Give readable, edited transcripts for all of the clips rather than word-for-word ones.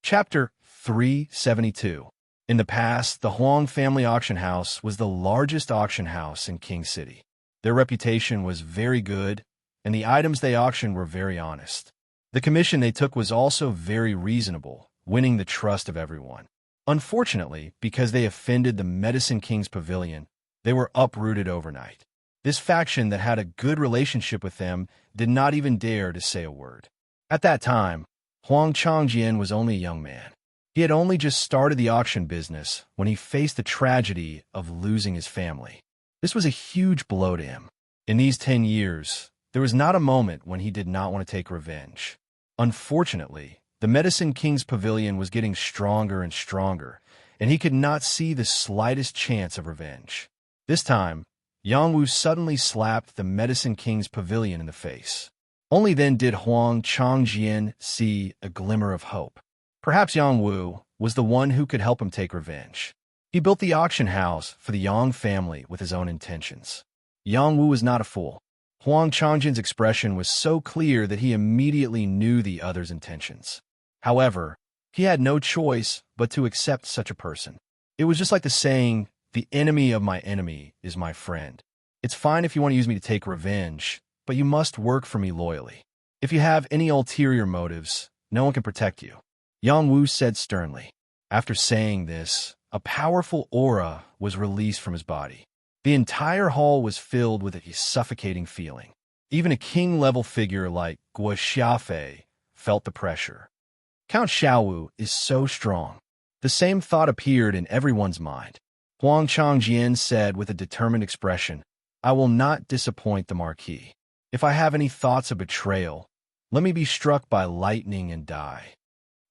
Chapter 372. In the past, the Huang family auction house was the largest auction house in King City. Their reputation was very good, and the items they auctioned were very honest. The commission they took was also very reasonable, winning the trust of everyone. Unfortunately, because they offended the Medicine King's pavilion, they were uprooted overnight. This faction that had a good relationship with them did not even dare to say a word. At that time, Huang Changjian was only a young man. He had only just started the auction business when he faced the tragedy of losing his family. This was a huge blow to him. In these 10 years, there was not a moment when he did not want to take revenge. Unfortunately, the Medicine King's pavilion was getting stronger and stronger, and he could not see the slightest chance of revenge. This time, Yang Wu suddenly slapped the Medicine King's pavilion in the face. Only then did Huang Changjian see a glimmer of hope. Perhaps Yang Wu was the one who could help him take revenge. He built the auction house for the Yang family with his own intentions. Yang Wu was not a fool. Huang Changjian's expression was so clear that he immediately knew the other's intentions. However, he had no choice but to accept such a person. It was just like the saying, "The enemy of my enemy is my friend." It's fine if you want to use me to take revenge, but you must work for me loyally. If you have any ulterior motives, no one can protect you, Yang Wu said sternly. After saying this, a powerful aura was released from his body. The entire hall was filled with a suffocating feeling. Even a king-level figure like Guo Xiaofei felt the pressure. Count Xiaowu is so strong. The same thought appeared in everyone's mind. Huang Changjian said with a determined expression, "I will not disappoint the Marquis. If I have any thoughts of betrayal, let me be struck by lightning and die."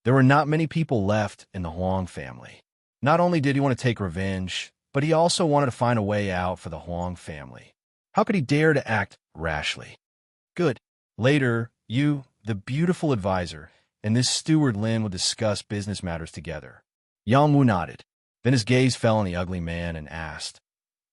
There were not many people left in the Huang family. Not only did he want to take revenge, but he also wanted to find a way out for the Huang family. How could he dare to act rashly? Good. Later, you, the beautiful advisor, and this steward Lin would discuss business matters together. Yang Wu nodded. Then his gaze fell on the ugly man and asked,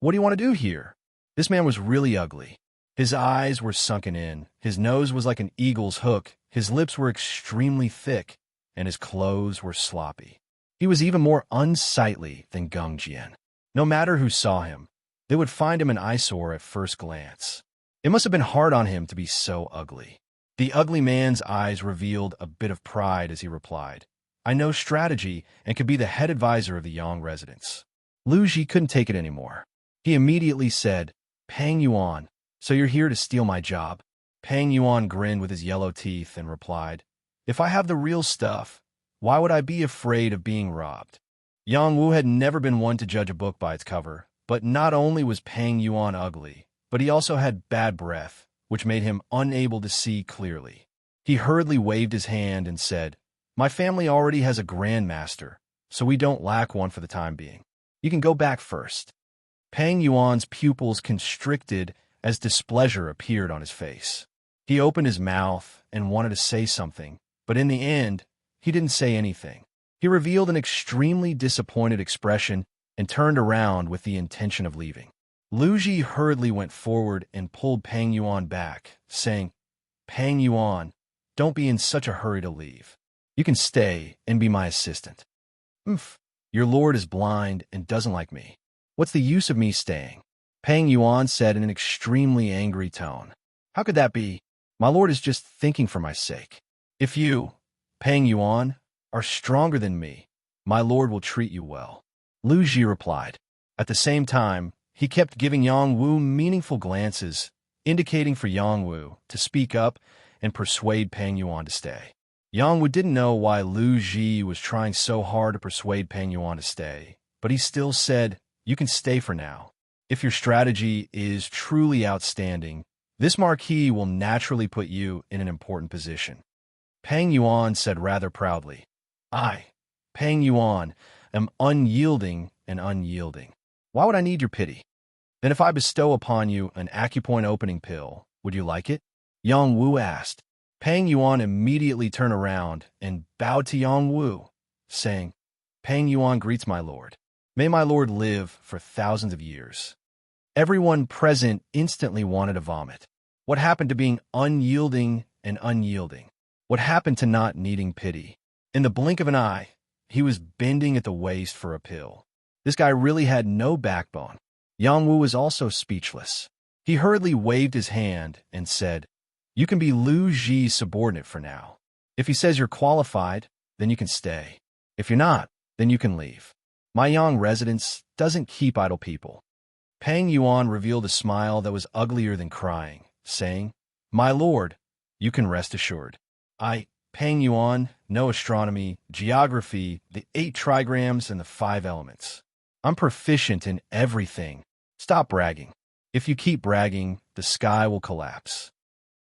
"What do you want to do here?" This man was really ugly. His eyes were sunken in, his nose was like an eagle's hook, his lips were extremely thick, and his clothes were sloppy. He was even more unsightly than Geng Jian. No matter who saw him, they would find him an eyesore at first glance. It must have been hard on him to be so ugly. The ugly man's eyes revealed a bit of pride as he replied, "I know strategy and could be the head advisor of the Yang residents." Lu Ji couldn't take it anymore. He immediately said, "Pang Yuan, so you're here to steal my job?" Pang Yuan grinned with his yellow teeth and replied, "If I have the real stuff, why would I be afraid of being robbed?" Yang Wu had never been one to judge a book by its cover, but not only was Pang Yuan ugly, but he also had bad breath, which made him unable to see clearly. He hurriedly waved his hand and said, "My family already has a grandmaster, so we don't lack one for the time being. You can go back first." Pang Yuan's pupils constricted as displeasure appeared on his face. He opened his mouth and wanted to say something, but in the end, he didn't say anything. He revealed an extremely disappointed expression and turned around with the intention of leaving. Lu Ji hurriedly went forward and pulled Pang Yuan back, saying, "Pang Yuan, don't be in such a hurry to leave. You can stay and be my assistant." "Oomph, your lord is blind and doesn't like me. What's the use of me staying?" Pang Yuan said in an extremely angry tone. "How could that be? My lord is just thinking for my sake. If you, Pang Yuan, are stronger than me, my lord will treat you well." Lu Ji replied. At the same time, he kept giving Yang Wu meaningful glances, indicating for Yang Wu to speak up and persuade Pang Yuan to stay. Yang Wu didn't know why Lu Ji was trying so hard to persuade Pang Yuan to stay, but he still said, "You can stay for now. If your strategy is truly outstanding, this marquis will naturally put you in an important position." Pang Yuan said rather proudly, "I, Pang Yuan, am unyielding and unyielding. Why would I need your pity? Then if I bestow upon you an acupoint opening pill, would you like it?" Yang Wu asked. Pang Yuan immediately turned around and bowed to Yang Wu, saying, "Pang Yuan greets my lord. May my lord live for thousands of years." Everyone present instantly wanted to vomit. What happened to being unyielding and unyielding? What happened to not needing pity? In the blink of an eye, he was bending at the waist for a pill. This guy really had no backbone. Yang Wu was also speechless. He hurriedly waved his hand and said, "You can be Lu Ji's subordinate for now. If he says you're qualified, then you can stay. If you're not, then you can leave. My Yang residence doesn't keep idle people." Peng Yuan revealed a smile that was uglier than crying, saying, "My lord, you can rest assured. Peng Yuan, know astronomy, geography, the 8 trigrams, and the 5 elements. I'm proficient in everything. Stop bragging. If you keep bragging, the sky will collapse."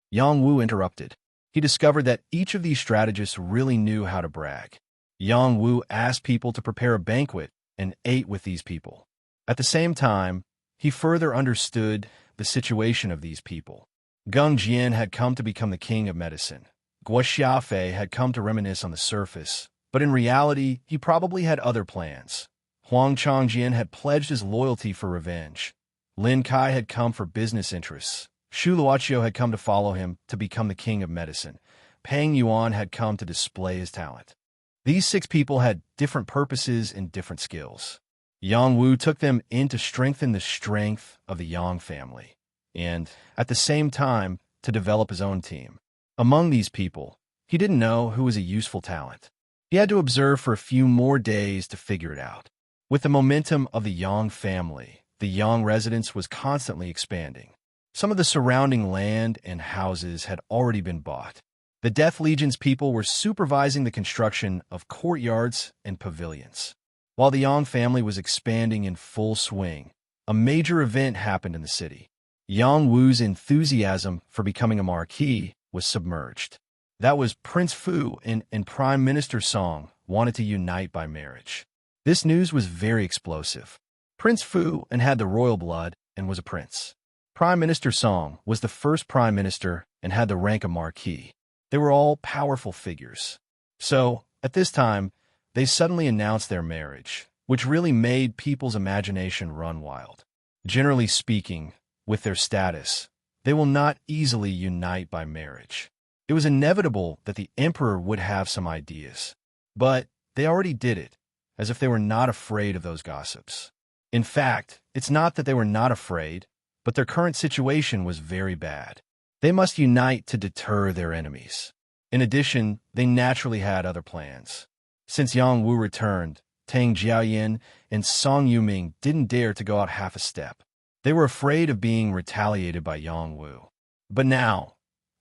Yang Wu interrupted. He discovered that each of these strategists really knew how to brag. Yang Wu asked people to prepare a banquet and ate with these people. At the same time, he further understood the situation of these people. Geng Jian had come to become the king of medicine. Guo Xiaofei had come to reminisce on the surface, but in reality, he probably had other plans. Huang Changjian had pledged his loyalty for revenge. Lin Kai had come for business interests. Xu Luoqiu had come to follow him to become the king of medicine. Peng Yuan had come to display his talent. These 6 people had different purposes and different skills. Yang Wu took them in to strengthen the strength of the Yang family, and, at the same time, to develop his own team. Among these people, he didn't know who was a useful talent. He had to observe for a few more days to figure it out. With the momentum of the Yang family, the Yang residence was constantly expanding. Some of the surrounding land and houses had already been bought. The Death Legion's people were supervising the construction of courtyards and pavilions. While the Yang family was expanding in full swing, a major event happened in the city. Yang Wu's enthusiasm for becoming a marquis was submerged. That was Prince Fu and Prime Minister Song wanted to unite by marriage. This news was very explosive. Prince Fu had the royal blood and was a prince. Prime Minister Song was the first prime minister and had the rank of marquis. They were all powerful figures. So, at this time, they suddenly announced their marriage, which really made people's imagination run wild. Generally speaking, with their status, they will not easily unite by marriage. It was inevitable that the emperor would have some ideas, but they already did it, as if they were not afraid of those gossips. In fact, it's not that they were not afraid, but their current situation was very bad. They must unite to deter their enemies. In addition, they naturally had other plans. Since Yang Wu returned, Tang Jiaoyan and Song Yuming didn't dare to go out half a step. They were afraid of being retaliated by Yang Wu. But now,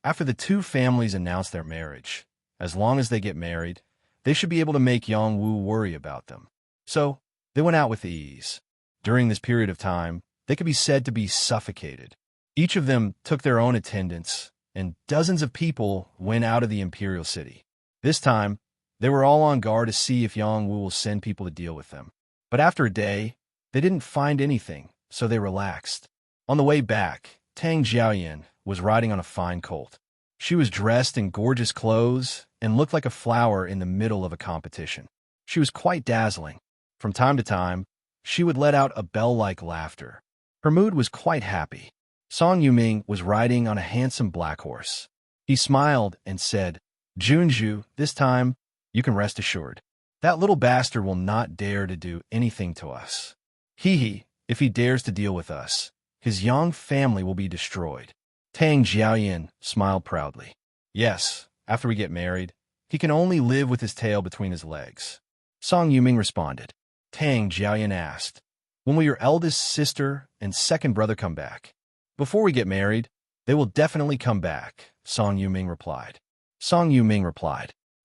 after the 2 families announced their marriage, as long as they get married, they should be able to make Yang Wu worry about them. So, they went out with ease. During this period of time, they could be said to be suffocated. Each of them took their own attendants, and dozens of people went out of the imperial city. This time, they were all on guard to see if Yang Wu will send people to deal with them. But after a day, they didn't find anything, so they relaxed. On the way back, Tang Jiaoyan was riding on a fine colt. She was dressed in gorgeous clothes and looked like a flower in the middle of a competition. She was quite dazzling. From time to time, she would let out a bell-like laughter. Her mood was quite happy. Song Yuming was riding on a handsome black horse. He smiled and said, "Junju, this time, you can rest assured. That little bastard will not dare to do anything to us. If he dares to deal with us, his Yang family will be destroyed." Tang Jiaoyan smiled proudly. "Yes, after we get married, he can only live with his tail between his legs." Song Yuming responded. Tang Jiaoyan asked, "When will your eldest sister and second brother come back?" "Before we get married, they will definitely come back," Song Yuming replied.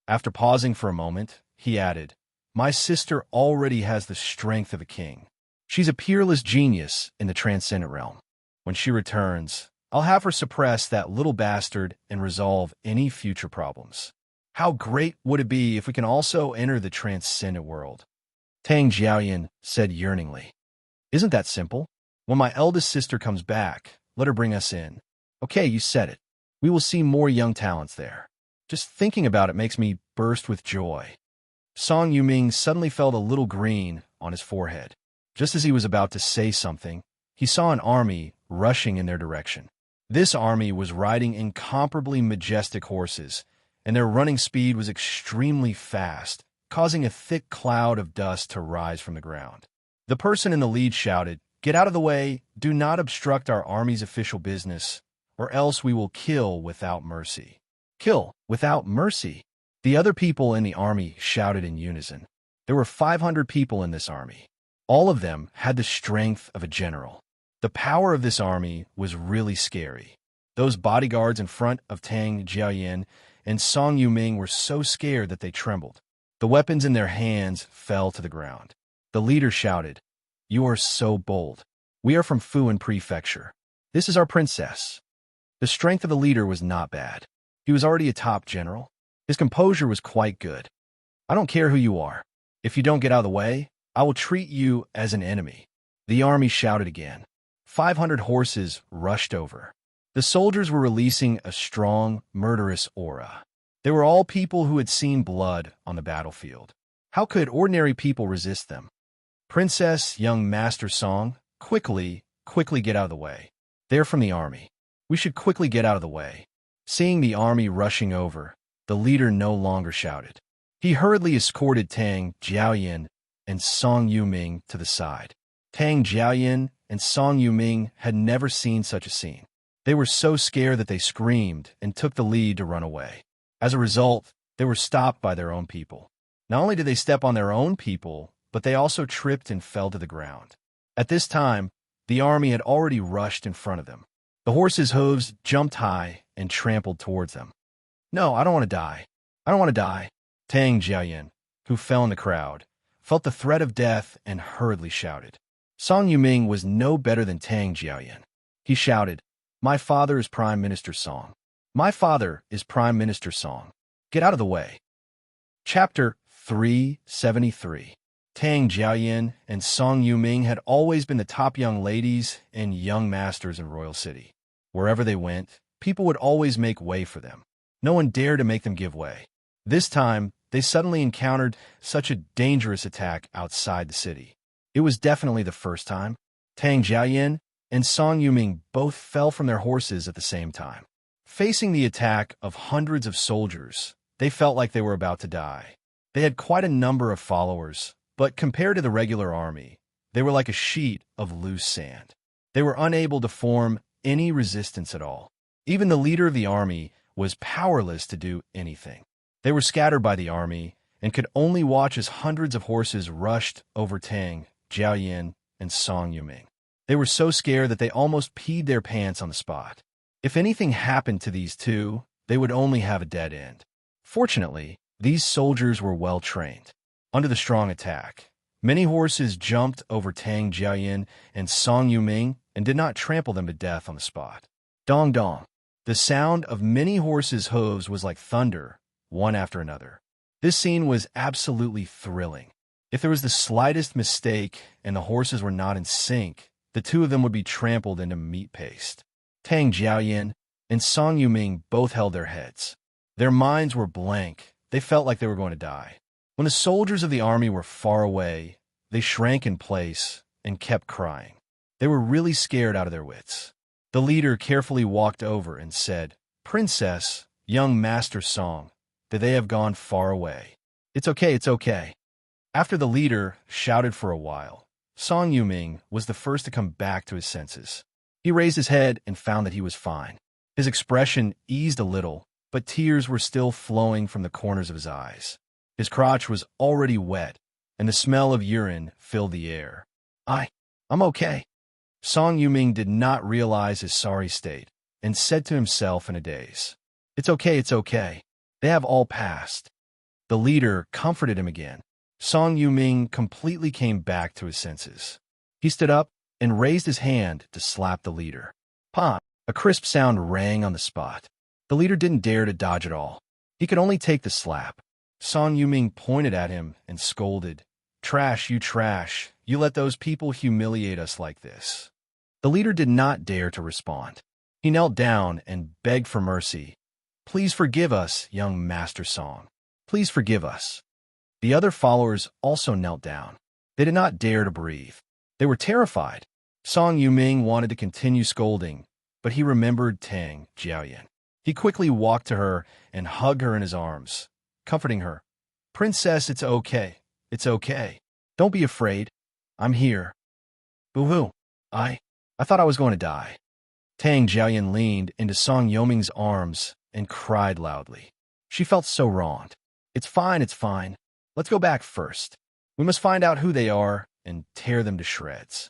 After pausing for a moment, he added, "My sister already has the strength of a king. She's a peerless genius in the transcendent realm. When she returns, I'll have her suppress that little bastard and resolve any future problems. How great would it be if we can also enter the transcendent world?" Tang Jiaoyan said yearningly. "Isn't that simple? When my eldest sister comes back, let her bring us in. Okay, you said it. We will see more young talents there. Just thinking about it makes me burst with joy." Song Yuming suddenly felt a little green on his forehead. Just as he was about to say something, he saw an army rushing in their direction. This army was riding incomparably majestic horses, and their running speed was extremely fast, causing a thick cloud of dust to rise from the ground. The person in the lead shouted, "Get out of the way! Do not obstruct our army's official business, or else we will kill without mercy." Kill without mercy? The other people in the army shouted in unison. There were 500 people in this army. All of them had the strength of a general. The power of this army was really scary. Those bodyguards in front of Tang Jiayin and Song Yuming were so scared that they trembled. The weapons in their hands fell to the ground. The leader shouted, "You are so bold. We are from Fuan Prefecture. This is our princess." The strength of the leader was not bad. He was already a top general. His composure was quite good. "I don't care who you are. If you don't get out of the way, I will treat you as an enemy." The army shouted again. 500 horses rushed over. The soldiers were releasing a strong, murderous aura. They were all people who had seen blood on the battlefield. How could ordinary people resist them? "Princess, young Master Song, quickly get out of the way. They're from the army. We should quickly get out of the way." Seeing the army rushing over, the leader no longer shouted. He hurriedly escorted Tang Jiayin and Song Yuming to the side. Tang Jiayin and Song Yuming had never seen such a scene. They were so scared that they screamed and took the lead to run away. As a result, they were stopped by their own people. Not only did they step on their own people, but they also tripped and fell to the ground. At this time, the army had already rushed in front of them. The horses' hooves jumped high and trampled towards them. "No, I don't want to die. I don't want to die." Tang Jiayin, who fell in the crowd, felt the threat of death and hurriedly shouted. Song Yuming was no better than Tang Jiayin. He shouted, "My father is Prime Minister Song. My father is Prime Minister Song. Get out of the way." Chapter 373. Tang Jiayin and Song Yuming had always been the top young ladies and young masters in Royal City. Wherever they went, people would always make way for them. No one dared to make them give way. This time, they suddenly encountered such a dangerous attack outside the city. It was definitely the first time. Tang Jiayin and Song Yuming both fell from their horses at the same time. Facing the attack of hundreds of soldiers, they felt like they were about to die. They had quite a number of followers, but compared to the regular army, they were like a sheet of loose sand. They were unable to form any resistance at all. Even the leader of the army was powerless to do anything. They were scattered by the army and could only watch as hundreds of horses rushed over Tang Jiayin and Song Yuming. They were so scared that they almost peed their pants on the spot. If anything happened to these two, they would only have a dead end. Fortunately, these soldiers were well trained. Under the strong attack, many horses jumped over Tang Jiayin and Song Yuming and did not trample them to death on the spot. Dong dong. The sound of many horses' hooves was like thunder, one after another. This scene was absolutely thrilling. If there was the slightest mistake and the horses were not in sync, the two of them would be trampled into meat paste. Tang Jiayin and Song Yuming both held their heads. Their minds were blank. They felt like they were going to die. When the soldiers of the army were far away, they shrank in place and kept crying. They were really scared out of their wits. The leader carefully walked over and said, "Princess, young Master Song, that they have gone far away. It's okay, it's okay." After the leader shouted for a while, Song Yuming was the first to come back to his senses. He raised his head and found that he was fine. His expression eased a little, but tears were still flowing from the corners of his eyes. His crotch was already wet, and the smell of urine filled the air. I'm okay." Song Yuming did not realize his sorry state and said to himself in a daze, it's okay. They have all passed." The leader comforted him again. Song Yuming completely came back to his senses. He stood up and raised his hand to slap the leader. Pop! A crisp sound rang on the spot. The leader didn't dare to dodge at all. He could only take the slap. Song Yuming pointed at him and scolded, "Trash, you let those people humiliate us like this." The leader did not dare to respond. He knelt down and begged for mercy. "Please forgive us, young Master Song. Please forgive us." The other followers also knelt down. They did not dare to breathe. They were terrified. Song Yuming wanted to continue scolding, but he remembered Tang Jiayin. He quickly walked to her and hugged her in his arms, comforting her. "Princess, it's okay. It's okay. Don't be afraid. I'm here." "Boo-hoo. I thought I was going to die." Tang Jiayan leaned into Song Yoming's arms and cried loudly. She felt so wronged. It's fine, it's fine. Let's go back first. We must find out who they are and tear them to shreds,"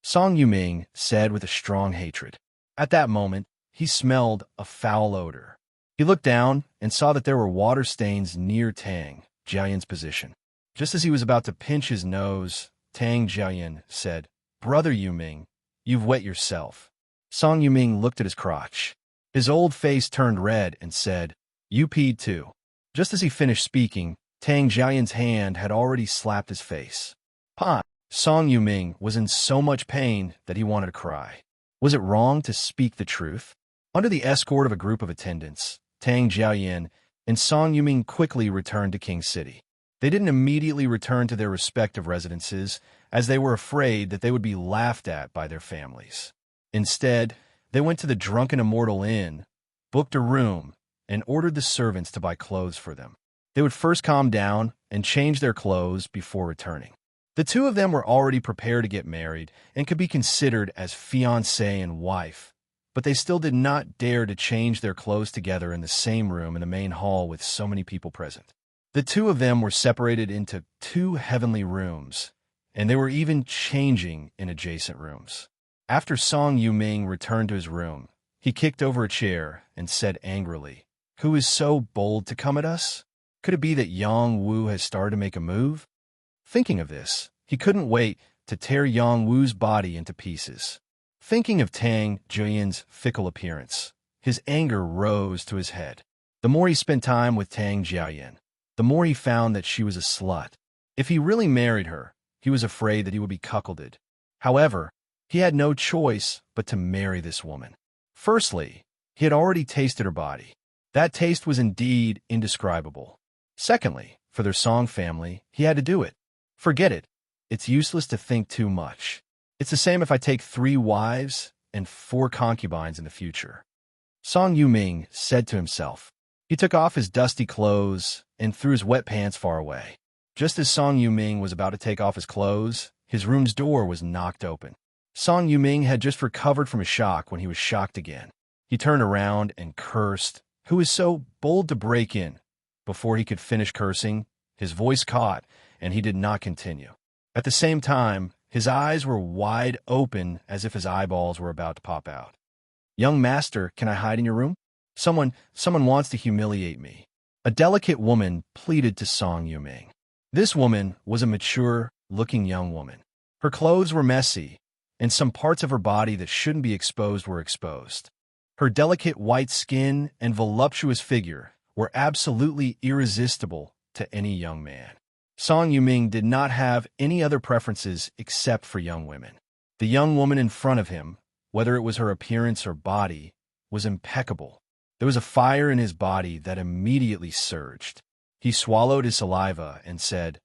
Song Yuming said with a strong hatred. At that moment, he smelled a foul odor. He looked down and saw that there were water stains near Tang Jiayan's position. Just as he was about to pinch his nose, Tang Jiayan said, "Brother Yuming, you've wet yourself." Song Yuming looked at his crotch. His old face turned red and said, "You peed too." Just as he finished speaking, Tang Jiayan's hand had already slapped his face. "Pa!" Song Yuming was in so much pain that he wanted to cry. Was it wrong to speak the truth? Under the escort of a group of attendants, Tang Jiayan and Song Yuming quickly returned to King City. They didn't immediately return to their respective residences, as they were afraid that they would be laughed at by their families. Instead, they went to the Drunken Immortal Inn, booked a room, and ordered the servants to buy clothes for them. They would first calm down and change their clothes before returning. The two of them were already prepared to get married and could be considered as fiancé and wife, but they still did not dare to change their clothes together in the same room in the main hall with so many people present. The two of them were separated into 2 heavenly rooms, and they were even changing in adjacent rooms. After Song Yuming returned to his room, he kicked over a chair and said angrily, "Who is so bold to come at us? Could it be that Yang Wu has started to make a move?" Thinking of this, he couldn't wait to tear Yang Wu's body into pieces. Thinking of Tang Jiayan's fickle appearance, his anger rose to his head. The more he spent time with Tang Jiayan, the more he found that she was a slut. If he really married her, he was afraid that he would be cuckolded. However, he had no choice but to marry this woman. Firstly, he had already tasted her body. That taste was indeed indescribable. Secondly, for their Song family, he had to do it. Forget it. It's useless to think too much. It's the same if I take 3 wives and 4 concubines in the future, Song Yuming said to himself. He took off his dusty clothes and threw his wet pants far away. Just as Song Yuming was about to take off his clothes, his room's door was knocked open. Song Yuming had just recovered from a shock when he was shocked again. He turned around and cursed. "Who is so bold to break in?" Before he could finish cursing, his voice caught, and he did not continue. At the same time, his eyes were wide open as if his eyeballs were about to pop out. "Young master, can I hide in your room? Someone wants to humiliate me," a delicate woman pleaded to Song Yuming. This woman was a mature-looking young woman. Her clothes were messy, and some parts of her body that shouldn't be exposed were exposed. Her delicate white skin and voluptuous figure were absolutely irresistible to any young man. Song Yuming did not have any other preferences except for young women. The young woman in front of him, whether it was her appearance or body, was impeccable. There was a fire in his body that immediately surged. He swallowed his saliva and said,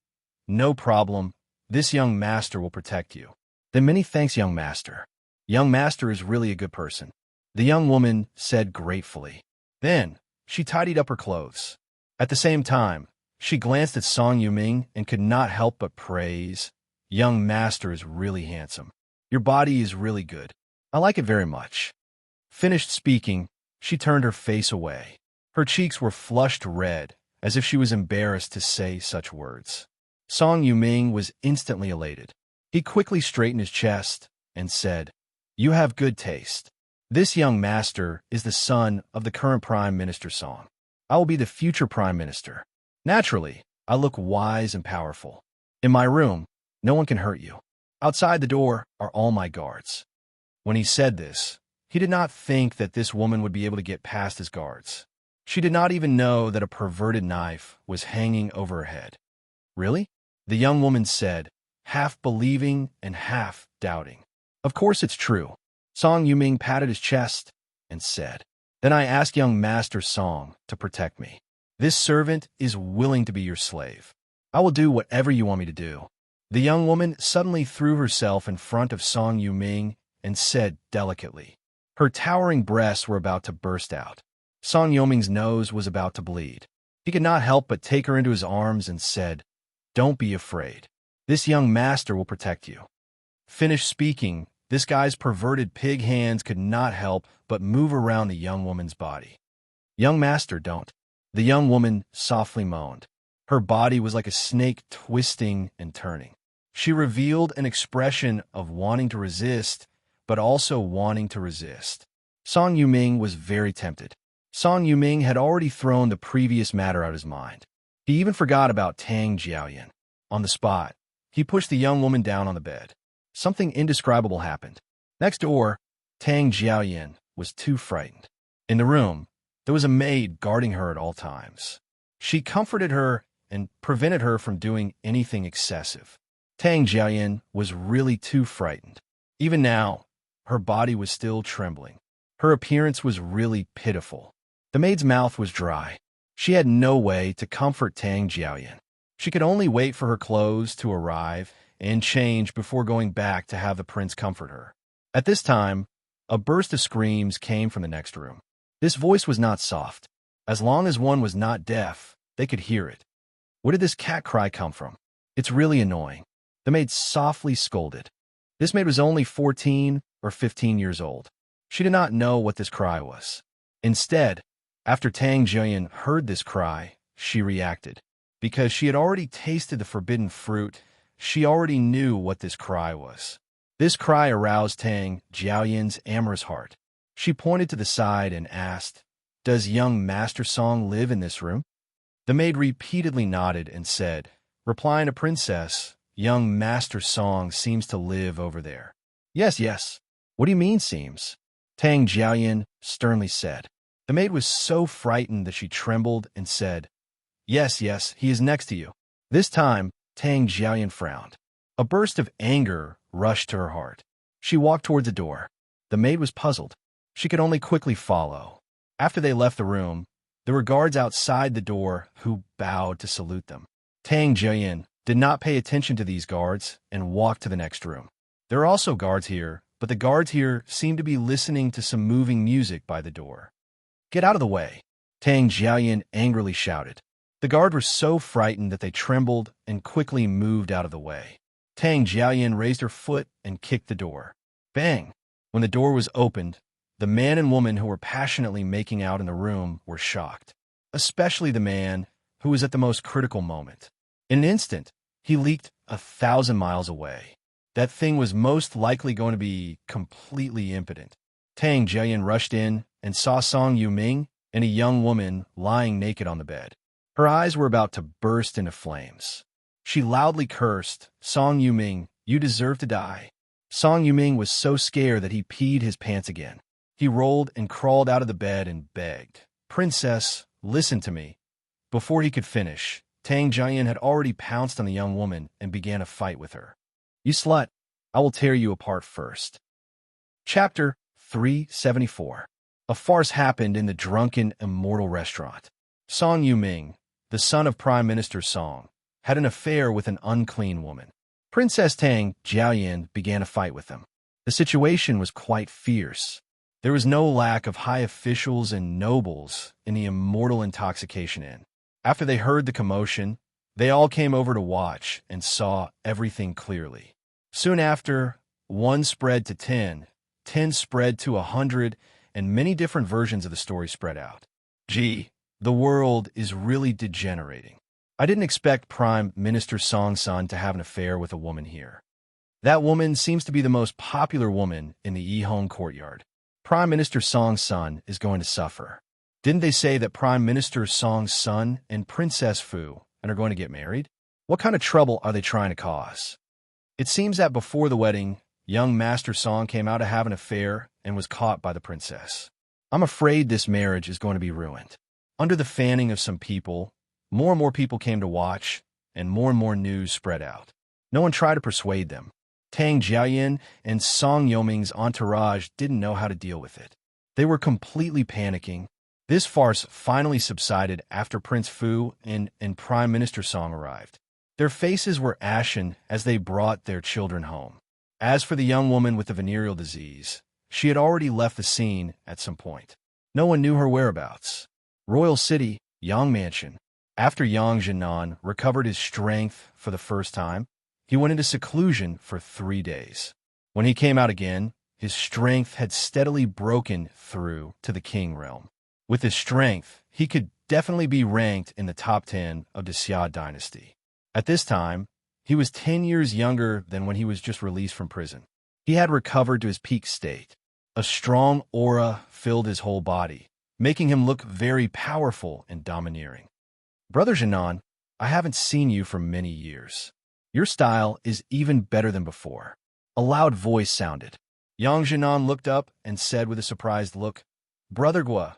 "No problem. This young master will protect you." "Then many thanks, young master. Young master is really a good person," the young woman said gratefully. Then she tidied up her clothes. At the same time, she glanced at Song Yuming and could not help but praise, "Young master is really handsome. Your body is really good. I like it very much." Finished speaking, she turned her face away. Her cheeks were flushed red, as if she was embarrassed to say such words. Song Yuming was instantly elated. He quickly straightened his chest and said, "You have good taste. This young master is the son of the current Prime Minister Song. I will be the future Prime Minister. Naturally, I look wise and powerful. In my room, no one can hurt you. Outside the door are all my guards." When he said this, he did not think that this woman would be able to get past his guards. She did not even know that a perverted knife was hanging over her head. "Really?" the young woman said, half believing and half doubting. "Of course it's true." Song Yuming patted his chest and said, "Then I ask young Master Song to protect me. This servant is willing to be your slave. I will do whatever you want me to do." The young woman suddenly threw herself in front of Song Yuming and said delicately. Her towering breasts were about to burst out. Song Yoming's nose was about to bleed. He could not help but take her into his arms and said, "Don't be afraid. This young master will protect you." Finished speaking, this guy's perverted pig hands could not help but move around the young woman's body. "Young master, don't." The young woman softly moaned. Her body was like a snake twisting and turning. She revealed an expression of wanting to resist, but also wanting to resist. Song Yuming was very tempted. Song Yuming had already thrown the previous matter out of his mind. He even forgot about Tang Jiaoyan. On the spot, he pushed the young woman down on the bed. Something indescribable happened. Next door, Tang Jiaoyan was too frightened. In the room, there was a maid guarding her at all times. She comforted her and prevented her from doing anything excessive. Tang Jiaoyan was really too frightened. Even now, her body was still trembling. Her appearance was really pitiful. The maid's mouth was dry. She had no way to comfort Tang Jiaoyan. She could only wait for her clothes to arrive and change before going back to have the prince comfort her. At this time, a burst of screams came from the next room. This voice was not soft. As long as one was not deaf, they could hear it. Where did this cat cry come from? It's really annoying. The maid softly scolded. This maid was only 14 or 15 years old. She did not know what this cry was. Instead, after Tang Jiaoyan heard this cry, she reacted. Because she had already tasted the forbidden fruit, she already knew what this cry was. This cry aroused Tang Jiaoyan's amorous heart. She pointed to the side and asked, "Does young Master Song live in this room?" The maid repeatedly nodded and said, replying to Princess, "Young Master Song seems to live over there." "Yes, yes." "What do you mean, seems?" Tang Jiaoyan sternly said. The maid was so frightened that she trembled and said, "Yes, yes, he is next to you." This time, Tang Jiaoyan frowned. A burst of anger rushed to her heart. She walked towards the door. The maid was puzzled. She could only quickly follow. After they left the room, there were guards outside the door who bowed to salute them. Tang Jiaoyan did not pay attention to these guards and walked to the next room. There are also guards here, but the guards here seemed to be listening to some moving music by the door. "Get out of the way!" Tang Jiaoyan angrily shouted. The guards were so frightened that they trembled and quickly moved out of the way. Tang Jiaoyan raised her foot and kicked the door. Bang! When the door was opened, the man and woman who were passionately making out in the room were shocked, especially the man who was at the most critical moment. In an instant, he leaked 1,000 miles away. That thing was most likely going to be completely impotent. Tang Jiaoyan rushed in and saw Song Yuming and a young woman lying naked on the bed. Her eyes were about to burst into flames. She loudly cursed, "Song Yuming, you deserve to die." Song Yuming was so scared that he peed his pants again. He rolled and crawled out of the bed and begged, "Princess, listen to me." Before he could finish, Tang Jiaoyan had already pounced on the young woman and began a fight with her. "You slut, I will tear you apart first." Chapter 374. A farce happened in the drunken, immortal restaurant. Song Yuming, the son of Prime Minister Song, had an affair with an unclean woman. Princess Tang Jiaoyan began a fight with them. The situation was quite fierce. There was no lack of high officials and nobles in the immortal intoxication inn. After they heard the commotion, they all came over to watch and saw everything clearly. Soon after, 1 spread to 10, 10 spread to 100, and many different versions of the story spread out. Gee, the world is really degenerating. I didn't expect Prime Minister Song's son to have an affair with a woman here. That woman seems to be the most popular woman in the Yihong courtyard. Prime Minister Song's son is going to suffer. Didn't they say that Prime Minister Song's son and Princess Fu are going to get married? What kind of trouble are they trying to cause? It seems that before the wedding, young Master Song came out to have an affair and was caught by the princess. I'm afraid this marriage is going to be ruined. Under the fanning of some people, more and more people came to watch, and more news spread out. No one tried to persuade them. Tang Jiaoyan and Song Yoming's entourage didn't know how to deal with it. They were completely panicking. This farce finally subsided after Prince Fu and Prime Minister Song arrived. Their faces were ashen as they brought their children home. As for the young woman with the venereal disease, she had already left the scene at some point. No one knew her whereabouts. Royal City, Yang Mansion. After Yang Jinan recovered his strength for the first time, he went into seclusion for 3 days. When he came out again, his strength had steadily broken through to the king realm. With his strength, he could definitely be ranked in the top 10 of the Xia dynasty. At this time, he was 10 years younger than when he was just released from prison. He had recovered to his peak state. A strong aura filled his whole body, making him look very powerful and domineering. Brother Jinan, I haven't seen you for many years. Your style is even better than before. A loud voice sounded. Yang Jinan looked up and said with a surprised look, Brother Gua,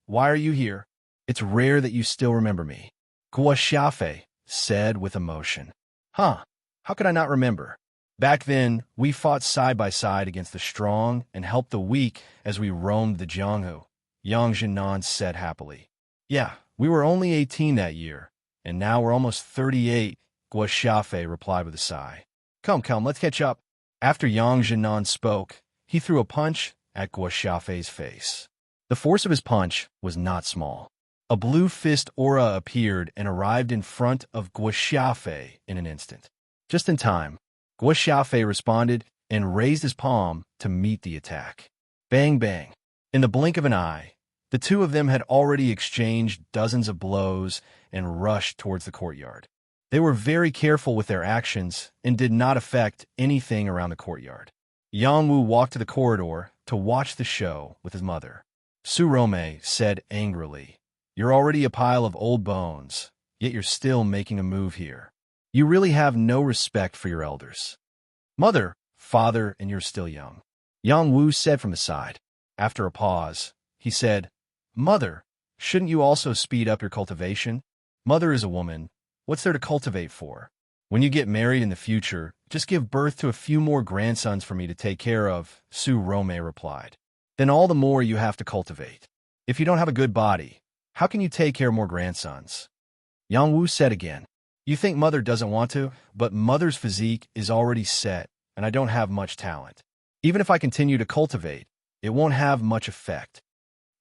why are you here? It's rare that you still remember me. Gua Xiafei said with emotion. Huh, how could I not remember? Back then, we fought side by side against the strong and helped the weak as we roamed the Jianghu, Yang Jinan said happily. Yeah, we were only 18 that year, and now we're almost 38, Gua Xiafei replied with a sigh. Come, let's catch up. After Yang Jinan spoke, he threw a punch at Gua Xiafei's face. The force of his punch was not small. A blue fist aura appeared and arrived in front of Gua Xiafei in an instant. Just in time, Gua Xiafei responded and raised his palm to meet the attack. Bang, bang. In the blink of an eye, the two of them had already exchanged dozens of blows and rushed towards the courtyard. They were very careful with their actions and did not affect anything around the courtyard. Yang Wu walked to the corridor to watch the show with his mother. Su Rome said angrily, You're already a pile of old bones, yet you're still making a move here. You really have no respect for your elders. Mother, father, and you're still young. Yang Wu said from the side. After a pause, he said, Mother, shouldn't you also speed up your cultivation? Mother is a woman. What's there to cultivate for? When you get married in the future, just give birth to a few more grandsons for me to take care of, Su Rome replied. Then all the more you have to cultivate. If you don't have a good body, how can you take care of more grandsons? Yang Wu said again, You think Mother doesn't want to, but Mother's physique is already set, and I don't have much talent. Even if I continue to cultivate, it won't have much effect.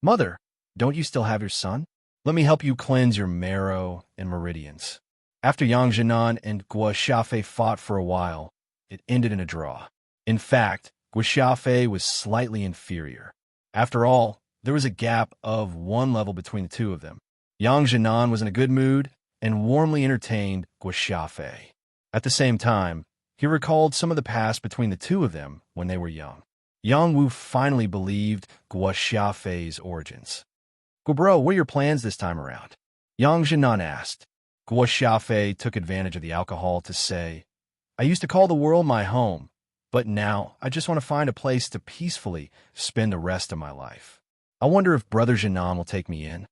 Mother, don't you still have your son? Let me help you cleanse your marrow and meridians. After Yang Jinan and Gua Xiafei fought for a while, it ended in a draw. In fact, Gua Xiafei was slightly inferior. After all, there was a gap of 1 level between the two of them. Yang Jinan was in a good mood and warmly entertained Gua Xiafei. At the same time, he recalled some of the past between the two of them when they were young. Yang Wu finally believed Gua Xiafei's origins. Gua bro, what are your plans this time around? Yang Jinan asked. Gua Xiafei took advantage of the alcohol to say, I used to call the world my home, but now I just want to find a place to peacefully spend the rest of my life. I wonder if Brother Jinan will take me in.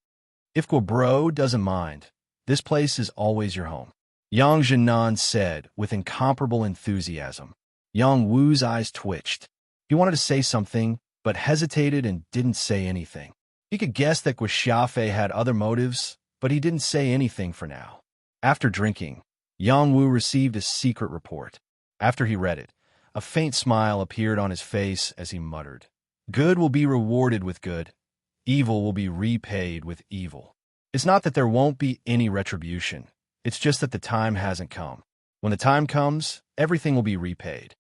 If Gua bro doesn't mind, this place is always your home. Yang Jinan said with incomparable enthusiasm. Yang Wu's eyes twitched. He wanted to say something, but hesitated and didn't say anything. He could guess that Gua Xiafei had other motives, but he didn't say anything for now. After drinking, Yang Wu received a secret report. After he read it, a faint smile appeared on his face as he muttered, Good will be rewarded with good. Evil will be repaid with evil. It's not that there won't be any retribution. It's just that the time hasn't come. When the time comes, everything will be repaid.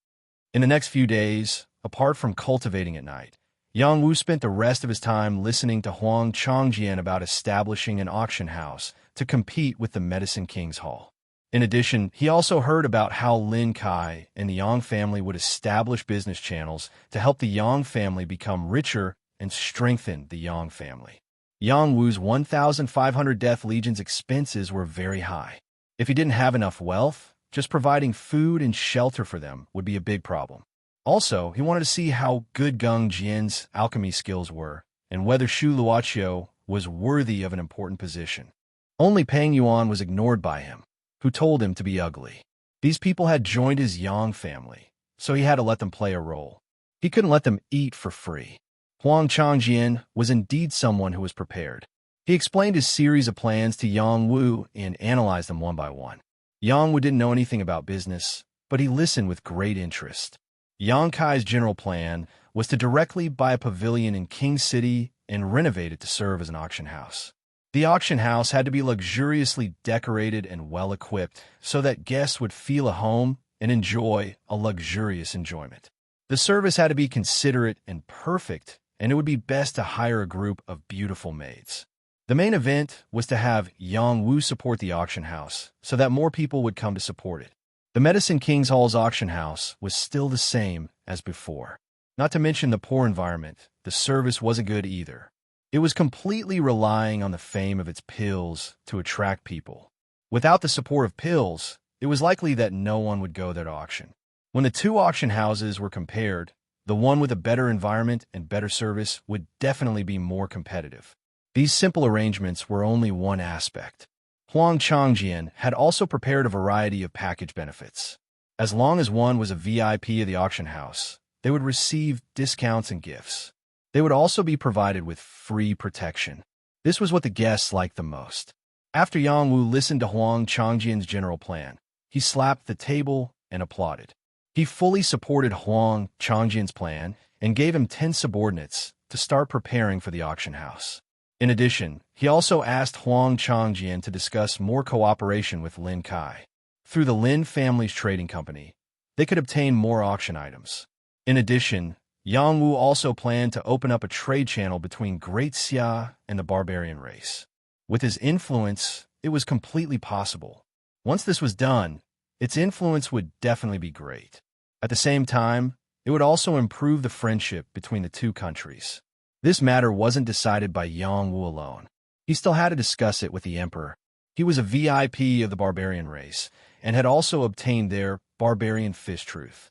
In the next few days, apart from cultivating at night, Yang Wu spent the rest of his time listening to Huang Changjian about establishing an auction house to compete with the Medicine King's Hall. In addition, he also heard about how Lin Kai and the Yang family would establish business channels to help the Yang family become richer and strengthen the Yang family. Yang Wu's 1,500 Death Legion's expenses were very high. If he didn't have enough wealth, just providing food and shelter for them would be a big problem. Also, he wanted to see how good Gung Jian's alchemy skills were, and whether Shu Luoqiu was worthy of an important position. Only Peng Yuan was ignored by him, who told him to be ugly. These people had joined his Yang family, so he had to let them play a role. He couldn't let them eat for free. Huang Changjian was indeed someone who was prepared. He explained his series of plans to Yang Wu and analyzed them one by one. Yang Wu didn't know anything about business, but he listened with great interest. Yang Kai's general plan was to directly buy a pavilion in King City and renovate it to serve as an auction house. The auction house had to be luxuriously decorated and well-equipped so that guests would feel at home and enjoy a luxurious enjoyment. The service had to be considerate and perfect, and it would be best to hire a group of beautiful maids. The main event was to have Yang Wu support the auction house so that more people would come to support it. The Medicine King's Hall's auction house was still the same as before. Not to mention the poor environment, the service wasn't good either. It was completely relying on the fame of its pills to attract people. Without the support of pills, it was likely that no one would go there to auction. When the two auction houses were compared, the one with a better environment and better service would definitely be more competitive. These simple arrangements were only one aspect. Huang Changjian had also prepared a variety of package benefits. As long as one was a VIP of the auction house, they would receive discounts and gifts. They would also be provided with free protection. This was what the guests liked the most. After Yang Wu listened to Huang Changjian's general plan, he slapped the table and applauded. He fully supported Huang Changjian's plan and gave him 10 subordinates to start preparing for the auction house. In addition, he also asked Huang Changjian to discuss more cooperation with Lin Kai. Through the Lin family's trading company, they could obtain more auction items. In addition, Yang Wu also planned to open up a trade channel between Great Xia and the barbarian race. With his influence, it was completely possible. Once this was done, its influence would definitely be great. At the same time, it would also improve the friendship between the two countries. This matter wasn't decided by Yang Wu alone. He still had to discuss it with the emperor. He was a VIP of the barbarian race and had also obtained their barbarian fish truth.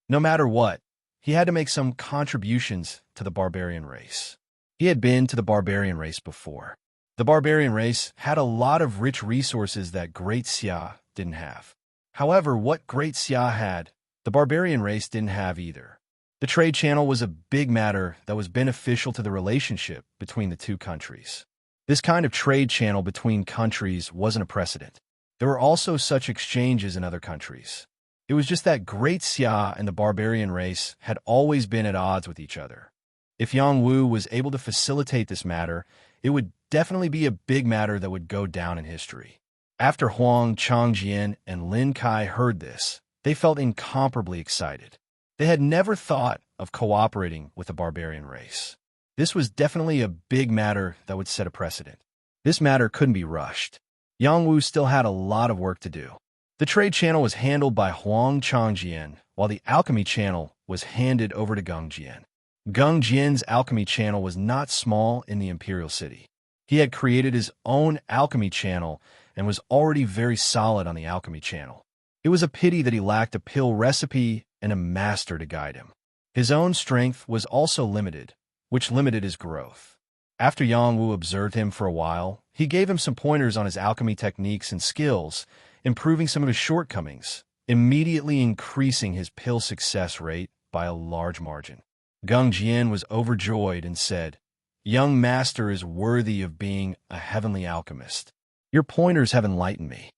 No matter what, he had to make some contributions to the barbarian race. He had been to the barbarian race before. The barbarian race had a lot of rich resources that Great Xia didn't have. However, what Great Xia had, the barbarian race didn't have either. The trade channel was a big matter that was beneficial to the relationship between the two countries. This kind of trade channel between countries wasn't a precedent. There were also such exchanges in other countries. It was just that Great Xia and the barbarian race had always been at odds with each other. If Yang Wu was able to facilitate this matter, it would definitely be a big matter that would go down in history. After Huang Changjian and Lin Kai heard this, they felt incomparably excited. They had never thought of cooperating with the barbarian race. This was definitely a big matter that would set a precedent. This matter couldn't be rushed. Yang Wu still had a lot of work to do. The trade channel was handled by Huang Changjian, while the alchemy channel was handed over to Geng Jian. Geng Jian's alchemy channel was not small in the imperial city. He had created his own alchemy channel and was already very solid on the alchemy channel. It was a pity that he lacked a pill recipe and a master to guide him. His own strength was also limited, which limited his growth. After Yang Wu observed him for a while, he gave him some pointers on his alchemy techniques and skills, improving some of his shortcomings, immediately increasing his pill success rate by a large margin. Geng Jian was overjoyed and said, "Young master is worthy of being a heavenly alchemist. Your pointers have enlightened me.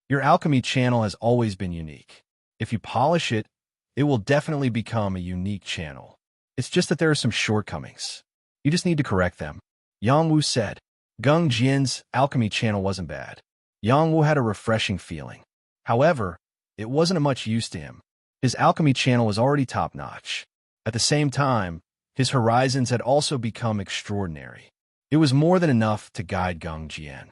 Your alchemy channel has always been unique. If you polish it, it will definitely become a unique channel. It's just that there are some shortcomings. You just need to correct them." Yang Wu said. Geng Jian's alchemy channel wasn't bad. Yang Wu had a refreshing feeling. However, it wasn't of much use to him. His alchemy channel was already top-notch. At the same time, his horizons had also become extraordinary. It was more than enough to guide Geng Jian.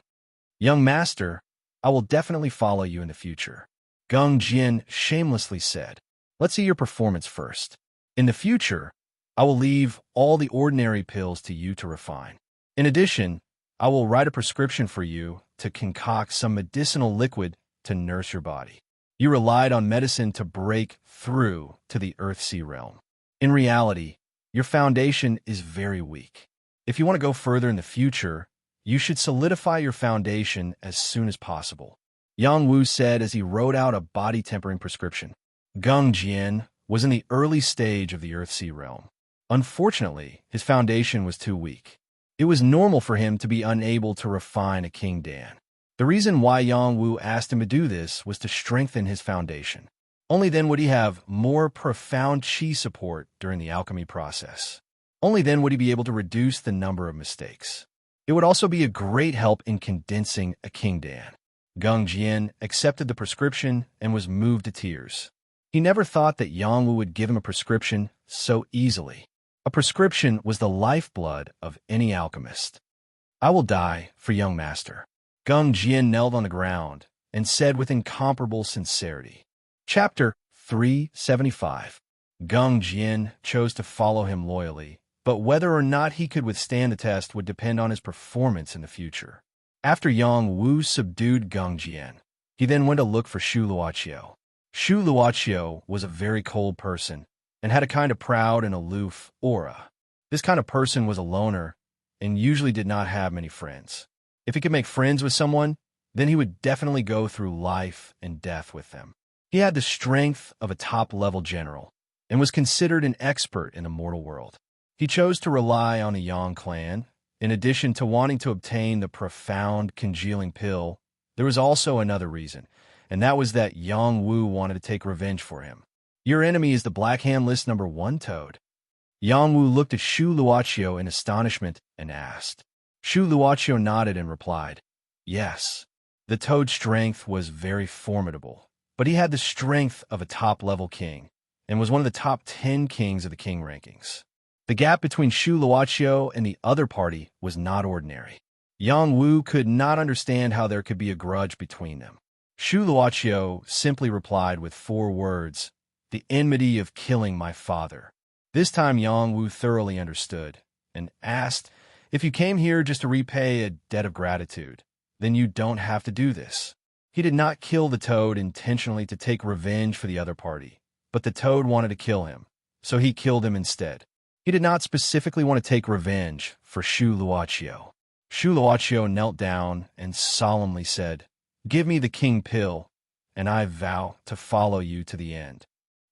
"Young master, I will definitely follow you in the future," Geng Jian shamelessly said. "Let's see your performance first. In the future, I will leave all the ordinary pills to you to refine. In addition, I will write a prescription for you to concoct some medicinal liquid to nurse your body. You relied on medicine to break through to the Earth-Sea realm. In reality, your foundation is very weak. If you want to go further in the future, you should solidify your foundation as soon as possible," Yang Wu said as he wrote out a body-tempering prescription. Geng Jian was in the early stage of the Earth-Sea realm. Unfortunately, his foundation was too weak. It was normal for him to be unable to refine a King Dan. The reason why Yang Wu asked him to do this was to strengthen his foundation. Only then would he have more profound qi support during the alchemy process. Only then would he be able to reduce the number of mistakes. It would also be a great help in condensing a kingdom. Gung Jian accepted the prescription and was moved to tears. He never thought that Yang Wu would give him a prescription so easily. A prescription was the lifeblood of any alchemist. "I will die for young master." Gung Jian knelt on the ground and said with incomparable sincerity. Chapter 375. Gung Jian chose to follow him loyally, but whether or not he could withstand the test would depend on his performance in the future. After Yang Wu subdued Gung Jian, he then went to look for Shu Luoqiu. Shu Luoqiu was a very cold person and had a kind of proud and aloof aura. This kind of person was a loner and usually did not have many friends. If he could make friends with someone, then he would definitely go through life and death with them. He had the strength of a top-level general and was considered an expert in the mortal world. He chose to rely on the Yang clan. In addition to wanting to obtain the profound congealing pill, there was also another reason, and that was that Yang Wu wanted to take revenge for him. "Your enemy is the Black Hand List number 1 toad." Yang Wu looked at Shu Luoqiu in astonishment and asked. Shu Luoqiu nodded and replied, "Yes." The toad's strength was very formidable, but he had the strength of a top-level king and was one of the top 10 kings of the king rankings. The gap between Shu Luoqiu and the other party was not ordinary. Yang Wu could not understand how there could be a grudge between them. Shu Luoqiu simply replied with 4 words, "The enmity of killing my father." This time Yang Wu thoroughly understood and asked, "If you came here just to repay a debt of gratitude, then you don't have to do this." He did not kill the toad intentionally to take revenge for the other party, but the toad wanted to kill him, so he killed him instead. He did not specifically want to take revenge for Shu Luoqiu. Shu Luoqiu knelt down and solemnly said, "Give me the king pill, and I vow to follow you to the end."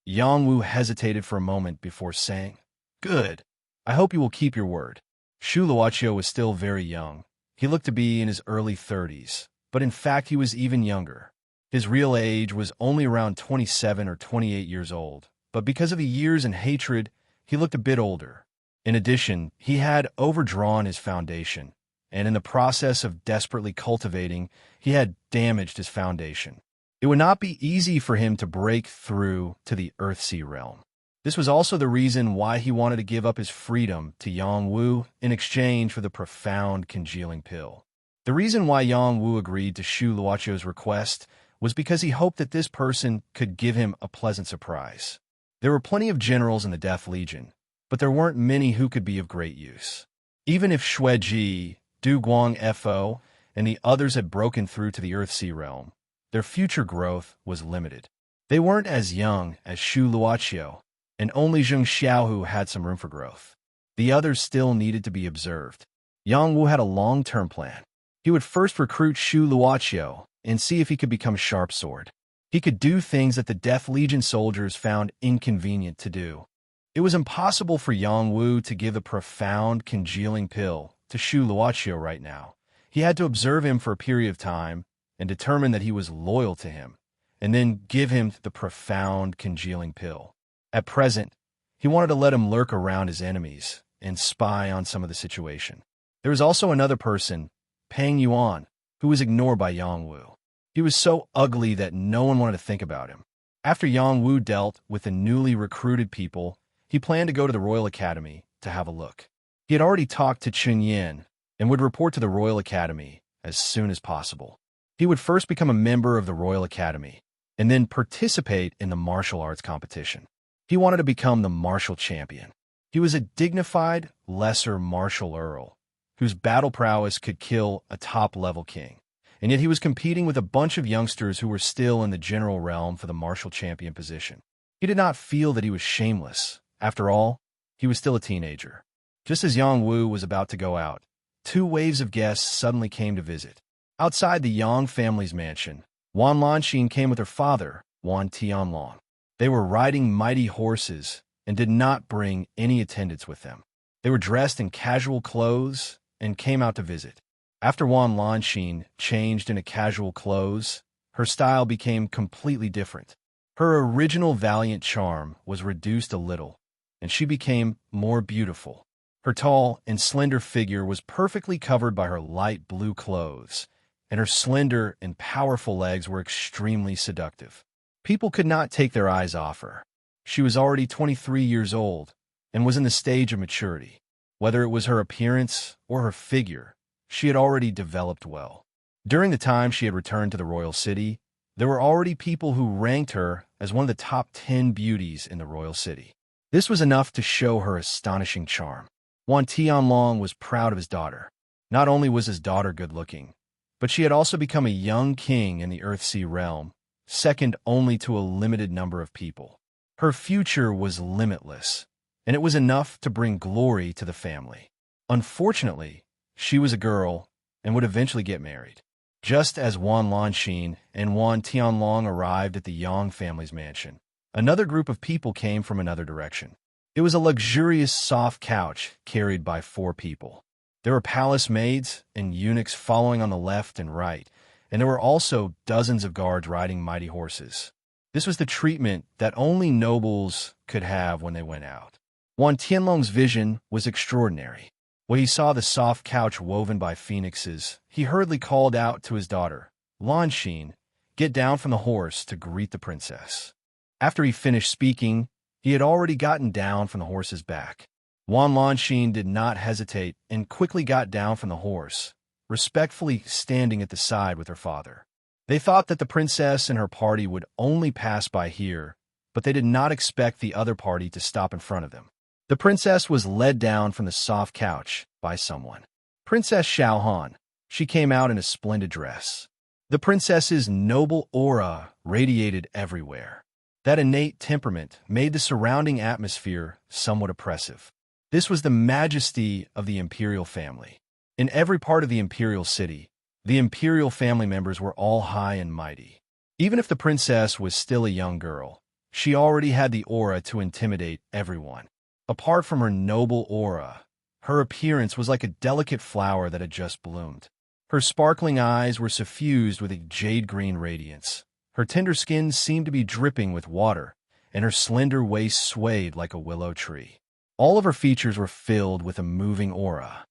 Yang Wu hesitated for a moment before saying, "Good. I hope you will keep your word." Shu Luoqiu was still very young. He looked to be in his early 30s, but in fact he was even younger. His real age was only around 27 or 28 years old, but because of the years and hatred, he looked a bit older. In addition, he had overdrawn his foundation, and in the process of desperately cultivating, he had damaged his foundation. It would not be easy for him to break through to the Earthsea realm. This was also the reason why he wanted to give up his freedom to Yang Wu in exchange for the profound congealing pill. The reason why Yang Wu agreed to Shu Luoqiu's request was because he hoped that this person could give him a pleasant surprise. There were plenty of generals in the Death Legion, but there weren't many who could be of great use. Even if Xueji, Du Guang Fo, and the others had broken through to the Earthsea realm, their future growth was limited. They weren't as young as Shu Luoqiu, and only Zheng Xiaohu had some room for growth. The others still needed to be observed. Yang Wu had a long-term plan. He would first recruit Shu Luoqiu and see if he could become a sharp sword. He could do things that the Death Legion soldiers found inconvenient to do. It was impossible for Yang Wu to give the profound congealing pill to Shu Luoqiu right now. He had to observe him for a period of time and determine that he was loyal to him, and then give him the profound congealing pill. At present, he wanted to let him lurk around his enemies and spy on some of the situation. There was also another person, Peng Yuan, who was ignored by Yang Wu. He was so ugly that no one wanted to think about him. After Yang Wu dealt with the newly recruited people, he planned to go to the Royal Academy to have a look. He had already talked to Chun Yin and would report to the Royal Academy as soon as possible. He would first become a member of the Royal Academy and then participate in the martial arts competition. He wanted to become the martial champion. He was a dignified, lesser martial earl whose battle prowess could kill a top-level king. And yet he was competing with a bunch of youngsters who were still in the general realm for the martial champion position. He did not feel that he was shameless. After all, he was still a teenager. Just as Yang Wu was about to go out, 2 waves of guests suddenly came to visit. Outside the Yang family's mansion, Wan Lanxin came with her father, Wan Tianlong. They were riding mighty horses and did not bring any attendants with them. They were dressed in casual clothes and came out to visit. After Wan Lanxin changed into casual clothes, her style became completely different. Her original valiant charm was reduced a little, and she became more beautiful. Her tall and slender figure was perfectly covered by her light blue clothes, and her slender and powerful legs were extremely seductive. People could not take their eyes off her. She was already 23 years old and was in the stage of maturity. Whether it was her appearance or her figure, she had already developed well. During the time she had returned to the royal city, there were already people who ranked her as one of the top 10 beauties in the royal city. This was enough to show her astonishing charm. Wan Tianlong was proud of his daughter. Not only was his daughter good-looking, but she had also become a young king in the Earthsea realm, second only to a limited number of people. Her future was limitless, and it was enough to bring glory to the family. Unfortunately, she was a girl and would eventually get married. Just as Wan Lanxin and Wan Tianlong arrived at the Yang family's mansion, another group of people came from another direction. It was a luxurious soft couch carried by 4 people. There were palace maids and eunuchs following on the left and right, and there were also dozens of guards riding mighty horses. This was the treatment that only nobles could have when they went out. Wan Tianlong's vision was extraordinary. When he saw the soft couch woven by phoenixes, he hurriedly called out to his daughter, Lanxin, "Get down from the horse to greet the princess." After he finished speaking, he had already gotten down from the horse's back. Wan Lanxin did not hesitate and quickly got down from the horse, respectfully standing at the side with her father. They thought that the princess and her party would only pass by here, but they did not expect the other party to stop in front of them. The princess was led down from the soft couch by someone. Princess Xiaohan. She came out in a splendid dress. The princess's noble aura radiated everywhere. That innate temperament made the surrounding atmosphere somewhat oppressive. This was the majesty of the imperial family. In every part of the imperial city, the imperial family members were all high and mighty. Even if the princess was still a young girl, she already had the aura to intimidate everyone. Apart from her noble aura, her appearance was like a delicate flower that had just bloomed. Her sparkling eyes were suffused with a jade-green radiance. Her tender skin seemed to be dripping with water, and her slender waist swayed like a willow tree. All of her features were filled with a moving aura.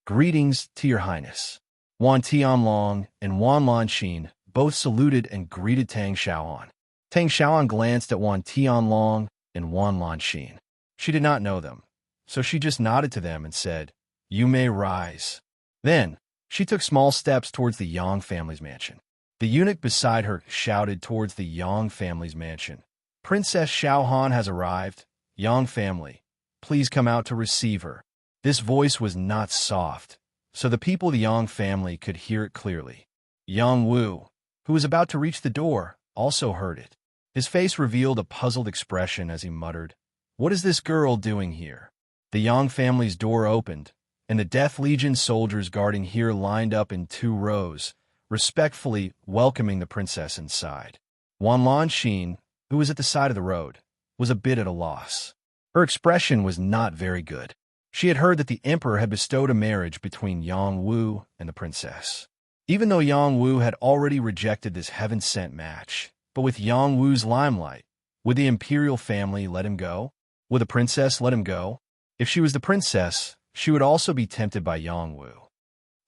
"Greetings to your highness." Wan Tianlong and Wan Lanxin both saluted and greeted Tang Xiaohan. Tang Xiaohan glanced at Wan Tianlong and Wan Lanxin. She did not know them, so she just nodded to them and said, "You may rise." Then, she took small steps towards the Yang family's mansion. The eunuch beside her shouted towards the Yang family's mansion, "Princess Xiaohan has arrived. Yang family, please come out to receive her." This voice was not soft, so the people of the Yang family could hear it clearly. Yang Wu, who was about to reach the door, also heard it. His face revealed a puzzled expression as he muttered, "What is this girl doing here?" The Yang family's door opened, and the Death Legion soldiers guarding here lined up in 2 rows, respectfully welcoming the princess inside. Wan Lanxin, who was at the side of the road, was a bit at a loss. Her expression was not very good. She had heard that the emperor had bestowed a marriage between Yang Wu and the princess. Even though Yang Wu had already rejected this heaven-sent match, but with Yang Wu's limelight, would the imperial family let him go? Would the princess let him go? If she was the princess, she would also be tempted by Yang Wu.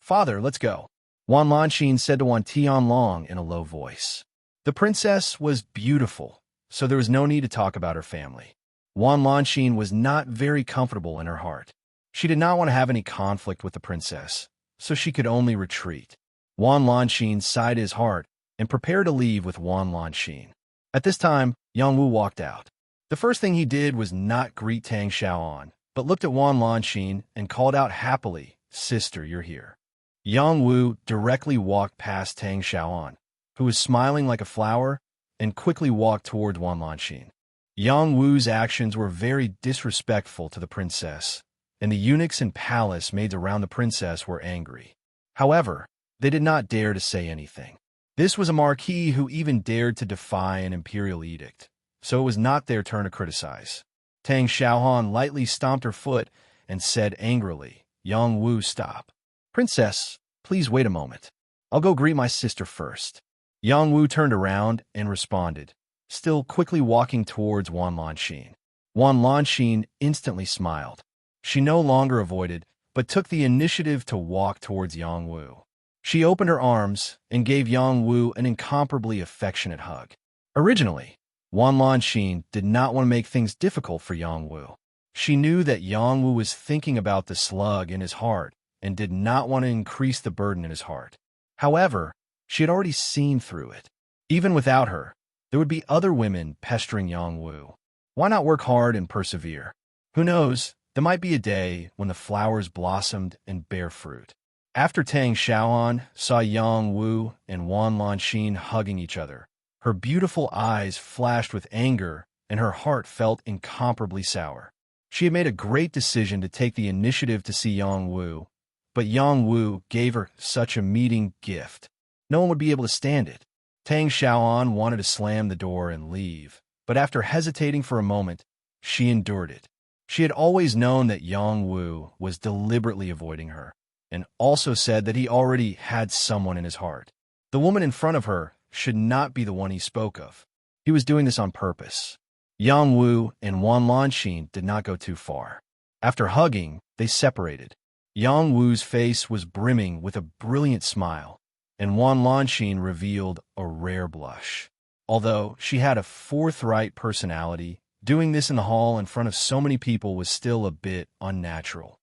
"Father, let's go," Wan Lanxin said to Wan Tianlong in a low voice. The princess was beautiful, so there was no need to talk about her family. Wan Lanxin was not very comfortable in her heart. She did not want to have any conflict with the princess, so she could only retreat. Wan Lanxin sighed his heart and prepared to leave with Wan Lanxin. At this time, Yang Wu walked out. The first thing he did was not greet Tang Xiaohan, but looked at Wan Lanxin and called out happily, "Sister, you're here." Yang Wu directly walked past Tang Xiaohan, who was smiling like a flower, and quickly walked towards Wan Lanxin. Yang Wu's actions were very disrespectful to the princess, and the eunuchs and palace maids around the princess were angry. However, they did not dare to say anything. This was a marquis who even dared to defy an imperial edict, so it was not their turn to criticize. Tang Xiaohan lightly stomped her foot and said angrily, "Yang Wu, stop. Princess, please wait a moment. I'll go greet my sister first." Yang Wu turned around and responded, still quickly walking towards Wan Lanxin. Wan Lanxin instantly smiled. She no longer avoided, but took the initiative to walk towards Yang Wu. She opened her arms and gave Yang Wu an incomparably affectionate hug. Originally, Wan Lanxin did not want to make things difficult for Yang Wu. She knew that Yang Wu was thinking about the slug in his heart and did not want to increase the burden in his heart. However, she had already seen through it. Even without her, there would be other women pestering Yang Wu. Why not work hard and persevere? Who knows, there might be a day when the flowers blossomed and bear fruit. After Tang Xiaoan saw Yang Wu and Wan Lanxin hugging each other, her beautiful eyes flashed with anger and her heart felt incomparably sour. She had made a great decision to take the initiative to see Yang Wu, but Yang Wu gave her such a meeting gift. No one would be able to stand it. Tang Xiaoan wanted to slam the door and leave, but after hesitating for a moment, she endured it. She had always known that Yang Wu was deliberately avoiding her, and also said that he already had someone in his heart. The woman in front of her should not be the one he spoke of. He was doing this on purpose. Yang Wu and Wan Lanxin did not go too far. After hugging, they separated. Yang Wu's face was brimming with a brilliant smile, and Wan Lanxin revealed a rare blush. Although she had a forthright personality, doing this in the hall in front of so many people was still a bit unnatural.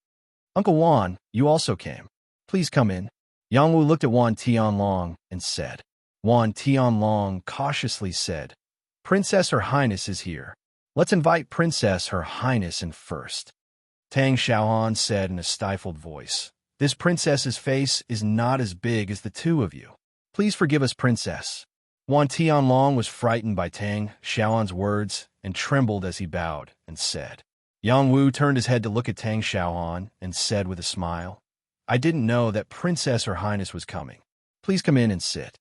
"Uncle Wan, you also came. Please come in." Yang Wu looked at Wan Tianlong and said. Wan Tianlong cautiously said, "Princess Her Highness is here. Let's invite Princess Her Highness in first." Tang Xiaoan said in a stifled voice, "This princess's face is not as big as the two of you. Please forgive us, Princess." Wan Tianlong was frightened by Tang Xiaoan's words and trembled as he bowed and said. Yang Wu turned his head to look at Tang Xiaoan and said with a smile, "I didn't know that Princess Her Highness was coming. Please come in and sit."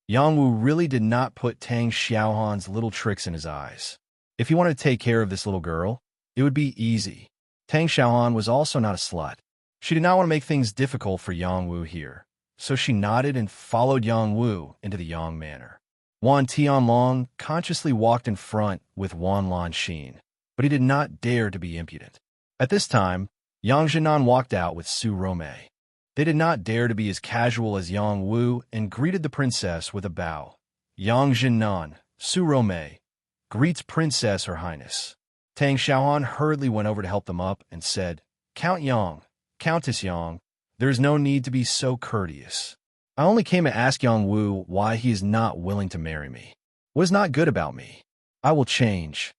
Yang Wu really did not put Tang Xiaoan's little tricks in his eyes. If he wanted to take care of this little girl, it would be easy. Tang Xiaoan was also not a slut. She did not want to make things difficult for Yang Wu here, so she nodded and followed Yang Wu into the Yang Manor. Wan Tianlong consciously walked in front with Wan Lanxin, but he did not dare to be impudent. At this time, Yang Jinan walked out with Su Romei. They did not dare to be as casual as Yang Wu and greeted the princess with a bow. Yang Jinan, Su Romei, greets Princess Her Highness. Tang Xiaoan hurriedly went over to help them up and said, "Count Yang, Countess Yang, there is no need to be so courteous. I only came to ask Yang Wu why he is not willing to marry me. What is not good about me? I will change."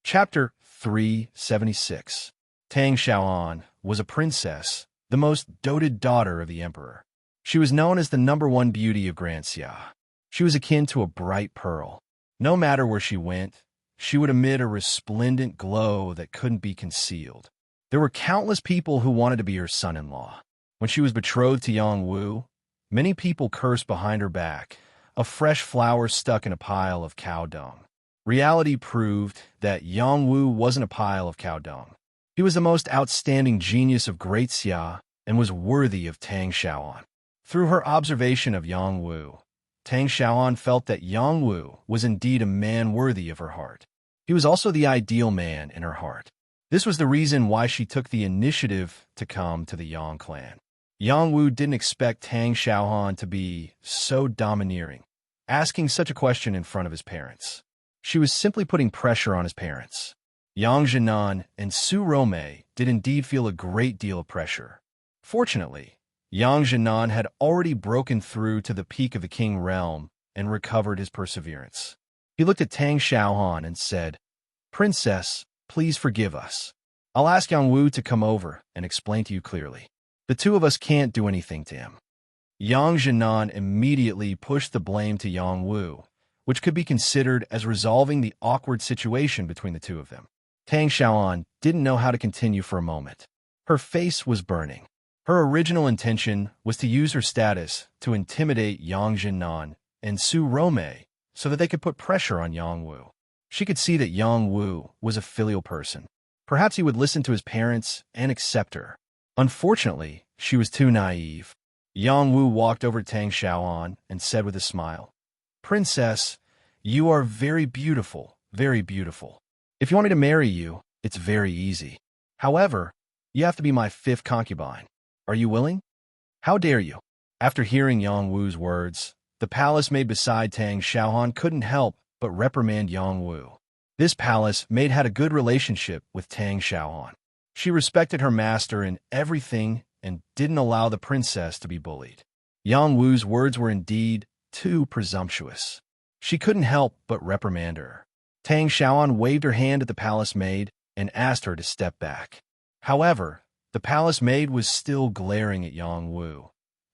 Chapter 376. Tang Xiaoan was a princess, the most doted daughter of the emperor. She was known as the #1 beauty of Grand Xia. She was akin to a bright pearl. No matter where she went, she would emit a resplendent glow that couldn't be concealed. There were countless people who wanted to be her son-in-law. When she was betrothed to Yang Wu, many people cursed behind her back, a fresh flower stuck in a pile of cow dung. Reality proved that Yang Wu wasn't a pile of cow dung. He was the most outstanding genius of Great Xia and was worthy of Tang Xiaoan. Through her observation of Yang Wu, Tang Xiaoan felt that Yang Wu was indeed a man worthy of her heart. He was also the ideal man in her heart. This was the reason why she took the initiative to come to the Yang clan. Yang Wu didn't expect Tang Xiaoan to be so domineering, asking such a question in front of his parents. She was simply putting pressure on his parents. Yang Jinan and Su Romei did indeed feel a great deal of pressure. Fortunately, Yang Jinan had already broken through to the peak of the King realm and recovered his perseverance. He looked at Tang Xiaoan and said, "Princess, please forgive us. I'll ask Yang Wu to come over and explain to you clearly. The two of us can't do anything to him." Yang Jinan immediately pushed the blame to Yang Wu, which could be considered as resolving the awkward situation between the two of them. Tang Xiaoan didn't know how to continue for a moment. Her face was burning. Her original intention was to use her status to intimidate Yang Jinan and Su Romei so that they could put pressure on Yang Wu. She could see that Yang Wu was a filial person. Perhaps he would listen to his parents and accept her. Unfortunately, she was too naive. Yang Wu walked over to Tang Xiaoan and said with a smile, "Princess, you are very beautiful, very beautiful. If you want me to marry you, it's very easy. However, You have to be my fifth concubine. Are you willing? How dare you? After hearing Yang Wu's words, the palace maid beside Tang Xiaohan couldn't help but reprimand Yang Wu. This palace maid had a good relationship with Tang Xiaohan. She respected her master in everything and didn't allow the princess to be bullied. Yang Wu's words were indeed too presumptuous. She couldn't help but reprimand her. Tang Xiaohan waved her hand at the palace maid and asked her to step back. However, the palace maid was still glaring at Yang Wu,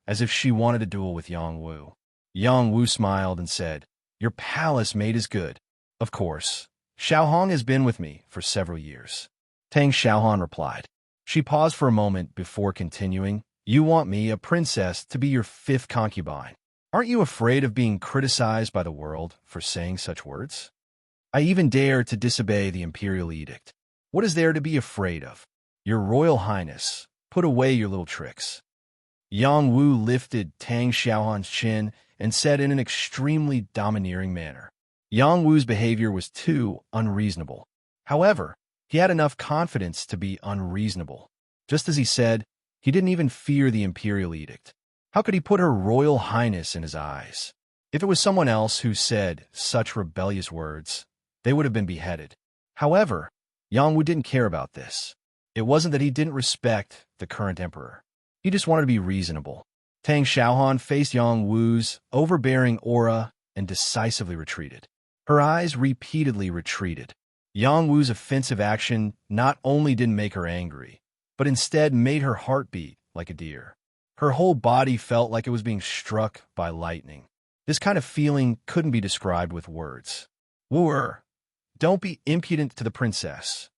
as if she wanted a duel with Yang Wu. Yang Wu smiled and said, "Your palace maid is good. Of course. Xiaohong has been with me for several years." Tang Xiaohan replied. She paused for a moment before continuing, "You want me, a princess, to be your fifth concubine. Aren't you afraid of being criticized by the world for saying such words? I even dare to disobey the imperial edict. What is there to be afraid of? Your Royal Highness, put away your little tricks." Yang Wu lifted Tang Xiaohan's chin and said in an extremely domineering manner. Yang Wu's behavior was too unreasonable. However, he had enough confidence to be unreasonable. Just as he said, he didn't even fear the imperial edict. How could he put her Royal Highness in his eyes? If it was someone else who said such rebellious words, they would have been beheaded. However, Yang Wu didn't care about this. It wasn't that he didn't respect the current emperor. He just wanted to be reasonable. Tang Xiaohan faced Yang Wu's overbearing aura and decisively retreated. Her eyes repeatedly retreated. Yang Wu's offensive action not only didn't make her angry, but instead made her heart beat like a deer. Her whole body felt like it was being struck by lightning. This kind of feeling couldn't be described with words. "Wooer, don't be impudent to the princess."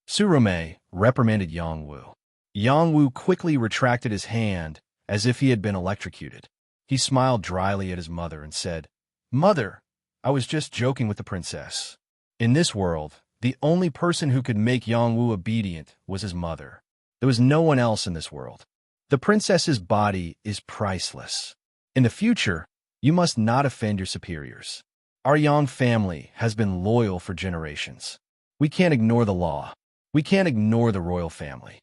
Surome reprimanded Yang Wu. Yang Wu quickly retracted his hand as if he had been electrocuted. He smiled dryly at his mother and said, "Mother, I was just joking with the princess." In this world, the only person who could make Yang Wu obedient was his mother. There was no one else in this world. The princess's body is priceless. In the future, you must not offend your superiors. Our Yang family has been loyal for generations. We can't ignore the law. We can't ignore the royal family.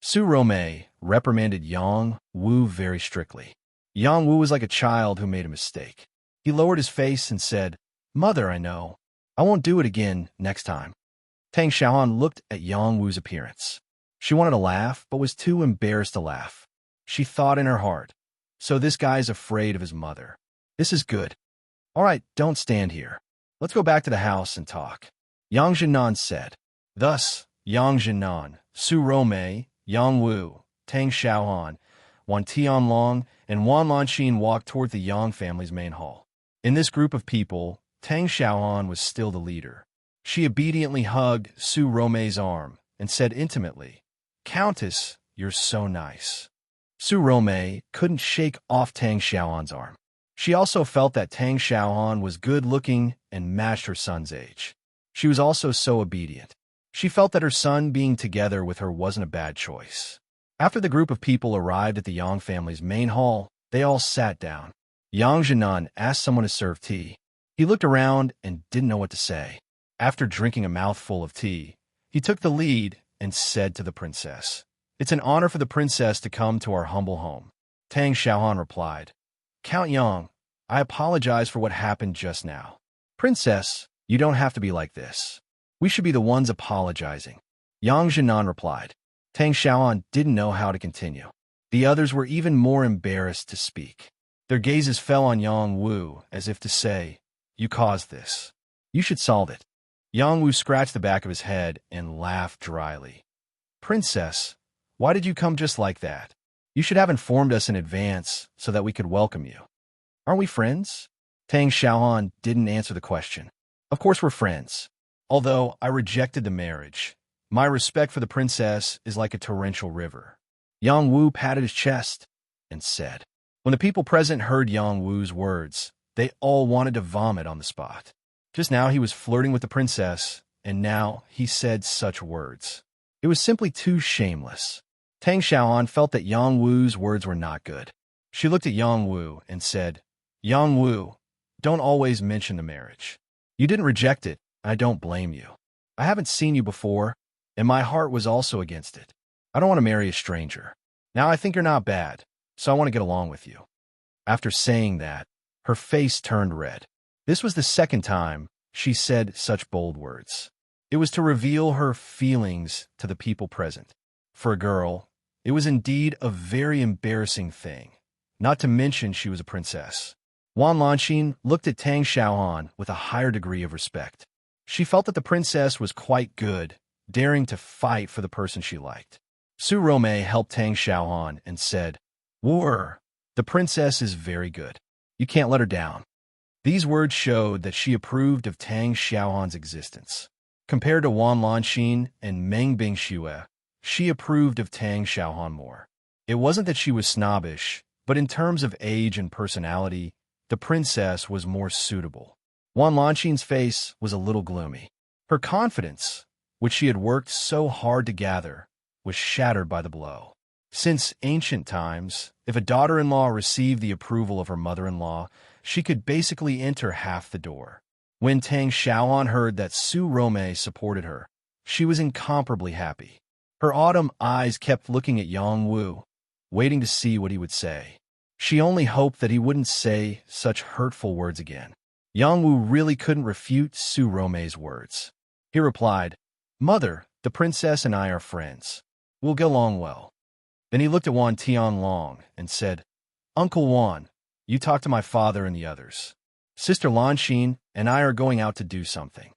Surome reprimanded Yang Wu very strictly. Yang Wu was like a child who made a mistake. He lowered his face and said, "Mother, I know. I won't do it again next time." Tang Xiaohan looked at Yang Wu's appearance. She wanted to laugh, but was too embarrassed to laugh. She thought in her heart, "So this guy's afraid of his mother. This is good. All right, don't stand here. Let's go back to the house and talk." Yang Jinan said. Thus, Yang Jinan, Surome, Yang Wu, Tang Xiaohan, Wan Tianlong, and Wan Lanqin walked toward the Yang family's main hall. In this group of people, Tang Xiaohan was still the leader. She obediently hugged Su Rome's arm and said intimately, "Countess, you're so nice." Su Rome couldn't shake off Tang Xiaohan's arm. She also felt that Tang Xiaohan was good-looking and matched her son's age. She was also so obedient. She felt that her son being together with her wasn't a bad choice. After the group of people arrived at the Yang family's main hall, they all sat down. Yang Jinan asked someone to serve tea. He looked around and didn't know what to say. After drinking a mouthful of tea, he took the lead and said to the princess, "It's an honor for the princess to come to our humble home." Tang Xiaohan replied, "Count Yang, I apologize for what happened just now. Princess, you don't have to be like this. We should be the ones apologizing." Yang Jinan replied. Tang Xiaohan didn't know how to continue. The others were even more embarrassed to speak. Their gazes fell on Yang Wu as if to say, "You caused this. You should solve it." Yang Wu scratched the back of his head and laughed dryly. "Princess, why did you come just like that? You should have informed us in advance so that we could welcome you. Aren't we friends?" Tang Xiaohan didn't answer the question. "Of course we're friends. Although I rejected the marriage, my respect for the princess is like a torrential river." Yang Wu patted his chest and said. When the people present heard Yang Wu's words, they all wanted to vomit on the spot. Just now he was flirting with the princess, and now he said such words. It was simply too shameless. Tang Xiaohan felt that Yang Wu's words were not good. She looked at Yang Wu and said, "Yang Wu, don't always mention the marriage. You didn't reject it, and I don't blame you. I haven't seen you before, and my heart was also against it. I don't want to marry a stranger. Now I think you're not bad, so I want to get along with you." After saying that, her face turned red. This was the second time she said such bold words. It was to reveal her feelings to the people present. For a girl, it was indeed a very embarrassing thing, not to mention she was a princess. Wan Lanxin looked at Tang Xiaohan with a higher degree of respect. She felt that the princess was quite good, daring to fight for the person she liked. Su Rome helped Tang Xiaohan and said, "War, the princess is very good. You can't let her down." These words showed that she approved of Tang Xiaohan's existence. Compared to Wan Lanxin and Meng Bingxue, she approved of Tang Xiaohan more. It wasn't that she was snobbish, but in terms of age and personality, the princess was more suitable. Wan Lanxin's face was a little gloomy. Her confidence, which she had worked so hard to gather, was shattered by the blow. Since ancient times, if a daughter-in-law received the approval of her mother-in-law, she could basically enter half the door. When Tang Xiaohan heard that Su Rome supported her, she was incomparably happy. Her autumn eyes kept looking at Yang Wu, waiting to see what he would say. She only hoped that he wouldn't say such hurtful words again. Yang Wu really couldn't refute Su Rome's words. He replied, "Mother, the princess and I are friends. We'll get along well." Then he looked at Wan Tianlong and said, "Uncle Wan, you talk to my father and the others. Sister Lanxin and I are going out to do something."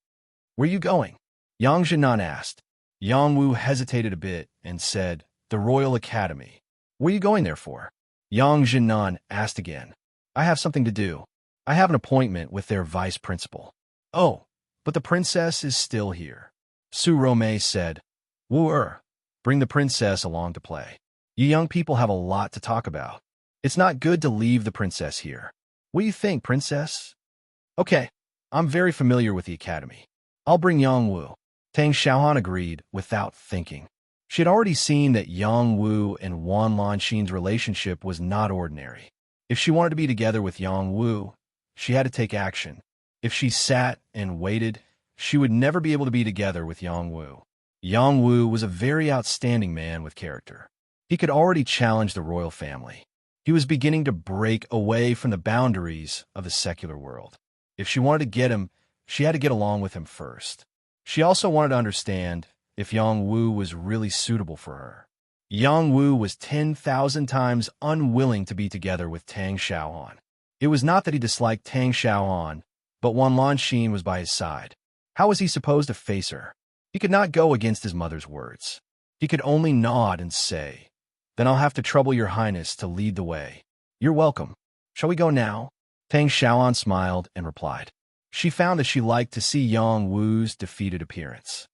"Where are you going?" Yang Jinan asked. Yang Wu hesitated a bit and said, "The Royal Academy." "What are you going there for?" Yang Jinan asked again. "I have something to do. I have an appointment with their vice principal." "Oh, but the princess is still here." Su Rome said, "Wu-er, bring the princess along to play. You young people have a lot to talk about. It's not good to leave the princess here. What do you think, princess?" "Okay, I'm very familiar with the academy. I'll bring Yang Wu." Tang Xiaohan agreed without thinking. She had already seen that Yang Wu and Wan Lanxin's relationship was not ordinary. If she wanted to be together with Yang Wu, she had to take action. If she sat and waited, she would never be able to be together with Yang Wu. Yang Wu was a very outstanding man with character. He could already challenge the royal family. He was beginning to break away from the boundaries of the secular world. If she wanted to get him, she had to get along with him first. She also wanted to understand if Yang Wu was really suitable for her. Yang Wu was 10,000 times unwilling to be together with Tang Xiaohan. It was not that he disliked Tang Xiaohan, but Wan Lanxin was by his side. How was he supposed to face her? He could not go against his mother's words. He could only nod and say, "Then I'll have to trouble your highness to lead the way." "You're welcome. Shall we go now?" Tang Xiaohan smiled and replied. She found that she liked to see Yang Wu's defeated appearance.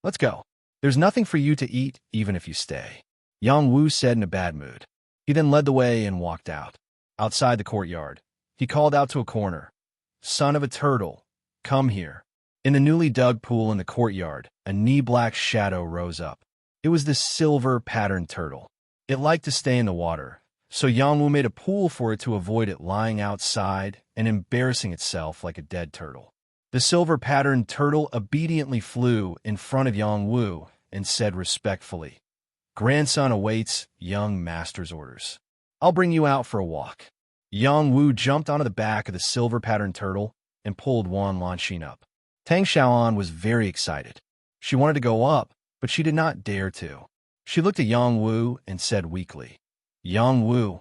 "Let's go. There's nothing for you to eat even if you stay," Yang Wu said in a bad mood. He then led the way and walked out. Outside the courtyard, he called out to a corner, "Son of a turtle, come here." In the newly dug pool in the courtyard, a knee-black shadow rose up. It was the silver-patterned turtle. It liked to stay in the water, so Yang Wu made a pool for it to avoid it lying outside and embarrassing itself like a dead turtle. The silver-patterned turtle obediently flew in front of Yang Wu and said respectfully, "Grandson awaits young master's orders. I'll bring you out for a walk." Yang Wu jumped onto the back of the silver-patterned turtle and pulled Wan Lanxin up. Tang Xiaohan was very excited. She wanted to go up, but she did not dare to. She looked at Yang Wu and said weakly, "Yang Wu,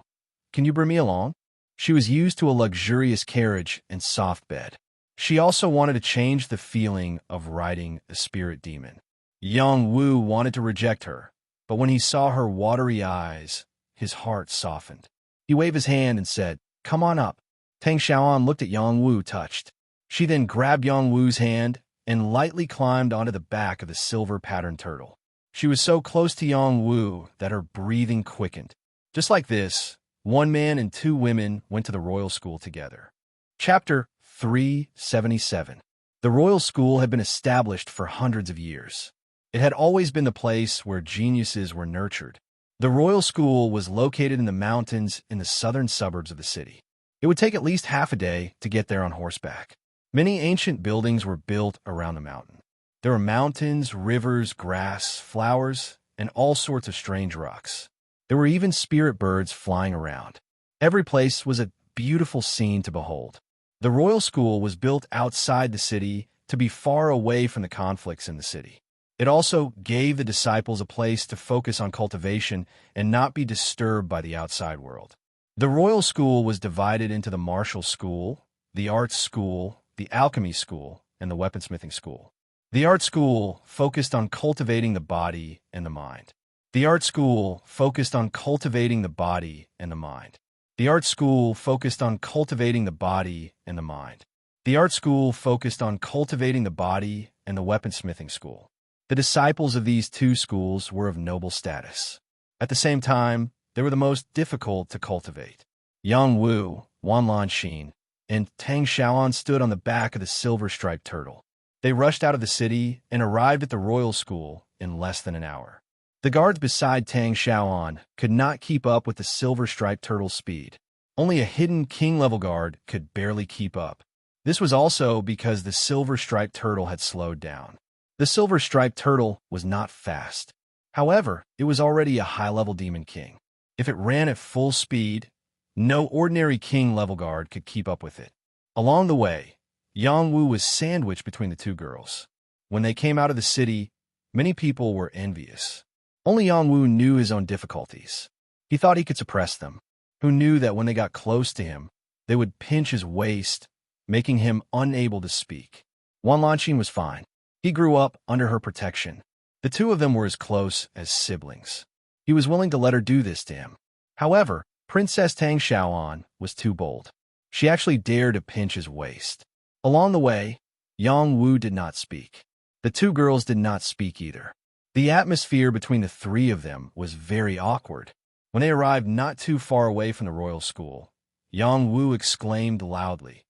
can you bring me along?" She was used to a luxurious carriage and soft bed. She also wanted to change the feeling of riding a spirit demon. Yang Wu wanted to reject her, but when he saw her watery eyes, his heart softened. He waved his hand and said, "Come on up." Tang Xiaohan looked at Yang Wu, touched. She then grabbed Yang Wu's hand and lightly climbed onto the back of the silver-patterned turtle. She was so close to Yang Wu that her breathing quickened. Just like this, one man and two women went to the royal school together. Chapter 377. The royal school had been established for hundreds of years. It had always been the place where geniuses were nurtured. The royal school was located in the mountains in the southern suburbs of the city. It would take at least half a day to get there on horseback. Many ancient buildings were built around the mountain. There were mountains, rivers, grass, flowers, and all sorts of strange rocks. There were even spirit birds flying around. Every place was a beautiful scene to behold. The royal school was built outside the city to be far away from the conflicts in the city. It also gave the disciples a place to focus on cultivation and not be disturbed by the outside world. The royal school was divided into the martial school, the arts school, the alchemy school, and the weaponsmithing school. The art school focused on cultivating the body and the mind. The art school focused on cultivating the body and the mind. The art school focused on cultivating the body and the mind. The art school focused on cultivating the body and the weaponsmithing school. The disciples of these two schools were of noble status. At the same time, they were the most difficult to cultivate. Yang Wu, Wan Lanxin, and Tang Xiaoan stood on the back of the silver-striped turtle. They rushed out of the city and arrived at the royal school in less than an hour. The guards beside Tang Xiaoan could not keep up with the silver-striped turtle's speed. Only a hidden king-level guard could barely keep up. This was also because the silver-striped turtle had slowed down. The silver-striped turtle was not fast. However, it was already a high-level demon king. If it ran at full speed, no ordinary king-level guard could keep up with it. Along the way, Yang Wu was sandwiched between the two girls. When they came out of the city, many people were envious. Only Yang Wu knew his own difficulties. He thought he could suppress them. Who knew that when they got close to him, they would pinch his waist, making him unable to speak. Wan Lanxin was fine. He grew up under her protection. The two of them were as close as siblings. He was willing to let her do this to him. However, Princess Tang Xiaoan was too bold. She actually dared to pinch his waist. Along the way, Yang Wu did not speak. The two girls did not speak either. The atmosphere between the three of them was very awkward. When they arrived not too far away from the royal school, Yang Wu exclaimed loudly,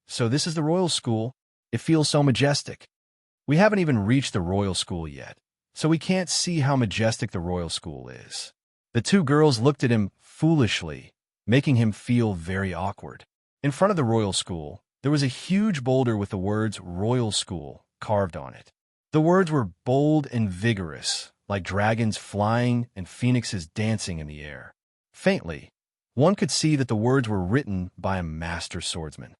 "So this is the royal school? It feels so majestic. We haven't even reached the royal school yet, so we can't see how majestic the royal school is." The two girls looked at him foolishly, making him feel very awkward. In front of the royal school, there was a huge boulder with the words "Royal School" carved on it. The words were bold and vigorous, like dragons flying and phoenixes dancing in the air. Faintly, one could see that the words were written by a master swordsman.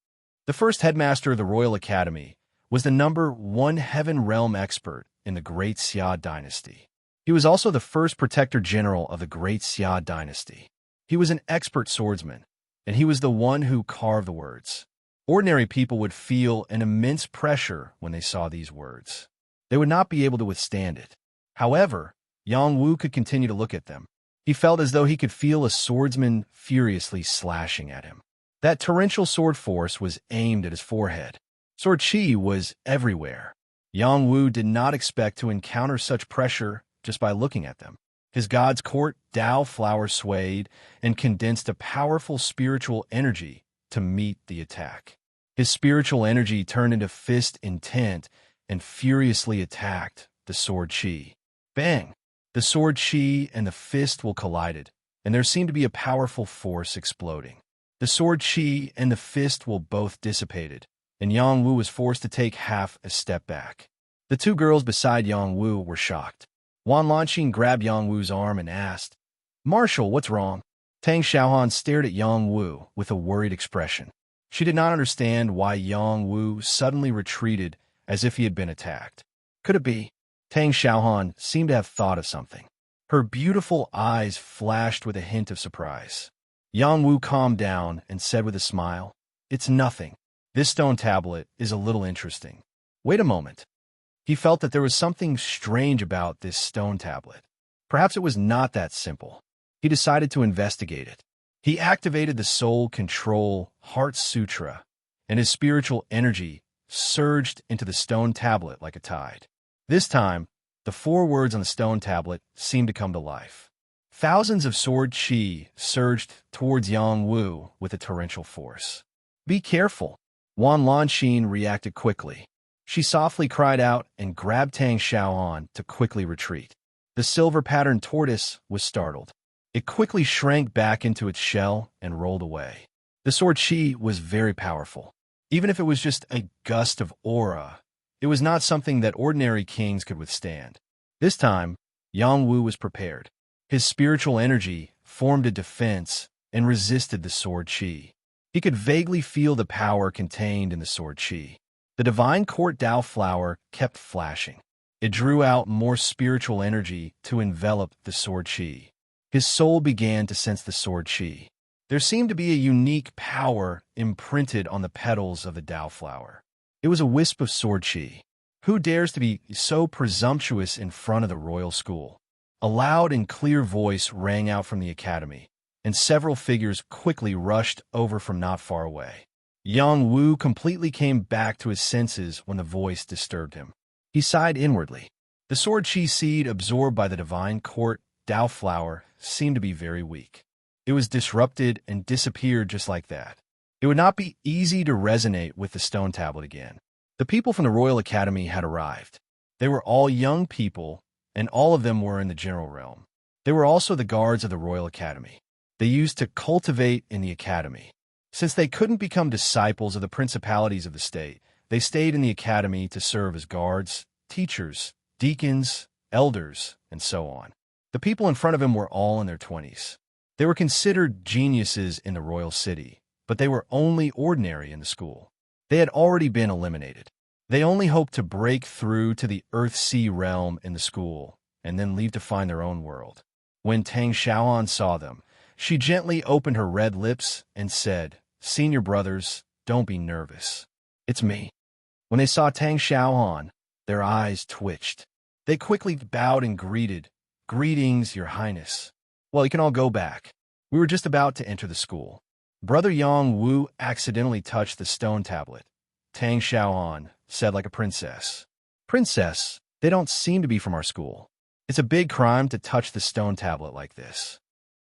The first headmaster of the Royal Academy was the #1 Heaven Realm expert in the Great Xia dynasty. He was also the first protector general of the Great Xia dynasty. He was an expert swordsman, and he was the one who carved the words. Ordinary people would feel an immense pressure when they saw these words. They would not be able to withstand it. However, Yang Wu could continue to look at them. He felt as though he could feel a swordsman furiously slashing at him. That torrential sword force was aimed at his forehead. Sword chi was everywhere. Yang Wu did not expect to encounter such pressure just by looking at them. His god's court Dao flower swayed and condensed a powerful spiritual energy to meet the attack. His spiritual energy turned into fist intent and furiously attacked the sword chi. Bang! The sword chi and the fist will collided, and there seemed to be a powerful force exploding. The sword chi and the fist will both dissipated, and Yang Wu was forced to take half a step back. The two girls beside Yang Wu were shocked. Wan Lanxin grabbed Yang Wu's arm and asked, "Marshal, what's wrong?" Tang Xiaohan stared at Yang Wu with a worried expression. She did not understand why Yang Wu suddenly retreated as if he had been attacked. Could it be? Tang Xiaohan seemed to have thought of something. Her beautiful eyes flashed with a hint of surprise. Yang Wu calmed down and said with a smile, "It's nothing. This stone tablet is a little interesting. Wait a moment." He felt that there was something strange about this stone tablet. Perhaps it was not that simple. He decided to investigate it. He activated the Soul Control Heart Sutra, and his spiritual energy surged into the stone tablet like a tide. This time, the 4 words on the stone tablet seemed to come to life. Thousands of sword chi surged towards Yang Wu with a torrential force. "Be careful." Wan Lanxin reacted quickly. She softly cried out and grabbed Tang Xiaohan to quickly retreat. The silver-patterned tortoise was startled. It quickly shrank back into its shell and rolled away. The sword chi was very powerful. Even if it was just a gust of aura, it was not something that ordinary kings could withstand. This time, Yang Wu was prepared. His spiritual energy formed a defense and resisted the sword qi. He could vaguely feel the power contained in the sword qi. The divine court Dao flower kept flashing. It drew out more spiritual energy to envelop the sword qi. His soul began to sense the sword qi. There seemed to be a unique power imprinted on the petals of the Dao flower. It was a wisp of sword qi. Who dares to be so presumptuous in front of the royal school? A loud and clear voice rang out from the academy, and several figures quickly rushed over from not far away. Yang Wu completely came back to his senses when the voice disturbed him. He sighed inwardly. The sword qi seed absorbed by the divine court Dao flower seemed to be very weak. It was disrupted and disappeared just like that. It would not be easy to resonate with the stone tablet again. The people from the Royal Academy had arrived. They were all young people, and all of them were in the general realm. They were also the guards of the Royal Academy. They used to cultivate in the academy. Since they couldn't become disciples of the principalities of the state, they stayed in the academy to serve as guards, teachers, deacons, elders, and so on. The people in front of him were all in their 20s. They were considered geniuses in the royal city, but they were only ordinary in the school. They had already been eliminated. They only hoped to break through to the Earth-Sea realm in the school, and then leave to find their own world. When Tang Xiaoan saw them, she gently opened her red lips and said, "Senior brothers, don't be nervous. It's me." When they saw Tang Xiaoan, their eyes twitched. They quickly bowed and greeted, "Greetings, Your Highness." "Well, you can all go back. We were just about to enter the school." Brother Yang Wu accidentally touched the stone tablet. Tang Xiaoan said like a princess, "Princess, they don't seem to be from our school. It's a big crime to touch the stone tablet like this."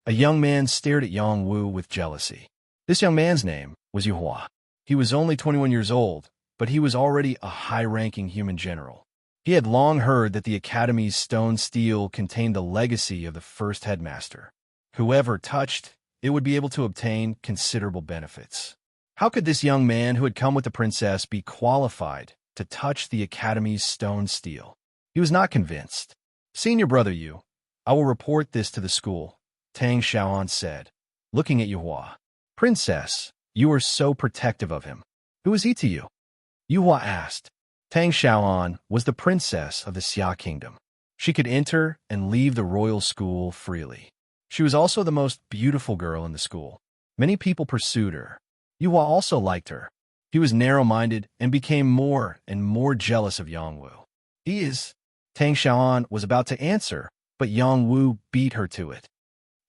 A young man stared at Yang Wu with jealousy. This young man's name was Yuhua. He was only 21 years old, but he was already a high-ranking human general. He had long heard that the Academy's stone steel contained the legacy of the first headmaster. Whoever touched it would be able to obtain considerable benefits. How could this young man who had come with the princess be qualified to touch the Academy's stone steel? He was not convinced. "Senior brother Yu, I will report this to the school," Tang Xiaoan said, looking at Yuhua. "Princess, you are so protective of him. Who is he to you?" Yuhua asked. Tang Xiaoan was the princess of the Xia kingdom. She could enter and leave the royal school freely. She was also the most beautiful girl in the school. Many people pursued her. Yuhua also liked her. He was narrow-minded and became more and more jealous of Yang Wu. "He is..." Tang Xiaoan was about to answer, but Yang Wu beat her to it.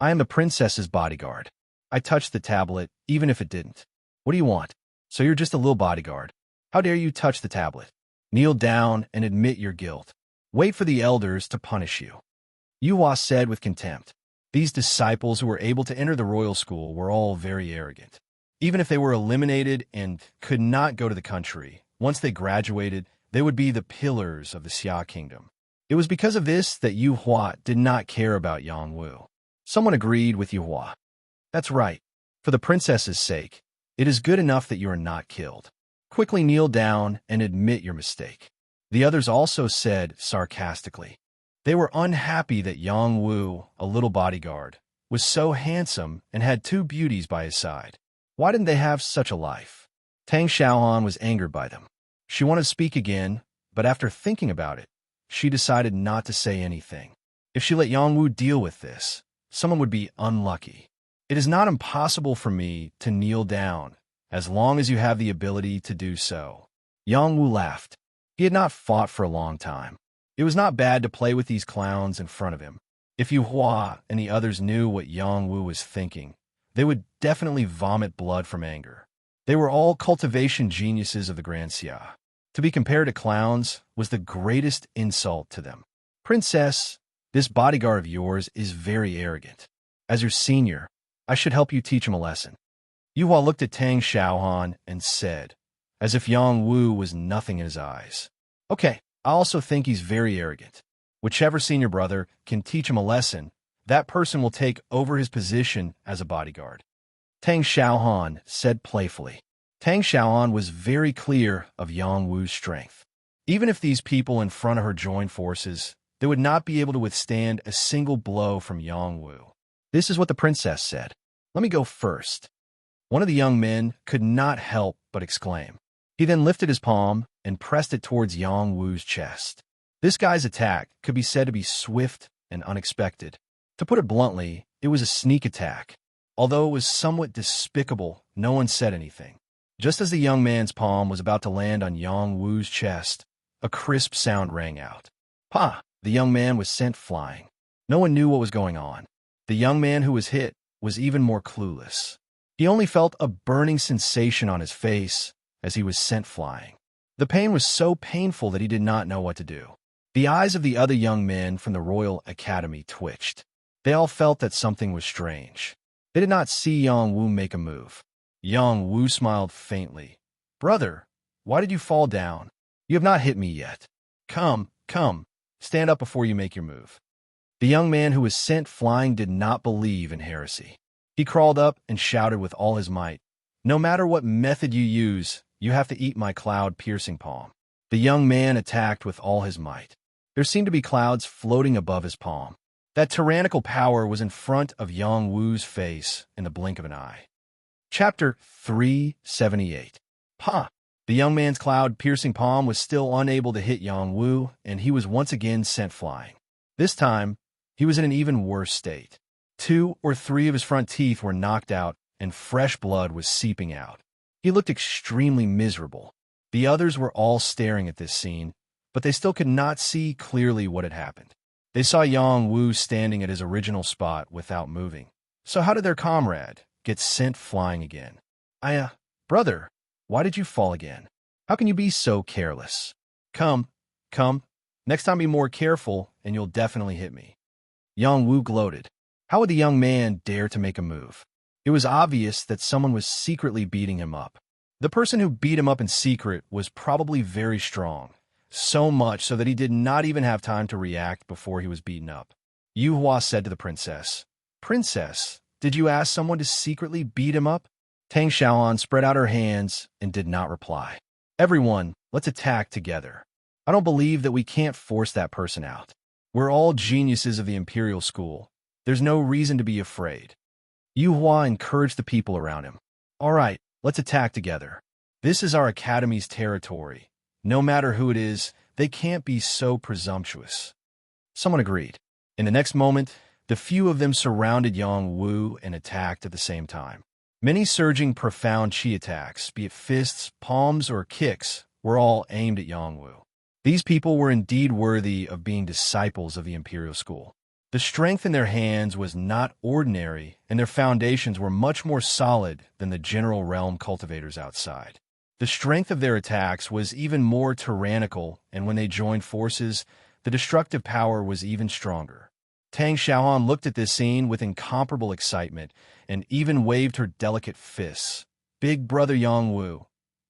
"I am the princess's bodyguard. I touched the tablet, even if it didn't. What do you want? So you're just a little bodyguard. How dare you touch the tablet? Kneel down and admit your guilt. Wait for the elders to punish you." Yuhua said with contempt. These disciples who were able to enter the royal school were all very arrogant. Even if they were eliminated and could not go to the country, once they graduated, they would be the pillars of the Xia kingdom. It was because of this that Yuhua did not care about Yang Wu. Someone agreed with Yuhua. "That's right. For the princess's sake, it is good enough that you are not killed. Quickly kneel down and admit your mistake." The others also said sarcastically. They were unhappy that Yang Wu, a little bodyguard, was so handsome and had two beauties by his side. Why didn't they have such a life? Tang Xiaoan was angered by them. She wanted to speak again, but after thinking about it, she decided not to say anything. If she let Yang Wu deal with this, someone would be unlucky. "It is not impossible for me to kneel down, as long as you have the ability to do so." Yang Wu laughed. He had not fought for a long time. It was not bad to play with these clowns in front of him. If Yuhua and the others knew what Yang Wu was thinking, they would definitely vomit blood from anger. They were all cultivation geniuses of the Grand Xia. To be compared to clowns was the greatest insult to them. "Princess, this bodyguard of yours is very arrogant. As your senior, I should help you teach him a lesson." Yuhua looked at Tang Xiaohan and said, as if Yang Wu was nothing in his eyes, "Okay, I also think he's very arrogant. Whichever senior brother can teach him a lesson, that person will take over his position as a bodyguard." Tang Xiaohan said playfully. Tang Xiaohan was very clear of Yang Wu's strength. Even if these people in front of her joined forces, They would not be able to withstand a single blow from Yang Wu. This is what the princess said. "Let me go first." One of the young men could not help but exclaim. He then lifted his palm and pressed it towards Yang Wu's chest. This guy's attack could be said to be swift and unexpected. To put it bluntly, it was a sneak attack. Although it was somewhat despicable, no one said anything. Just as the young man's palm was about to land on Yang Wu's chest, a crisp sound rang out. "Pa!" The young man was sent flying. No one knew what was going on. The young man who was hit was even more clueless. He only felt a burning sensation on his face as he was sent flying. The pain was so painful that he did not know what to do. The eyes of the other young men from the Royal Academy twitched. They all felt that something was strange. They did not see Yang Wu make a move. Yang Wu smiled faintly. "Brother, why did you fall down? You have not hit me yet. Come, stand up before you make your move." The young man who was sent flying did not believe in heresy. He crawled up and shouted with all his might, "No matter what method you use, you have to eat my cloud-piercing palm." The young man attacked with all his might. There seemed to be clouds floating above his palm. That tyrannical power was in front of Yang Wu's face in the blink of an eye. Chapter 378. Pa! The young man's cloud-piercing palm was still unable to hit Yang Wu, and he was once again sent flying. This time, he was in an even worse state. 2 or 3 of his front teeth were knocked out, and fresh blood was seeping out. He looked extremely miserable. The others were all staring at this scene, but they still could not see clearly what had happened. They saw Yang Wu standing at his original spot without moving. So how did their comrade get sent flying again? Brother, why did you fall again? How can you be so careless? Come. Next time be more careful, and you'll definitely hit me. Yang Wu gloated. How would the young man dare to make a move? It was obvious that someone was secretly beating him up. The person who beat him up in secret was probably very strong, so much so that he did not even have time to react before he was beaten up. Yu Hua said to the princess, "Princess, did you ask someone to secretly beat him up?" Tang Xiaoan spread out her hands and did not reply. "Everyone, let's attack together. I don't believe that we can't force that person out. We're all geniuses of the Imperial School. There's no reason to be afraid." Yu Hua encouraged the people around him. "All right, let's attack together. This is our academy's territory. No matter who it is, they can't be so presumptuous." Someone agreed. In the next moment, the few of them surrounded Yang Wu and attacked at the same time. Many surging profound chi attacks, be it fists, palms, or kicks, were all aimed at Yang Wu. These people were indeed worthy of being disciples of the Imperial School. The strength in their hands was not ordinary, and their foundations were much more solid than the general realm cultivators outside. The strength of their attacks was even more tyrannical, and when they joined forces, the destructive power was even stronger. Tang Xiaoan looked at this scene with incomparable excitement, and even waved her delicate fists. "Big brother Yang Wu,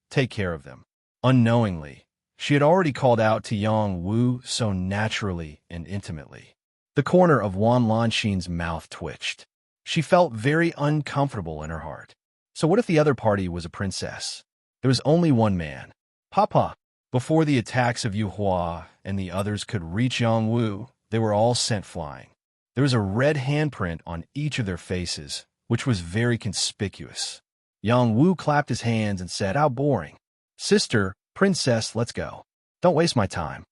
take care of them." Unknowingly, she had already called out to Yang Wu so naturally and intimately. The corner of Wan Lanxin's mouth twitched. She felt very uncomfortable in her heart. So what if the other party was a princess? There was only one man. Papa. Before the attacks of Yu Hua and the others could reach Yang Wu, they were all sent flying. There was a red handprint on each of their faces, which was very conspicuous. Yang Wu clapped his hands and said, "How boring. Sister, princess, let's go. Don't waste my time."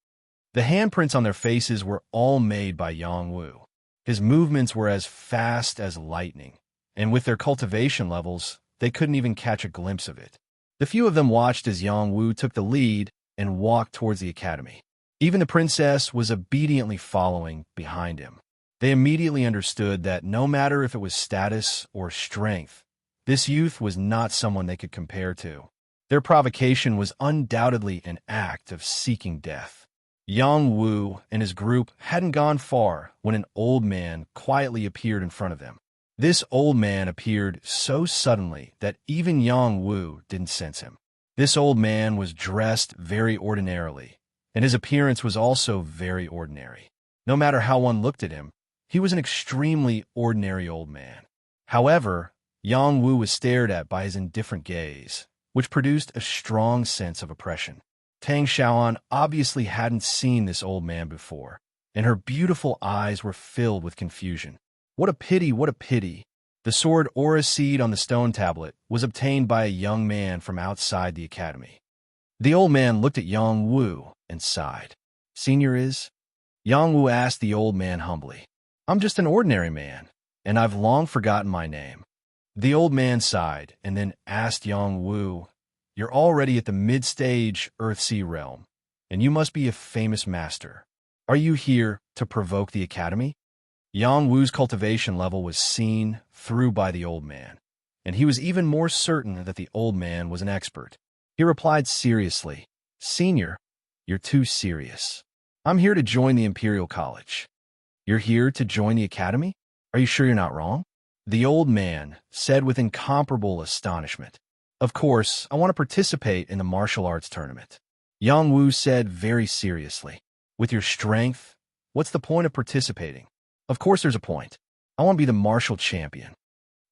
The handprints on their faces were all made by Yang Wu. His movements were as fast as lightning, and with their cultivation levels, they couldn't even catch a glimpse of it. The few of them watched as Yang Wu took the lead and walked towards the academy. Even the princess was obediently following behind him. They immediately understood that no matter if it was status or strength, this youth was not someone they could compare to. Their provocation was undoubtedly an act of seeking death. Yang Wu and his group hadn't gone far when an old man quietly appeared in front of them. This old man appeared so suddenly that even Yang Wu didn't sense him. This old man was dressed very ordinarily, and his appearance was also very ordinary. No matter how one looked at him, he was an extremely ordinary old man. However, Yang Wu was stared at by his indifferent gaze, which produced a strong sense of oppression. Tang Xiaoan obviously hadn't seen this old man before. and her beautiful eyes were filled with confusion. What a pity, what a pity! The sword Aura seed on the stone tablet was obtained by a young man from outside the academy. The old man looked at Yang Wu and sighed. Senior is? Yang Wu asked the old man humbly. I'm just an ordinary man, and I've long forgotten my name. The old man sighed and then asked Yang Wu, You're already at the mid-stage Earthsea realm, and you must be a famous master. Are you here to provoke the academy? Yang Wu's cultivation level was seen through by the old man, and he was even more certain that the old man was an expert. He replied seriously, Senior, you're too serious. I'm here to join the Imperial College. You're here to join the academy? Are you sure you're not wrong? The old man said with incomparable astonishment. Of course, I want to participate in the martial arts tournament. Yang Wu said very seriously. With your strength, what's the point of participating? Of course there's a point. I want to be the martial champion.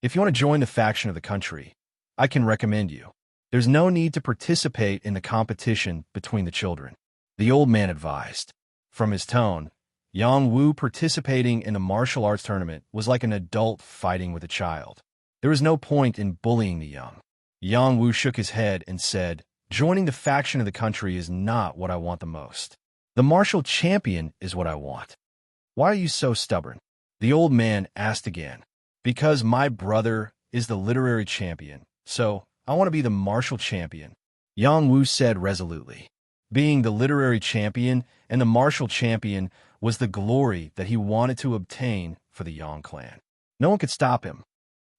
If you want to join the faction of the country, I can recommend you. There's no need to participate in the competition between the children, the old man advised. From his tone, Yang Wu participating in the martial arts tournament was like an adult fighting with a child. There was no point in bullying the young. Yang Wu shook his head and said, Joining the faction of the country is not what I want the most. The martial champion is what I want. Why are you so stubborn? The old man asked again. Because my brother is the literary champion, so I want to be the martial champion, Yang Wu said resolutely. Being the literary champion and the martial champion was the glory that he wanted to obtain for the Yang clan. No one could stop him.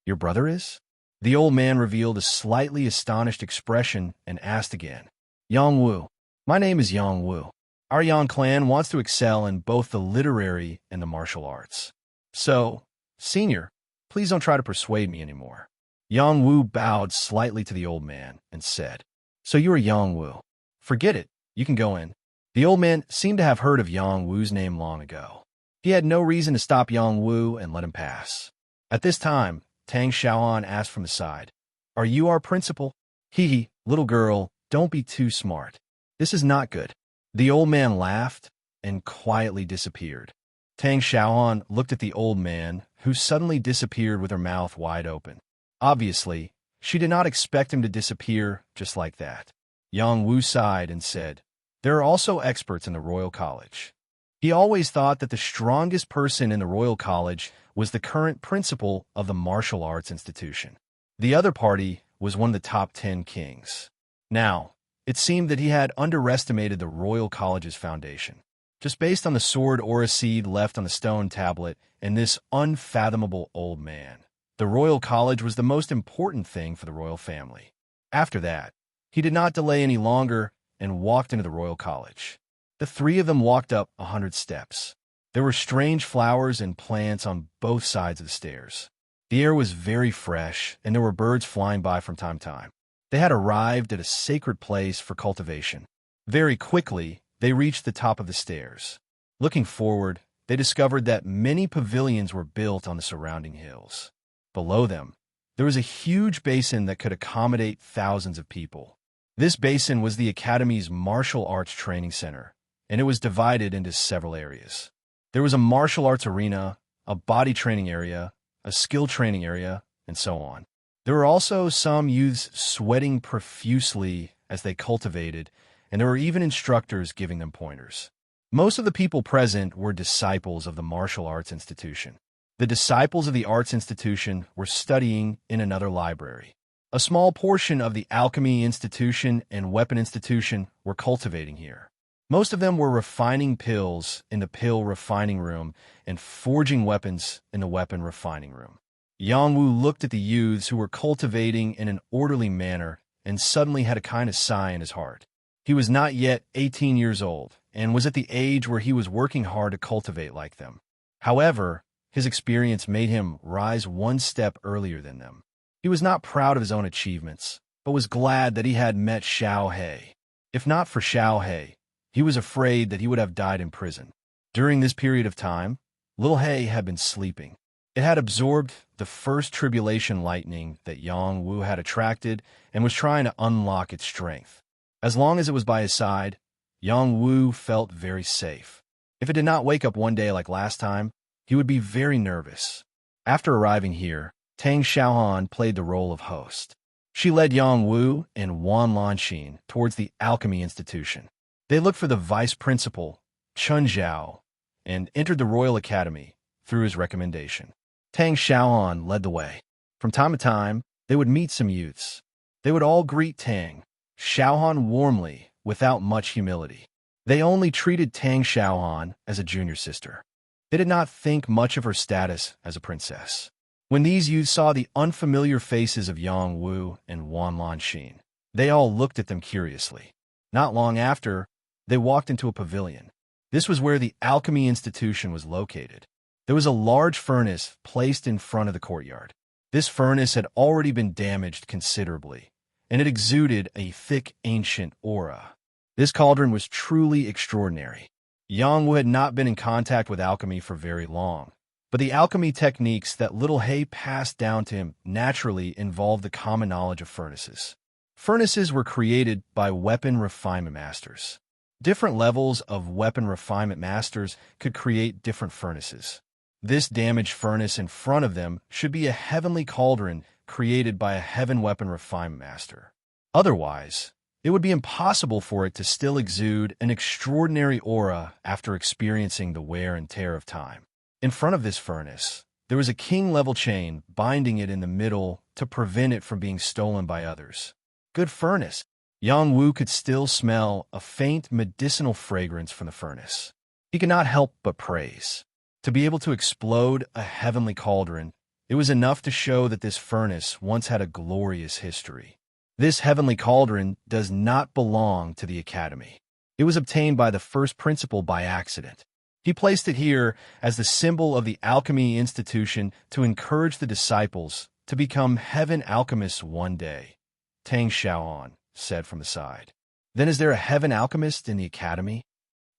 Your brother is? The old man revealed a slightly astonished expression and asked again. Yang Wu. My name is Yang Wu. Our Yang clan wants to excel in both the literary and the martial arts. So, Senior, please don't try to persuade me anymore. Yang Wu bowed slightly to the old man and said, So you are Yang Wu. Forget it. You can go in. The old man seemed to have heard of Yang Wu's name long ago. He had no reason to stop Yang Wu and let him pass. At this time, Tang Xiaoan asked from the side, Are you our principal? Hee, little girl, don't be too smart. This is not good. The old man laughed and quietly disappeared. Tang Xiaoan looked at the old man, who suddenly disappeared with her mouth wide open. Obviously, she did not expect him to disappear just like that. Yang Wu sighed and said, There are also experts in the Royal College. He always thought that the strongest person in the Royal College was the current principal of the martial arts institution. The other party was one of the top 10 kings. Now, it seemed that he had underestimated the Royal College's foundation. Just based on the sword Aura seed left on the stone tablet and this unfathomable old man, the Royal College was the most important thing for the royal family. After that, he did not delay any longer and walked into the Royal College. The three of them walked up 100 steps. There were strange flowers and plants on both sides of the stairs. The air was very fresh, and there were birds flying by from time to time. They had arrived at a sacred place for cultivation. Very quickly, they reached the top of the stairs. Looking forward, they discovered that many pavilions were built on the surrounding hills. Below them, there was a huge basin that could accommodate thousands of people. This basin was the Academy's martial arts training center, and it was divided into several areas. There was a martial arts arena, a body training area, a skill training area, and so on. There were also some youths sweating profusely as they cultivated, and there were even instructors giving them pointers. Most of the people present were disciples of the martial arts institution. The disciples of the arts institution were studying in another library. A small portion of the alchemy institution and weapon institution were cultivating here. Most of them were refining pills in the pill refining room and forging weapons in the weapon refining room. Yang Wu looked at the youths who were cultivating in an orderly manner and suddenly had a kind of sigh in his heart. He was not yet 18 years old and was at the age where he was working hard to cultivate like them. However, his experience made him rise one step earlier than them. He was not proud of his own achievements, but was glad that he had met Xiao He. If not for Xiao He, he was afraid that he would have died in prison. During this period of time, little He had been sleeping. It had absorbed the first tribulation lightning that Yang Wu had attracted and was trying to unlock its strength. As long as it was by his side, Yang Wu felt very safe. If it did not wake up one day like last time, he would be very nervous. After arriving here, Tang Xiaohan played the role of host. She led Yang Wu and Wan Lanxin towards the Alchemy Institution. They looked for the vice principal, Chun Zhao, and entered the Royal Academy through his recommendation. Tang Xiaohan led the way. From time to time, they would meet some youths. They would all greet Tang Xiaohan warmly, without much humility. They only treated Tang Xiaohan as a junior sister. They did not think much of her status as a princess. When these youths saw the unfamiliar faces of Yang Wu and Wan Lanxin, they all looked at them curiously. Not long after, they walked into a pavilion. This was where the Alchemy Institution was located. There was a large furnace placed in front of the courtyard. This furnace had already been damaged considerably, and it exuded a thick, ancient aura. This cauldron was truly extraordinary. Yang Wu had not been in contact with alchemy for very long, but the alchemy techniques that little He passed down to him naturally involved the common knowledge of furnaces. Furnaces were created by weapon refinement masters. Different levels of weapon refinement masters could create different furnaces. This damaged furnace in front of them should be a heavenly cauldron created by a heaven weapon refinement master. Otherwise, it would be impossible for it to still exude an extraordinary aura after experiencing the wear and tear of time. In front of this furnace, there was a king-level chain binding it in the middle to prevent it from being stolen by others. Good furnace. Yang Wu could still smell a faint medicinal fragrance from the furnace. He could not help but praise. To be able to explode a heavenly cauldron, it was enough to show that this furnace once had a glorious history. This heavenly cauldron does not belong to the Academy. It was obtained by the first principal by accident. He placed it here as the symbol of the Alchemy Institution to encourage the disciples to become heaven alchemists one day. Tang Xiaohan said from the side. Then is there a heaven alchemist in the Academy?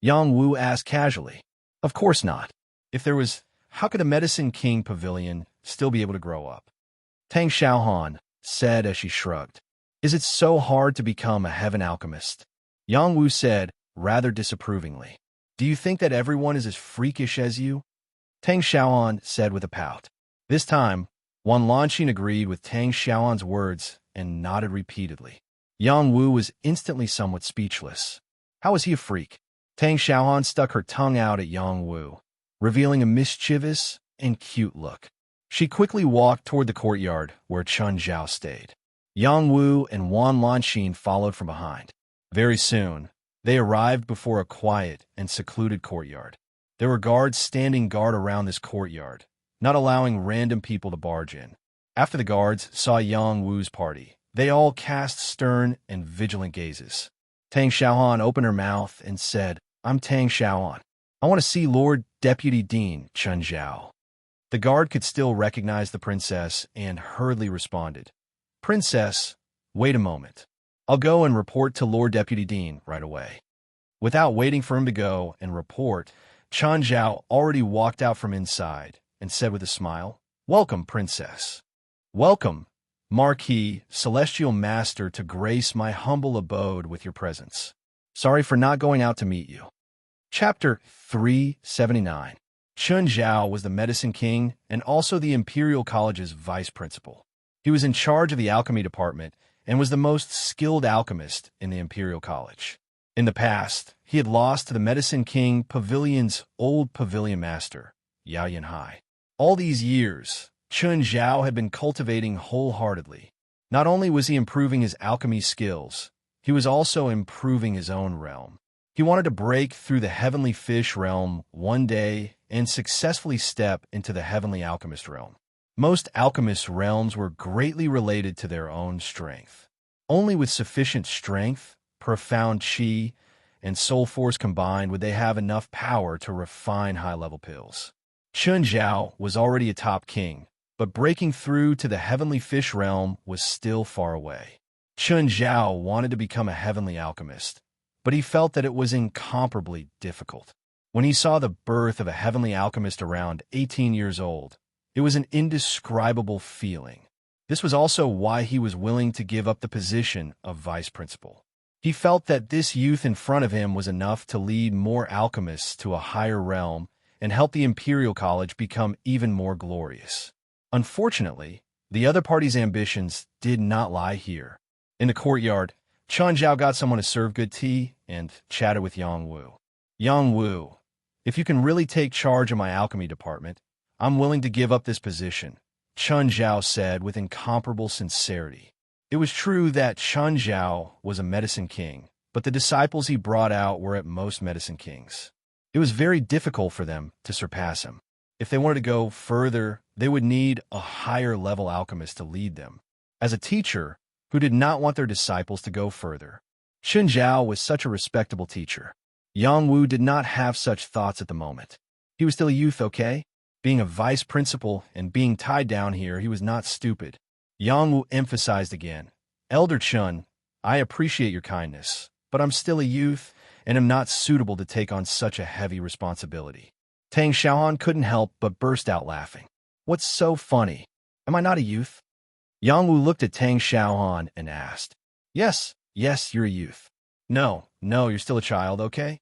Yang Wu asked casually. Of course not. If there was, how could the Medicine King Pavilion still be able to grow up? Tang Xiaohan said as she shrugged. Is it so hard to become a heaven alchemist? Yang Wu said, rather disapprovingly. Do you think that everyone is as freakish as you? Tang Xiaohan said with a pout. This time, Wan Lanxin agreed with Tang Xiaohan's words and nodded repeatedly. Yang Wu was instantly somewhat speechless. How was he a freak? Tang Xiaohan stuck her tongue out at Yang Wu, revealing a mischievous and cute look. She quickly walked toward the courtyard where Chun Zhao stayed. Yang Wu and Wan Lanxin followed from behind. Very soon, they arrived before a quiet and secluded courtyard. There were guards standing guard around this courtyard, not allowing random people to barge in. After the guards saw Yang Wu's party, they all cast stern and vigilant gazes. Tang Xiaohan opened her mouth and said, I'm Tang Xiaohan. I want to see Lord Deputy Dean Chun Zhao. The guard could still recognize the princess and hurriedly responded, Princess, wait a moment. I'll go and report to Lord Deputy Dean right away. Without waiting for him to go and report, Chun Zhao already walked out from inside and said with a smile, Welcome, Princess. Welcome, Marquis, Celestial Master, to grace my humble abode with your presence. Sorry for not going out to meet you. Chapter 379. Chun Zhao was the Medicine King and also the Imperial College's vice principal. He was in charge of the alchemy department and was the most skilled alchemist in the Imperial College. In the past, he had lost to the Medicine King Pavilion's old pavilion master, Yao Yanhai. All these years, Chun Zhao had been cultivating wholeheartedly. Not only was he improving his alchemy skills, he was also improving his own realm. He wanted to break through the heavenly fish realm one day and successfully step into the heavenly alchemist realm. Most alchemist realms were greatly related to their own strength. Only with sufficient strength, profound qi, and soul force combined would they have enough power to refine high-level pills. Chun Zhao was already a top king, but breaking through to the heavenly fish realm was still far away. Chun Zhao wanted to become a heavenly alchemist, but he felt that it was incomparably difficult. When he saw the birth of a heavenly alchemist around 18 years old, it was an indescribable feeling. This was also why he was willing to give up the position of vice principal. He felt that this youth in front of him was enough to lead more alchemists to a higher realm and help the Imperial College become even more glorious. Unfortunately, the other party's ambitions did not lie here. In the courtyard, Chun Zhao got someone to serve good tea and chatted with Yang Wu. Yang Wu, if you can really take charge of my alchemy department, I'm willing to give up this position, Chun Zhao said with incomparable sincerity. It was true that Chun Zhao was a medicine king, but the disciples he brought out were at most medicine kings. It was very difficult for them to surpass him. If they wanted to go further, they would need a higher-level alchemist to lead them. As a teacher who did not want their disciples to go further, Chun Zhao was such a respectable teacher. Yang Wu did not have such thoughts at the moment. He was still a youth, okay? Being a vice principal and being tied down here, he was not stupid. Yang Wu emphasized again, Elder Chun, I appreciate your kindness, but I'm still a youth and am not suitable to take on such a heavy responsibility. Tang Xiaohan couldn't help but burst out laughing. What's so funny? Am I not a youth? Yang Wu looked at Tang Xiaohan and asked, Yes, you're a youth. No, you're still a child, okay?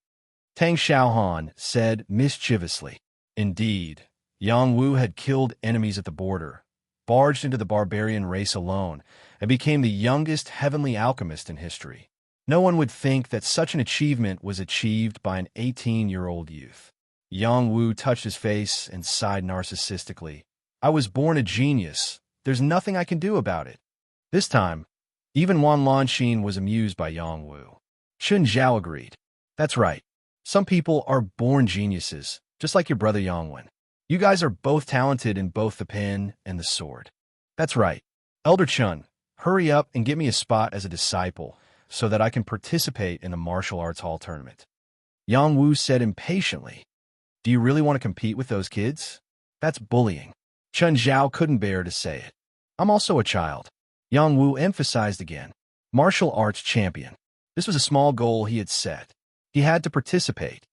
Tang Xiaohan said mischievously. Indeed, Yang Wu had killed enemies at the border, barged into the barbarian race alone, and became the youngest heavenly alchemist in history. No one would think that such an achievement was achieved by an 18-year-old youth. Yang Wu touched his face and sighed narcissistically. I was born a genius. There's nothing I can do about it. This time, even Wan Lanxin was amused by Yang Wu. Chun Zhao agreed. That's right. Some people are born geniuses, just like your brother Yangwen. You guys are both talented in both the pen and the sword. That's right. Elder Chun, hurry up and get me a spot as a disciple so that I can participate in the martial arts hall tournament. Yang Wu said impatiently. Do you really want to compete with those kids? That's bullying. Chun Zhao couldn't bear to say it. I'm also a child. Yang Wu emphasized again. Martial arts champion. This was a small goal he had set. He had to participate.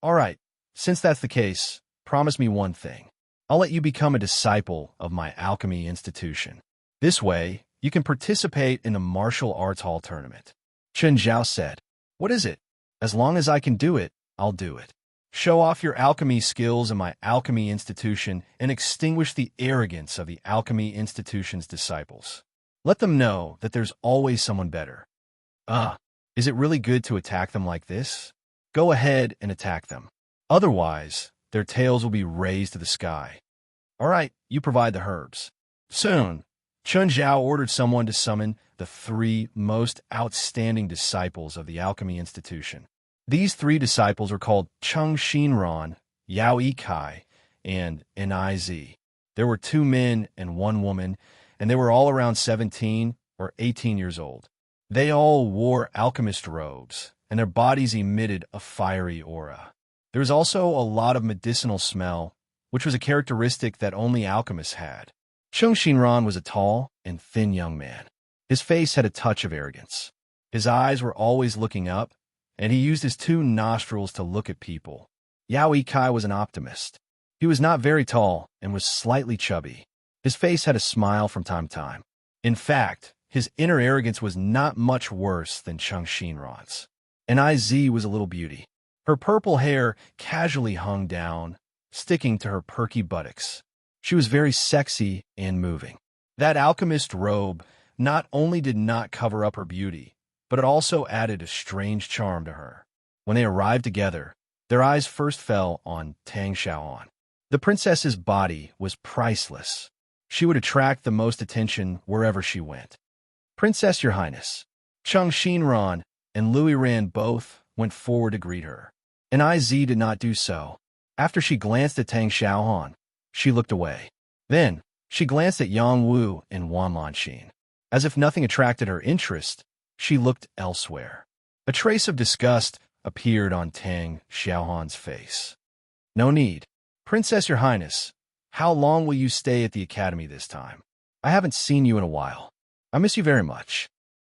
All right, since that's the case, promise me one thing. I'll let you become a disciple of my alchemy institution. This way, you can participate in the martial arts hall tournament. Chun Zhao said. What is it? As long as I can do it, I'll do it. Show off your alchemy skills in my alchemy institution and extinguish the arrogance of the alchemy institution's disciples. Let them know that there's always someone better. Is it really good to attack them like this? Go ahead and attack them. Otherwise, their tails will be raised to the sky. All right, you provide the herbs. Soon, Chun Zhao ordered someone to summon the 3 most outstanding disciples of the alchemy institution. These 3 disciples were called Cheng Xinran, Yao Yikai, and Niz. There were 2 men and 1 woman, and they were all around 17 or 18 years old. They all wore alchemist robes, and their bodies emitted a fiery aura. There was also a lot of medicinal smell, which was a characteristic that only alchemists had. Cheng Xinran was a tall and thin young man. His face had a touch of arrogance. His eyes were always looking up, and he used his 2 nostrils to look at people. Yao Yikai was an optimist. He was not very tall and was slightly chubby. His face had a smile from time to time. In fact, his inner arrogance was not much worse than Cheng Xinran's. Niz was a little beauty. Her purple hair casually hung down, sticking to her perky buttocks. She was very sexy and moving. That alchemist robe not only did not cover up her beauty, but it also added a strange charm to her. When they arrived together, their eyes first fell on Tang Xiaohan. The princess's body was priceless. She would attract the most attention wherever she went. Princess, Your Highness. Cheng Xinran and Louis Ran both went forward to greet her. Niz did not do so. After she glanced at Tang Xiaohan, she looked away. Then, she glanced at Yang Wu and Wan Lanxin. As if nothing attracted her interest, she looked elsewhere. A trace of disgust appeared on Tang Xiaohan's face. No need. Princess, Your Highness, how long will you stay at the academy this time? I haven't seen you in a while. I miss you very much.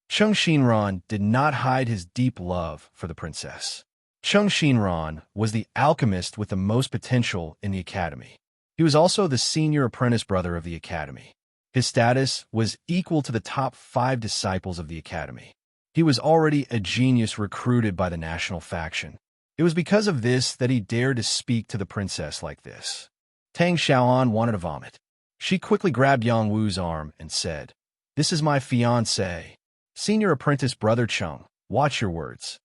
Cheng Xinran did not hide his deep love for the princess. Cheng Xinran was the alchemist with the most potential in the academy. He was also the senior apprentice brother of the academy. His status was equal to the top 5 disciples of the academy. He was already a genius recruited by the national faction. It was because of this that he dared to speak to the princess like this. Tang Xiaoan wanted to vomit. She quickly grabbed Yang Wu's arm and said, "This is my fiancé. Senior apprentice brother Cheng, watch your words."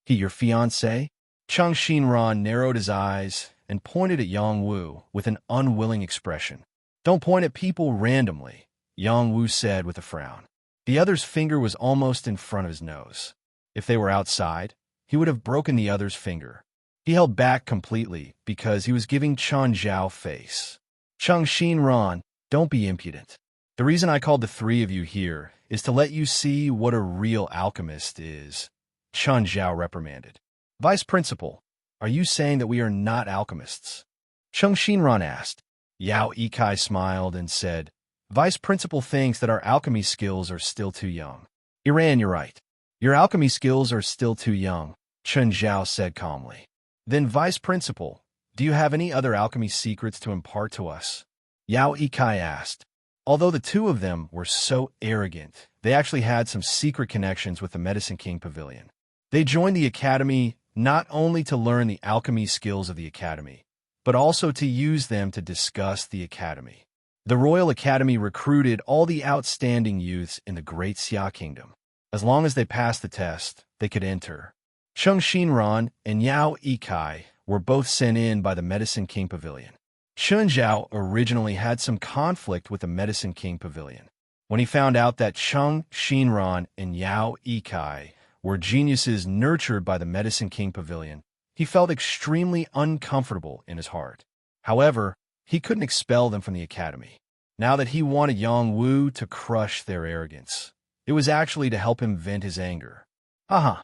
"He your fiancé?" Cheng Xinran narrowed his eyes and pointed at Yang Wu with an unwilling expression. "Don't point at people randomly," Yang Wu said with a frown. The other's finger was almost in front of his nose. If they were outside, he would have broken the other's finger. He held back completely because he was giving Chen Zhao face. "Cheng Xinran, don't be impudent. The reason I called the three of you here is to let you see what a real alchemist is," Chen Zhao reprimanded. "Vice Principal, are you saying that we are not alchemists?" Cheng Xinran asked. Yao Yikai smiled and said, "Vice Principal thinks that our alchemy skills are still too young." "Iran, you're right. Your alchemy skills are still too young," Chen Zhao said calmly. "Then, Vice Principal, do you have any other alchemy secrets to impart to us?" Yao Yikai asked. Although the two of them were so arrogant, they actually had some secret connections with the Medicine King Pavilion. They joined the academy not only to learn the alchemy skills of the academy, but also to use them to discuss the academy. The Royal Academy recruited all the outstanding youths in the Great Xia Kingdom. As long as they passed the test, they could enter. Cheng Xinran and Yao Yikai were both sent in by the Medicine King Pavilion. Chen Zhao originally had some conflict with the Medicine King Pavilion. When he found out that Cheng Xinran and Yao Yikai were geniuses nurtured by the Medicine King Pavilion, he felt extremely uncomfortable in his heart. However, he couldn't expel them from the academy. Now that he wanted Yang Wu to crush their arrogance, it was actually to help him vent his anger. "Aha,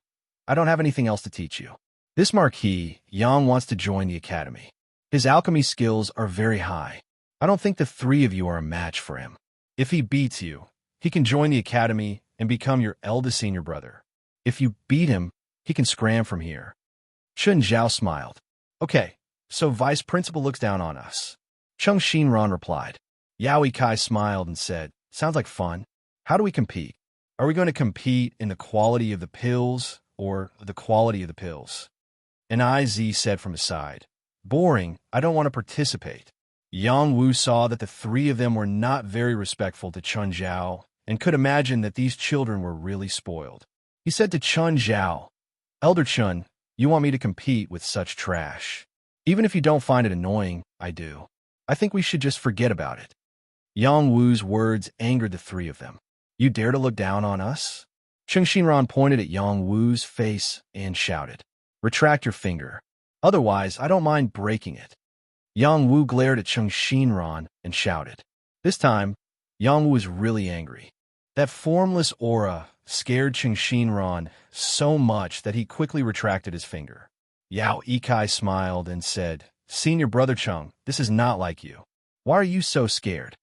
I don't have anything else to teach you. This Marquis, Yang, wants to join the academy. His alchemy skills are very high. I don't think the three of you are a match for him. If he beats you, he can join the academy and become your eldest senior brother. If you beat him, he can scram from here." Chen Zhao smiled. "Okay, so Vice Principal looks down on us." Cheng Xinran replied. Yao Yikai smiled and said, "Sounds like fun. How do we compete? Are we going to compete in the quality of the pills or the quality of the pills?" And IZ said from his side, "Boring, I don't want to participate." Yang Wu saw that the three of them were not very respectful to Chen Zhao and could imagine that these children were really spoiled. He said to Chen Zhao, "Elder Chen, you want me to compete with such trash? Even if you don't find it annoying, I do. I think we should just forget about it." Yang Wu's words angered the three of them. "You dare to look down on us?" Cheng Xinran pointed at Yang Wu's face and shouted, "Retract your finger. Otherwise, I don't mind breaking it." Yang Wu glared at Cheng Xinran and shouted. This time, Yang Wu was really angry. That formless aura scared Cheng Xinran so much that he quickly retracted his finger. Yao Yikai smiled and said, "Senior brother Cheng, this is not like you. Why are you so scared?"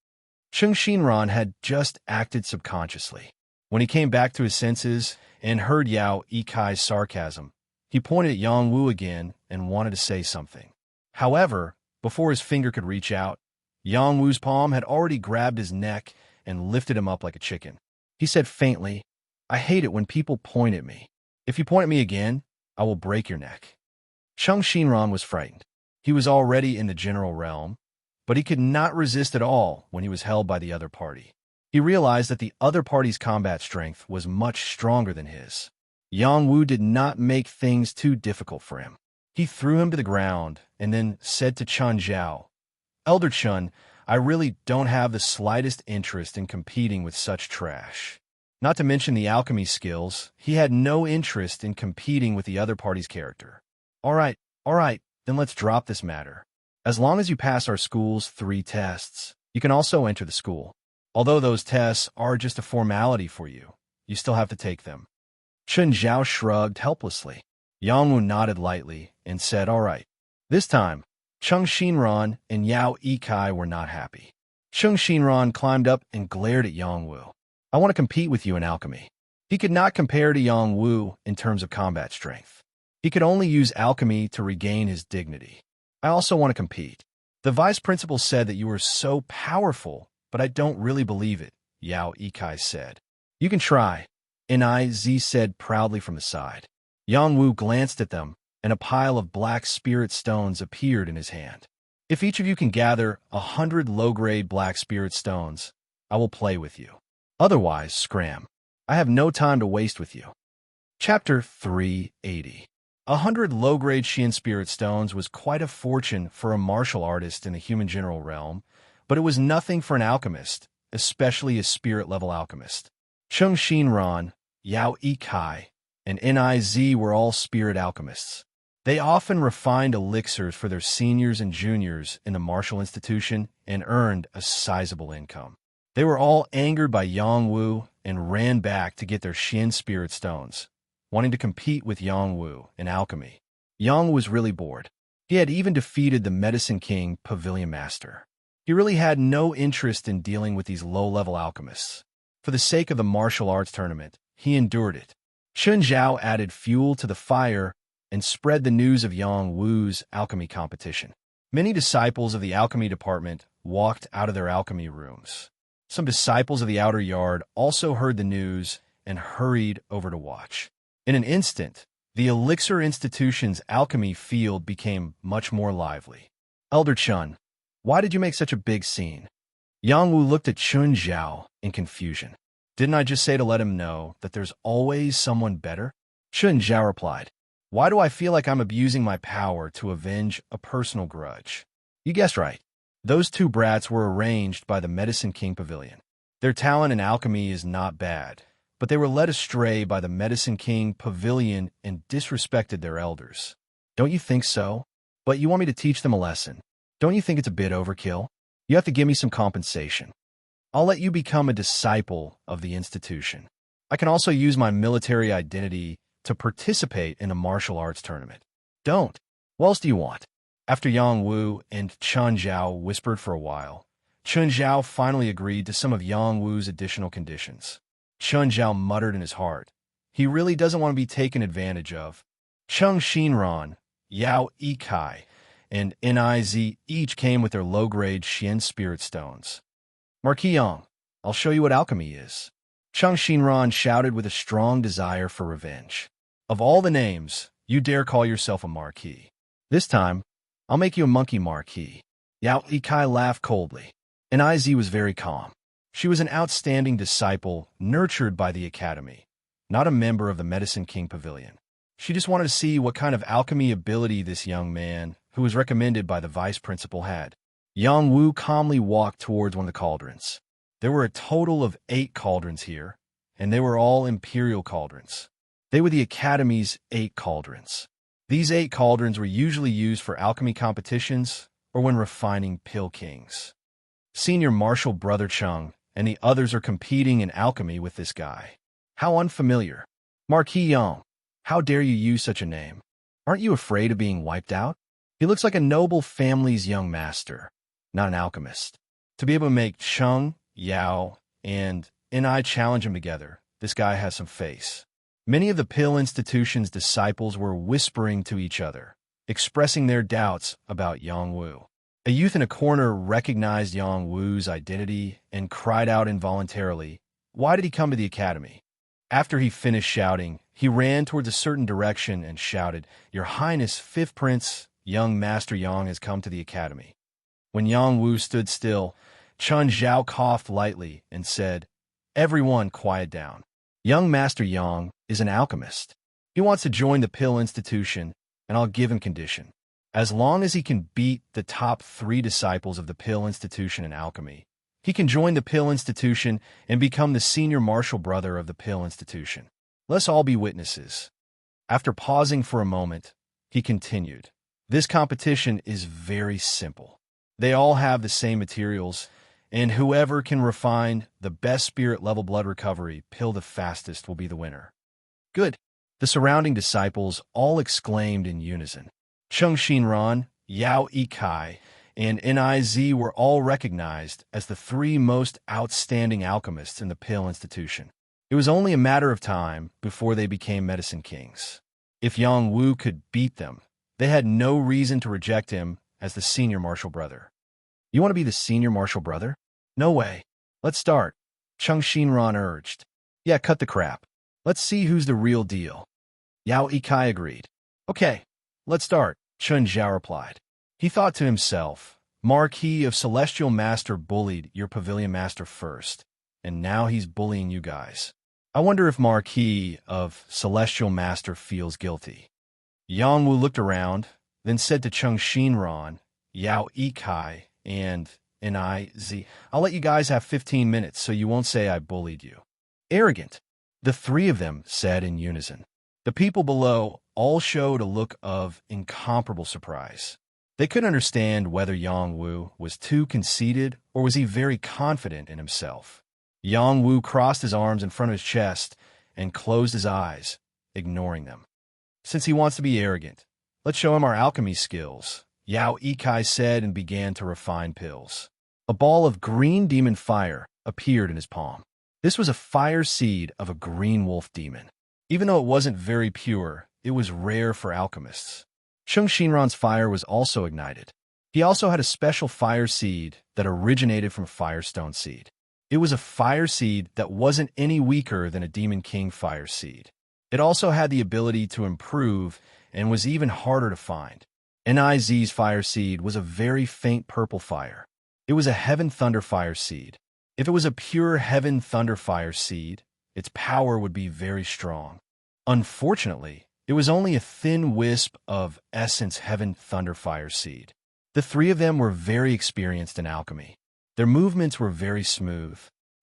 Cheng Xinran had just acted subconsciously. When he came back to his senses and heard Yao Yikai's sarcasm, he pointed at Yang Wu again and wanted to say something. However, before his finger could reach out, Yang Wu's palm had already grabbed his neck and lifted him up like a chicken. He said faintly, "I hate it when people point at me. If you point at me again, I will break your neck." Cheng Xinran was frightened. He was already in the general realm, but he could not resist at all when he was held by the other party. He realized that the other party's combat strength was much stronger than his. Yang Wu did not make things too difficult for him. He threw him to the ground and then said to Chen Zhao, "Elder Chen, I really don't have the slightest interest in competing with such trash." Not to mention the alchemy skills, he had no interest in competing with the other party's character. All right, then let's drop this matter. As long as you pass our school's 3 tests, you can also enter the school. Although those tests are just a formality for you, you still have to take them." Chen Zhao shrugged helplessly. Yang Wu nodded lightly and said, "All right." This time, Cheng Xinran and Yao Yikai were not happy. Cheng Xinran climbed up and glared at Yang Wu. "I want to compete with you in alchemy." He could not compare to Yang Wu in terms of combat strength. He could only use alchemy to regain his dignity. "I also want to compete. The vice principal said that you were so powerful, but I don't really believe it," Yao Yikai said. "You can try, Niz said proudly from the side. Yang Wu glanced at them, and a pile of black spirit stones appeared in his hand. If each of you can gather 100 low-grade black spirit stones, I will play with you. Otherwise, scram. I have no time to waste with you. Chapter 380. 100 low-grade Xian spirit stones was quite a fortune for a martial artist in the human general realm, but it was nothing for an alchemist, especially a spirit-level alchemist. Cheng Xinran, Yao Yikai, and Niz were all spirit alchemists. They often refined elixirs for their seniors and juniors in the martial institution and earned a sizable income. They were all angered by Yang Wu and ran back to get their Xian spirit stones, wanting to compete with Yang Wu in alchemy. Yang was really bored. He had even defeated the Medicine King Pavilion Master. He really had no interest in dealing with these low-level alchemists. For the sake of the martial arts tournament, he endured it. Chen Zhao added fuel to the fire and spread the news of Yang Wu's alchemy competition. Many disciples of the alchemy department walked out of their alchemy rooms. Some disciples of the outer yard also heard the news and hurried over to watch. In an instant, the Elixir Institution's alchemy field became much more lively. Elder Chun, why did you make such a big scene? Yang Wu looked at Chun Zhao in confusion. Didn't I just say to let him know that there's always someone better? Chun Zhao replied, why do I feel like I'm abusing my power to avenge a personal grudge? You guessed right. Those two brats were arranged by the Medicine King Pavilion. Their talent in alchemy is not bad, but they were led astray by the Medicine King Pavilion and disrespected their elders. Don't you think so? But you want me to teach them a lesson. Don't you think it's a bit overkill? You have to give me some compensation. I'll let you become a disciple of the institution. I can also use my military identity to participate in a martial arts tournament. Don't. What else do you want? After Yang Wu and Chun Zhao whispered for a while, Chun Zhao finally agreed to some of Yang Wu's additional conditions. Chun Zhao muttered in his heart, he really doesn't want to be taken advantage of. Cheng Xinran, Yao Yikai, and Niz each came with their low-grade Xian spirit stones. Marquis Yang, I'll show you what alchemy is. Cheng Xinran shouted with a strong desire for revenge. Of all the names, you dare call yourself a marquis. This time, I'll make you a monkey marquis. Yao Yikai laughed coldly. Niz was very calm. She was an outstanding disciple nurtured by the academy, not a member of the Medicine King Pavilion. She just wanted to see what kind of alchemy ability this young man, who was recommended by the vice principal, had. Yang Wu calmly walked towards one of the cauldrons. There were a total of 8 cauldrons here, and they were all imperial cauldrons. They were the academy's 8 cauldrons. These 8 cauldrons were usually used for alchemy competitions or when refining pill kings. Senior Marshal Brother Chung and the others are competing in alchemy with this guy. How unfamiliar. Marquis Yang, how dare you use such a name? Aren't you afraid of being wiped out? He looks like a noble family's young master, not an alchemist. To be able to make Chung, Yao, and Ni challenge him together, this guy has some face. Many of the Pill Institution's disciples were whispering to each other, expressing their doubts about Yang Wu. A youth in a corner recognized Yang Wu's identity and cried out involuntarily, why did he come to the academy? After he finished shouting, he ran towards a certain direction and shouted, Your Highness, 5th Prince, young Master Yang has come to the academy. When Yang Wu stood still, Chun Zhao coughed lightly and said, Everyone quiet down. Young Master Yang is an alchemist. He wants to join the Pill Institution, and I'll give him condition. As long as he can beat the top 3 disciples of the Pill Institution in alchemy, he can join the Pill Institution and become the senior martial brother of the Pill Institution. Let's all be witnesses. After pausing for a moment, he continued, This competition is very simple. They all have the same materials, and whoever can refine the best spirit-level blood recovery pill the fastest will be the winner. Good. The surrounding disciples all exclaimed in unison. Cheng Xinran, Yao Yikai, and Niz were all recognized as the 3 most outstanding alchemists in the Pill Institution. It was only a matter of time before they became Medicine Kings. If Yang Wu could beat them, they had no reason to reject him as the senior martial brother. You want to be the senior martial brother? No way. Let's start. Cheng Xinran urged. Yeah, cut the crap. Let's see who's the real deal. Yao Ikai agreed. Okay, let's start, Chun Zhao replied. He thought to himself, Marquis of Celestial Master bullied your pavilion master first, and now he's bullying you guys. I wonder if Marquis of Celestial Master feels guilty. Yang Wu looked around, then said to Chung Shinran, Yao Ikai, and Niz, I'll let you guys have 15 minutes so you won't say I bullied you. Arrogant, the three of them said in unison. The people below all showed a look of incomparable surprise. They couldn't understand whether Yang Wu was too conceited or was he very confident in himself. Yang Wu crossed his arms in front of his chest and closed his eyes, ignoring them. Since he wants to be arrogant, let's show him our alchemy skills, Yao Ikai said and began to refine pills. A ball of green demon fire appeared in his palm. This was a fire seed of a green wolf demon. Even though it wasn't very pure, it was rare for alchemists. Chung Shinran's fire was also ignited. He also had a special fire seed that originated from firestone seed. It was a fire seed that wasn't any weaker than a Demon King fire seed. It also had the ability to improve and was even harder to find. Niz's fire seed was a very faint purple fire. It was a Heaven Thunder fire seed. If it was a pure Heaven Thunder fire seed, its power would be very strong. Unfortunately, it was only a thin wisp of Essence Heaven Thunder fire seed. The three of them were very experienced in alchemy. Their movements were very smooth.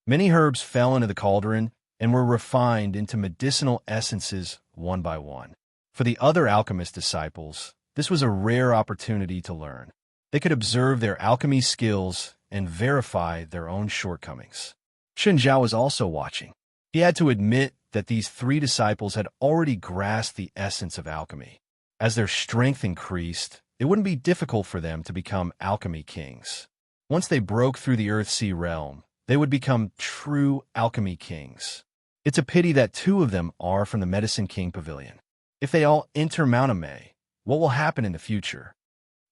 Many herbs fell into the cauldron and were refined into medicinal essences one by one. For the other alchemist disciples, this was a rare opportunity to learn. They could observe their alchemy skills and verify their own shortcomings. Chun Zhao was also watching. He had to admit that these three disciples had already grasped the essence of alchemy. As their strength increased, it wouldn't be difficult for them to become alchemy kings. Once they broke through the Earthsea realm, they would become true alchemy kings. It's a pity that two of them are from the Medicine King Pavilion. If they all enter Mount Amei, what will happen in the future?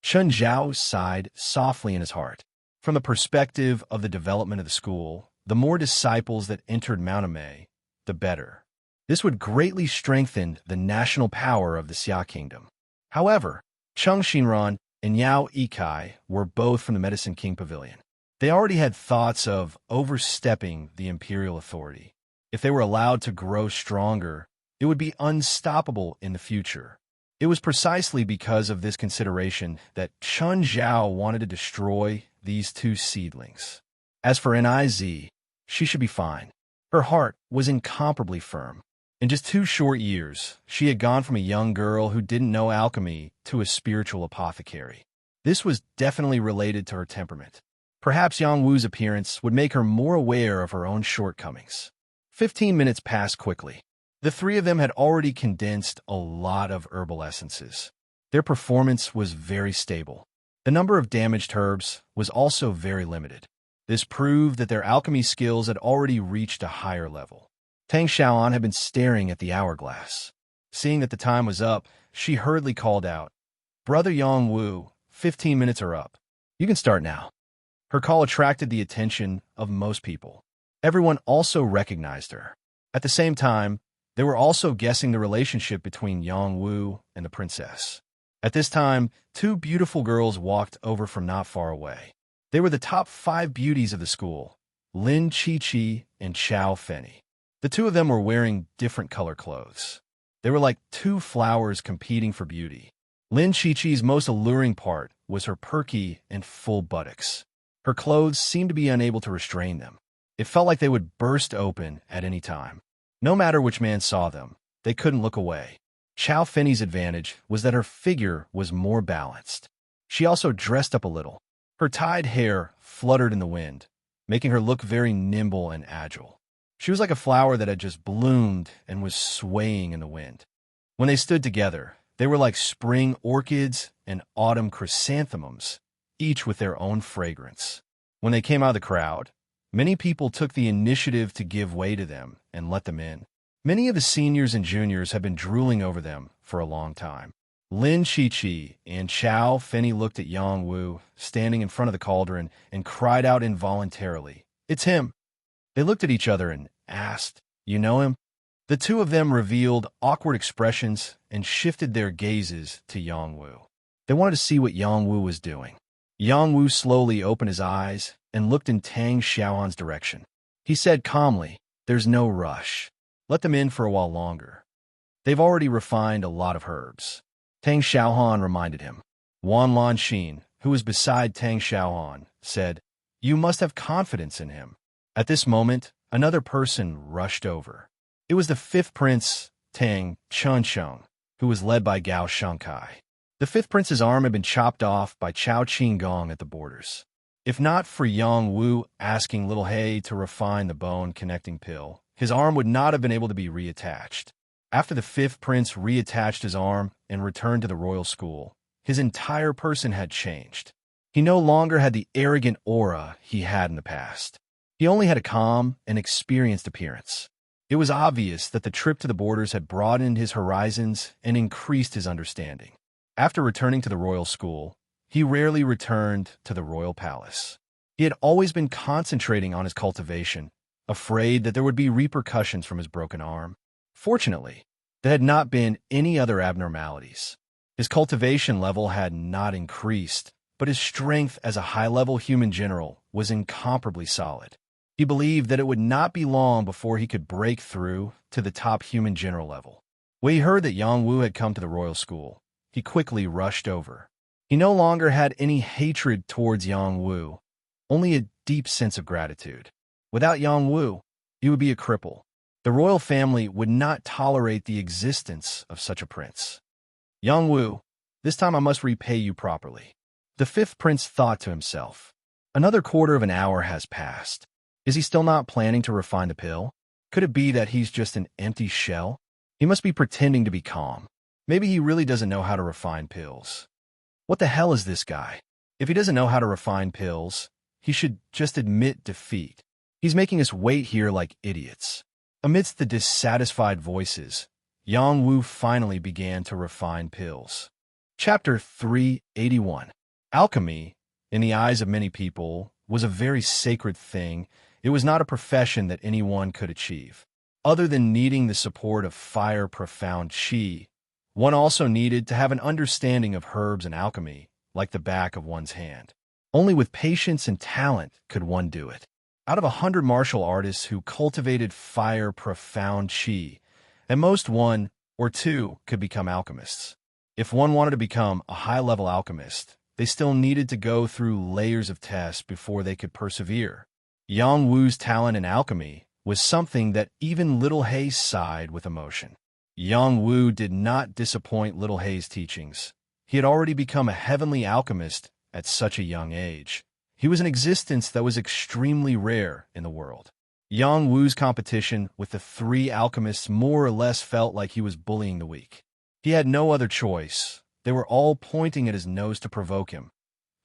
Chun Zhao sighed softly in his heart. From the perspective of the development of the school, the more disciples that entered Mount Amei, the better. This would greatly strengthen the national power of the Xia Kingdom. However, Chung Shinran and Yao Ikai were both from the Medicine King Pavilion. They already had thoughts of overstepping the imperial authority. If they were allowed to grow stronger, it would be unstoppable in the future. It was precisely because of this consideration that Chun Zhao wanted to destroy these two seedlings. As for Niz, she should be fine. Her heart was incomparably firm. In just 2 short years, she had gone from a young girl who didn't know alchemy to a spiritual apothecary. This was definitely related to her temperament. Perhaps Yang Wu's appearance would make her more aware of her own shortcomings. 15 minutes passed quickly. The three of them had already condensed a lot of herbal essences. Their performance was very stable. The number of damaged herbs was also very limited. This proved that their alchemy skills had already reached a higher level. Tang Xiaoan had been staring at the hourglass. Seeing that the time was up, she hurriedly called out, "Brother Yang Wu, 15 minutes are up. You can start now." Her call attracted the attention of most people. Everyone also recognized her. At the same time, they were also guessing the relationship between Yang Wu and the princess. At this time, 2 beautiful girls walked over from not far away. They were the top 5 beauties of the school, Lin Qiqi and Chao Fenny. The 2 of them were wearing different color clothes. They were like 2 flowers competing for beauty. Lin Qiqi's most alluring part was her perky and full buttocks. Her clothes seemed to be unable to restrain them. It felt like they would burst open at any time. No matter which man saw them, they couldn't look away. Chao Fenny's advantage was that her figure was more balanced. She also dressed up a little. Her tied hair fluttered in the wind, making her look very nimble and agile. She was like a flower that had just bloomed and was swaying in the wind. When they stood together, they were like spring orchids and autumn chrysanthemums, each with their own fragrance. When they came out of the crowd, many people took the initiative to give way to them and let them in. Many of the seniors and juniors had been drooling over them for a long time. Lin Qiqi and Chao Fenny looked at Yang Wu, standing in front of the cauldron, and cried out involuntarily, "It's him!" They looked at each other and asked, "You know him?" The two of them revealed awkward expressions and shifted their gazes to Yongwu. They wanted to see what Yongwu was doing. Yongwu slowly opened his eyes and looked in Tang Xiaohan's direction. He said calmly, "There's no rush. Let them in for a while longer. They've already refined a lot of herbs." Tang Xiaohan reminded him. Wan Lanxin, who was beside Tang Xiaohan, said, "You must have confidence in him." At this moment, another person rushed over. It was the fifth prince, Tang Chuncheng, who was led by Gao Shankai. The fifth prince's arm had been chopped off by Chao Qinggong at the borders. If not for Yang Wu asking Little He to refine the bone-connecting pill, his arm would not have been able to be reattached. After the fifth prince reattached his arm and returned to the royal school, his entire person had changed. He no longer had the arrogant aura he had in the past. He only had a calm and experienced appearance. It was obvious that the trip to the borders had broadened his horizons and increased his understanding. After returning to the royal school, he rarely returned to the royal palace. He had always been concentrating on his cultivation, afraid that there would be repercussions from his broken arm. Fortunately, there had not been any other abnormalities. His cultivation level had not increased, but his strength as a high-level human general was incomparably solid. He believed that it would not be long before he could break through to the top human general level. When he heard that Yang Wu had come to the royal school, he quickly rushed over. He no longer had any hatred towards Yang Wu, only a deep sense of gratitude. Without Yang Wu, he would be a cripple. The royal family would not tolerate the existence of such a prince. Yang Wu, this time I must repay you properly. The fifth prince thought to himself. Another quarter of an hour has passed. Is he still not planning to refine the pill? Could it be that he's just an empty shell? He must be pretending to be calm. Maybe he really doesn't know how to refine pills. What the hell is this guy? If he doesn't know how to refine pills, he should just admit defeat. He's making us wait here like idiots. Amidst the dissatisfied voices, Yang Wu finally began to refine pills. Chapter 381. Alchemy, in the eyes of many people, was a very sacred thing. It was not a profession that anyone could achieve. Other than needing the support of fire profound qi, one also needed to have an understanding of herbs and alchemy, like the back of one's hand. Only with patience and talent could one do it. Out of 100 martial artists who cultivated fire profound qi, at most one or two could become alchemists. If one wanted to become a high-level alchemist, they still needed to go through layers of tests before they could persevere. Yang Wu's talent in alchemy was something that even Little He sighed with emotion. Yang Wu did not disappoint Little He's teachings. He had already become a heavenly alchemist at such a young age. He was an existence that was extremely rare in the world. Yang Wu's competition with the three alchemists more or less felt like he was bullying the weak. He had no other choice. They were all pointing at his nose to provoke him.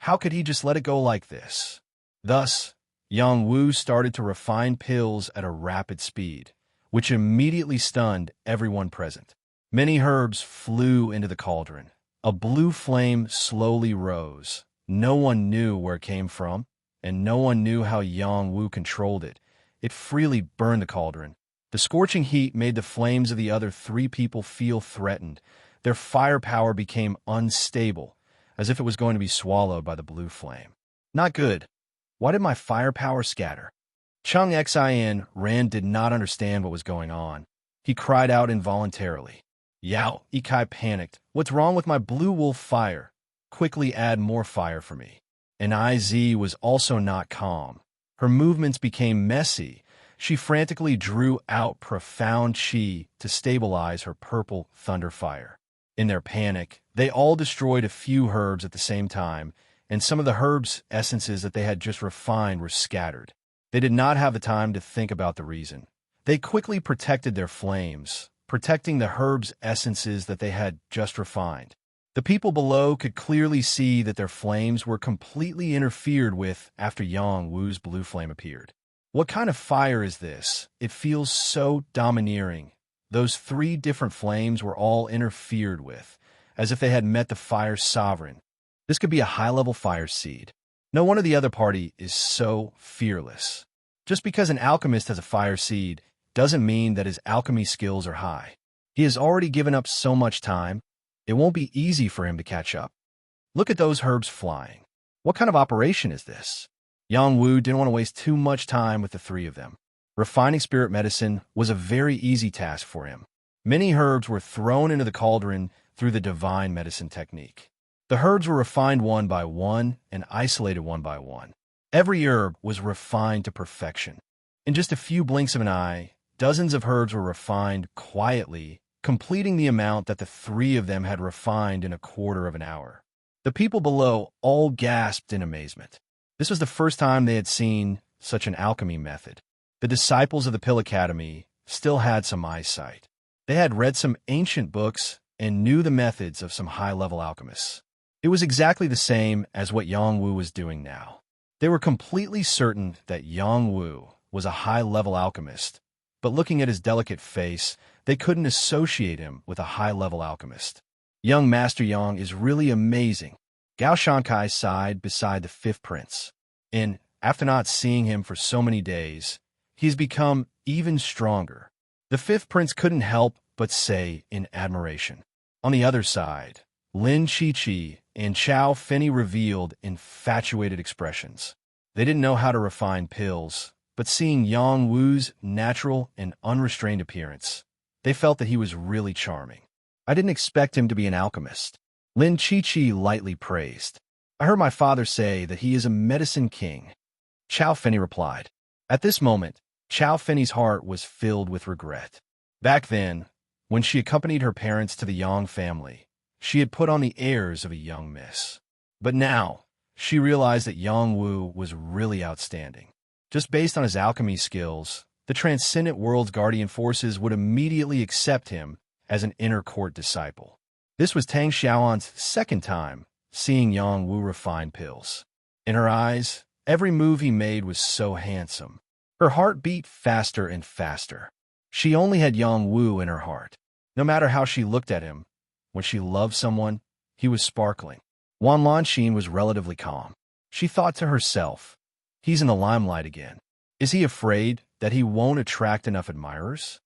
How could he just let it go like this? Thus, Yang Wu started to refine pills at a rapid speed, which immediately stunned everyone present. Many herbs flew into the cauldron. A blue flame slowly rose. No one knew where it came from, and no one knew how Yang Wu controlled it. It freely burned the cauldron. The scorching heat made the flames of the other three people feel threatened. Their firepower became unstable, as if it was going to be swallowed by the blue flame. Not good. Why did my firepower scatter? Chung Xin Ran did not understand what was going on. He cried out involuntarily. Yao Ikai panicked. What's wrong with my blue wolf fire? Quickly add more fire for me. And Iz was also not calm. Her movements became messy. She frantically drew out profound qi to stabilize her purple thunder fire. In their panic, they all destroyed a few herbs at the same time, and some of the herbs' essences that they had just refined were scattered. They did not have the time to think about the reason. They quickly protected their flames, protecting the herbs' essences that they had just refined. The people below could clearly see that their flames were completely interfered with after Yang Wu's blue flame appeared. What kind of fire is this? It feels so domineering. Those three different flames were all interfered with, as if they had met the fire's sovereign. This could be a high-level fire seed. No wonder the other party is so fearless. Just because an alchemist has a fire seed, doesn't mean that his alchemy skills are high. He has already given up so much time, it won't be easy for him to catch up. Look at those herbs flying. What kind of operation is this? Yang Wu didn't want to waste too much time with the three of them. Refining spirit medicine was a very easy task for him. Many herbs were thrown into the cauldron through the divine medicine technique. The herbs were refined one by one and isolated one by one. Every herb was refined to perfection. In just a few blinks of an eye, dozens of herbs were refined quietly, completing the amount that the three of them had refined in a quarter of an hour. The people below all gasped in amazement. This was the first time they had seen such an alchemy method. The disciples of the Pill Academy still had some eyesight. They had read some ancient books and knew the methods of some high-level alchemists. It was exactly the same as what Yang Wu was doing now. They were completely certain that Yang Wu was a high-level alchemist, but looking at his delicate face, they couldn't associate him with a high-level alchemist. Young Master Yang is really amazing. Gao Shankai sighed beside the fifth prince. And after not seeing him for so many days, he's become even stronger. The fifth prince couldn't help but say in admiration. On the other side, Lin Chi and Chao Fenny revealed infatuated expressions. They didn't know how to refine pills, but seeing Yang Wu's natural and unrestrained appearance, they felt that he was really charming. I didn't expect him to be an alchemist. Lin Chi lightly praised. I heard my father say that he is a medicine king. Chao Fenny replied. At this moment, Chao Fenny's heart was filled with regret. Back then, when she accompanied her parents to the Yang family, she had put on the airs of a young miss. But now, she realized that Yang Wu was really outstanding. Just based on his alchemy skills, the transcendent world's guardian forces would immediately accept him as an inner court disciple. This was Tang Xiaoan's second time seeing Yang Wu refine pills. In her eyes, every move he made was so handsome. Her heart beat faster and faster. She only had Yang Wu in her heart. No matter how she looked at him, when she loved someone, he was sparkling. Wan Lanxin was relatively calm. She thought to herself, he's in the limelight again. Is he afraid that he won't attract enough admirers?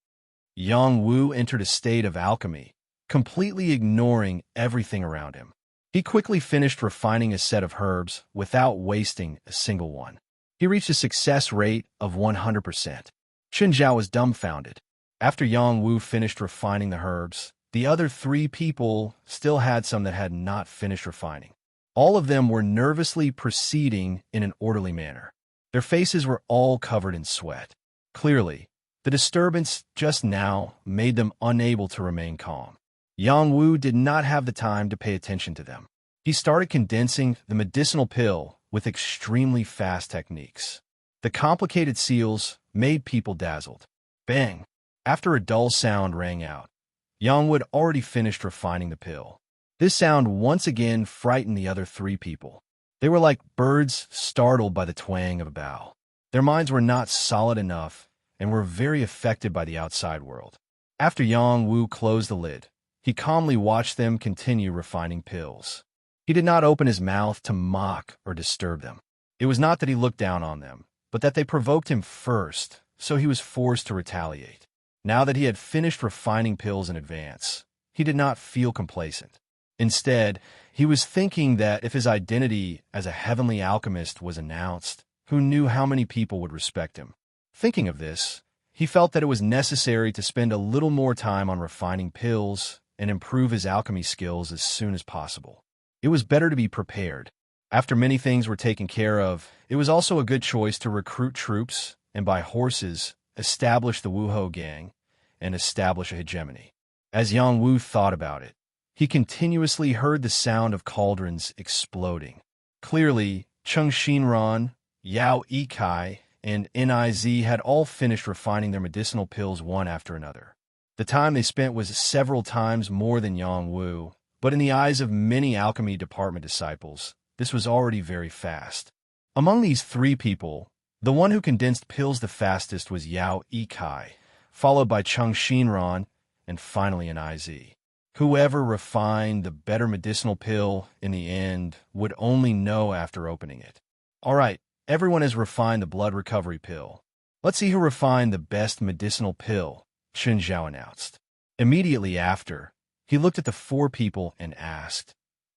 Yang Wu entered a state of alchemy, completely ignoring everything around him. He quickly finished refining a set of herbs without wasting a single one. He reached a success rate of 100%. Chen Zhao was dumbfounded. After Yang Wu finished refining the herbs, the other three people still had some that had not finished refining. All of them were nervously proceeding in an orderly manner. Their faces were all covered in sweat. Clearly, the disturbance just now made them unable to remain calm. Yang Wu did not have the time to pay attention to them. He started condensing the medicinal pill with extremely fast techniques. The complicated seals made people dazzled. Bang! After a dull sound rang out, Yang Wu had already finished refining the pill. This sound once again frightened the other three people. They were like birds startled by the twang of a bow. Their minds were not solid enough and were very affected by the outside world. After Yang Wu closed the lid, he calmly watched them continue refining pills. He did not open his mouth to mock or disturb them. It was not that he looked down on them, but that they provoked him first, so he was forced to retaliate. Now that he had finished refining pills in advance, he did not feel complacent. Instead, he was thinking that if his identity as a heavenly alchemist was announced, who knew how many people would respect him? Thinking of this, he felt that it was necessary to spend a little more time on refining pills and improve his alchemy skills as soon as possible. It was better to be prepared. After many things were taken care of, it was also a good choice to recruit troops and buy horses, establish the Wuhou gang, and establish a hegemony. As Yang Wu thought about it, he continuously heard the sound of cauldrons exploding. Clearly, Cheng Xinran, Yao Yikai, and Niz had all finished refining their medicinal pills one after another. The time they spent was several times more than Yang Wu, but in the eyes of many alchemy department disciples, this was already very fast. Among these three people, the one who condensed pills the fastest was Yao Yikai, followed by Cheng Xinran, and finally Niz. Whoever refined the better medicinal pill in the end would only know after opening it. All right, everyone has refined the blood recovery pill. Let's see who refined the best medicinal pill, Chen Zhao announced. Immediately after, he looked at the 4 people and asked,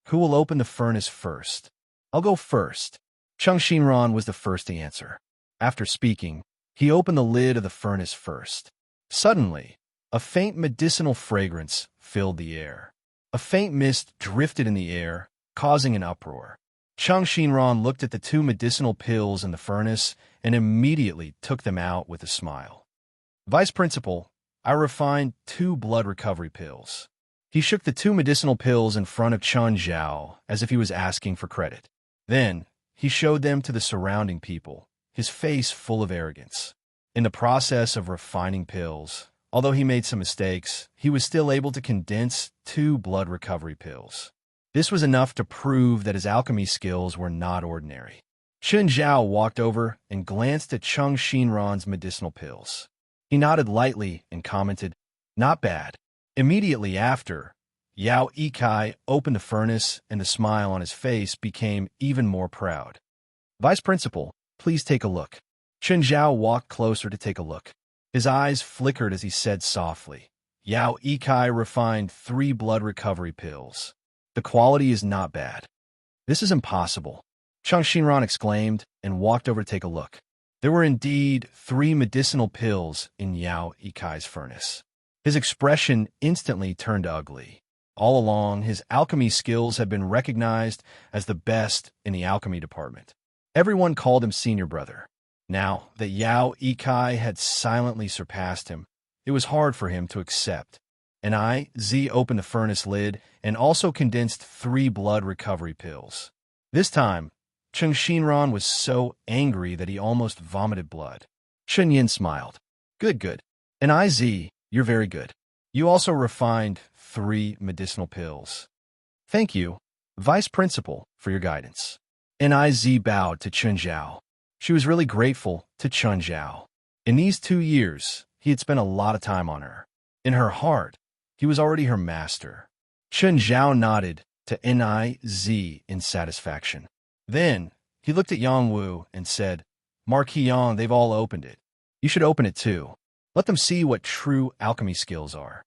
"Who will open the furnace first?" "I'll go first." Cheng Xinran was the first to answer. After speaking, he opened the lid of the furnace first. Suddenly, a faint medicinal fragrance filled the air. A faint mist drifted in the air, causing an uproar. Cheng Xinran looked at the 2 medicinal pills in the furnace and immediately took them out with a smile. "Vice Principal, I refined 2 blood recovery pills." He shook the 2 medicinal pills in front of Chen Zhao as if he was asking for credit. Then, he showed them to the surrounding people, his face full of arrogance. In the process of refining pills, although he made some mistakes, he was still able to condense 2 blood recovery pills. This was enough to prove that his alchemy skills were not ordinary. Chen Zhao walked over and glanced at Cheng Xinran's medicinal pills. He nodded lightly and commented, "Not bad." Immediately after, Yao Yikai opened the furnace and the smile on his face became even more proud. "Vice Principal, please take a look." Chen Zhao walked closer to take a look. His eyes flickered as he said softly, "Yao Yikai refined 3 blood recovery pills. The quality is not bad." "This is impossible," Cheng Xinran exclaimed and walked over to take a look. There were indeed 3 medicinal pills in Yao Yikai's furnace. His expression instantly turned ugly. All along, his alchemy skills had been recognized as the best in the alchemy department. Everyone called him senior brother. Now that Yao Yikai had silently surpassed him, it was hard for him to accept. Niz opened the furnace lid and also condensed 3 blood recovery pills. This time, Cheng Xinran was so angry that he almost vomited blood. Chen Yin smiled. Good. Niz, you're very good. You also refined 3 medicinal pills. Thank you, Vice Principal, for your guidance." Niz bowed to Chen Zhao. She was really grateful to Chen Zhao. In these 2 years, he had spent a lot of time on her. In her heart, he was already her master. Chen Zhao nodded to Niz in satisfaction. Then, he looked at Yang Wu and said, "Marquis Yang, they've all opened it. You should open it too. Let them see what true alchemy skills are."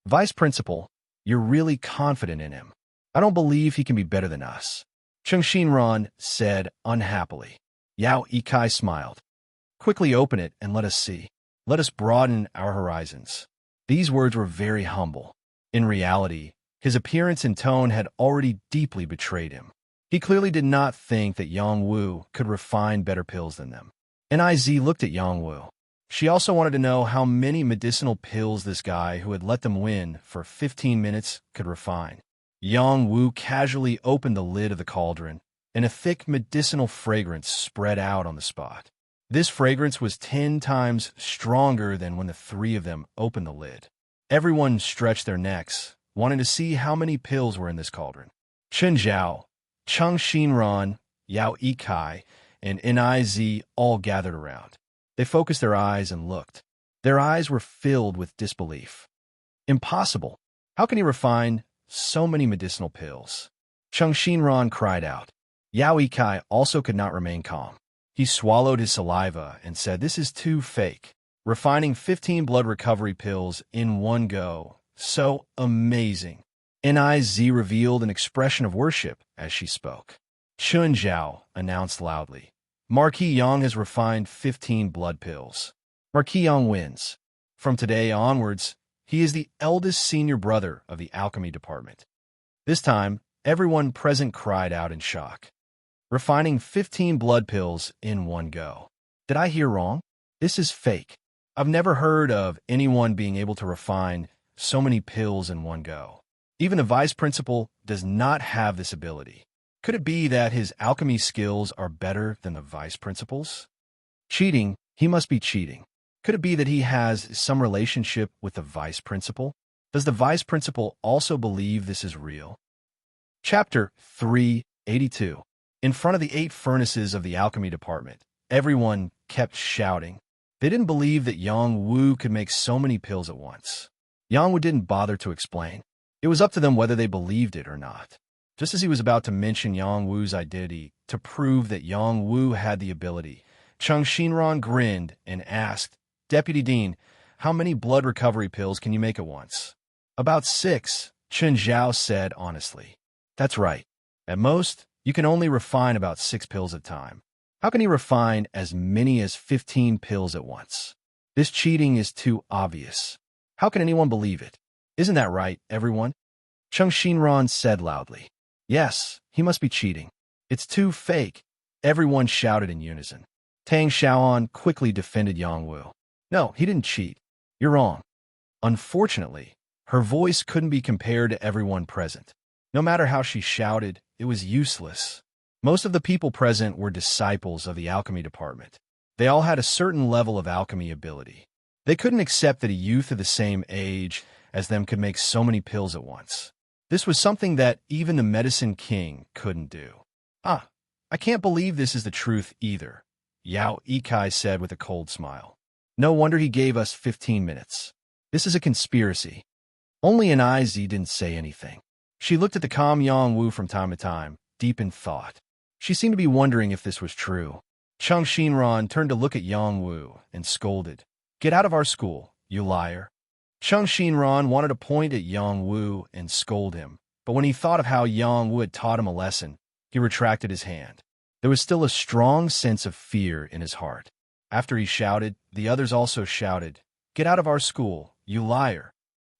"Vice Principal, you're really confident in him. I don't believe he can be better than us," Cheng Xinran said unhappily. Yao Yikai smiled. "Quickly open it and let us see. Let us broaden our horizons." These words were very humble. In reality, his appearance and tone had already deeply betrayed him. He clearly did not think that Yang Wu could refine better pills than them. Niz looked at Yang Wu. She also wanted to know how many medicinal pills this guy who had let them win for 15 minutes could refine. Yang Wu casually opened the lid of the cauldron, and a thick medicinal fragrance spread out on the spot. This fragrance was 10 times stronger than when the 3 of them opened the lid. Everyone stretched their necks, wanting to see how many pills were in this cauldron. Chen Zhao, Cheng Xinran, Yao Yikai, and Niz all gathered around. They focused their eyes and looked. Their eyes were filled with disbelief. "Impossible! How can he refine so many medicinal pills?" Cheng Xinran cried out. Yao Yikai also could not remain calm. He swallowed his saliva and said, "This is too fake. Refining 15 blood recovery pills in one go. So amazing." Niz revealed an expression of worship as she spoke. Chen Zhao announced loudly, "Marquis Yang has refined 15 blood pills. Marquis Yang wins. From today onwards, he is the eldest senior brother of the alchemy department." This time, everyone present cried out in shock. Refining 15 blood pills in one go. Did I hear wrong? This is fake. I've never heard of anyone being able to refine so many pills in one go. Even the Vice Principal does not have this ability. Could it be that his alchemy skills are better than the Vice Principal's? Cheating, he must be cheating. Could it be that he has some relationship with the Vice Principal? Does the Vice Principal also believe this is real? Chapter 382. In front of the 8 furnaces of the alchemy department, everyone kept shouting. They didn't believe that Yang Wu could make so many pills at once. Yang Wu didn't bother to explain. It was up to them whether they believed it or not. Just as he was about to mention Yang Wu's identity to prove that Yang Wu had the ability, Chung Shinran grinned and asked, Deputy Dean, how many blood recovery pills can you make at once? About 6, Chen Zhao said honestly. That's right. At most, you can only refine about 6 pills at a time. How can he refine as many as 15 pills at once? This cheating is too obvious. How can anyone believe it? Isn't that right, everyone? Chung Shinran said loudly. Yes, he must be cheating. It's too fake. Everyone shouted in unison. Tang Xiaoan quickly defended Yang Wu. No, he didn't cheat. You're wrong. Unfortunately, her voice couldn't be compared to everyone present. No matter how she shouted, it was useless. Most of the people present were disciples of the alchemy department. They all had a certain level of alchemy ability. They couldn't accept that a youth of the same age as them could make so many pills at once. This was something that even the medicine king couldn't do. Ah, I can't believe this is the truth either, Yao Ikai said with a cold smile. No wonder he gave us 15 minutes. This is a conspiracy. Only Iz didn't say anything. She looked at the calm Yang Wu from time to time, deep in thought. She seemed to be wondering if this was true. Chung Shinran turned to look at Yang Wu and scolded. Get out of our school, you liar. Chung Shinran wanted to point at Yang Wu and scold him, but when he thought of how Yang Wu had taught him a lesson, he retracted his hand. There was still a strong sense of fear in his heart. After he shouted, the others also shouted, Get out of our school, you liar.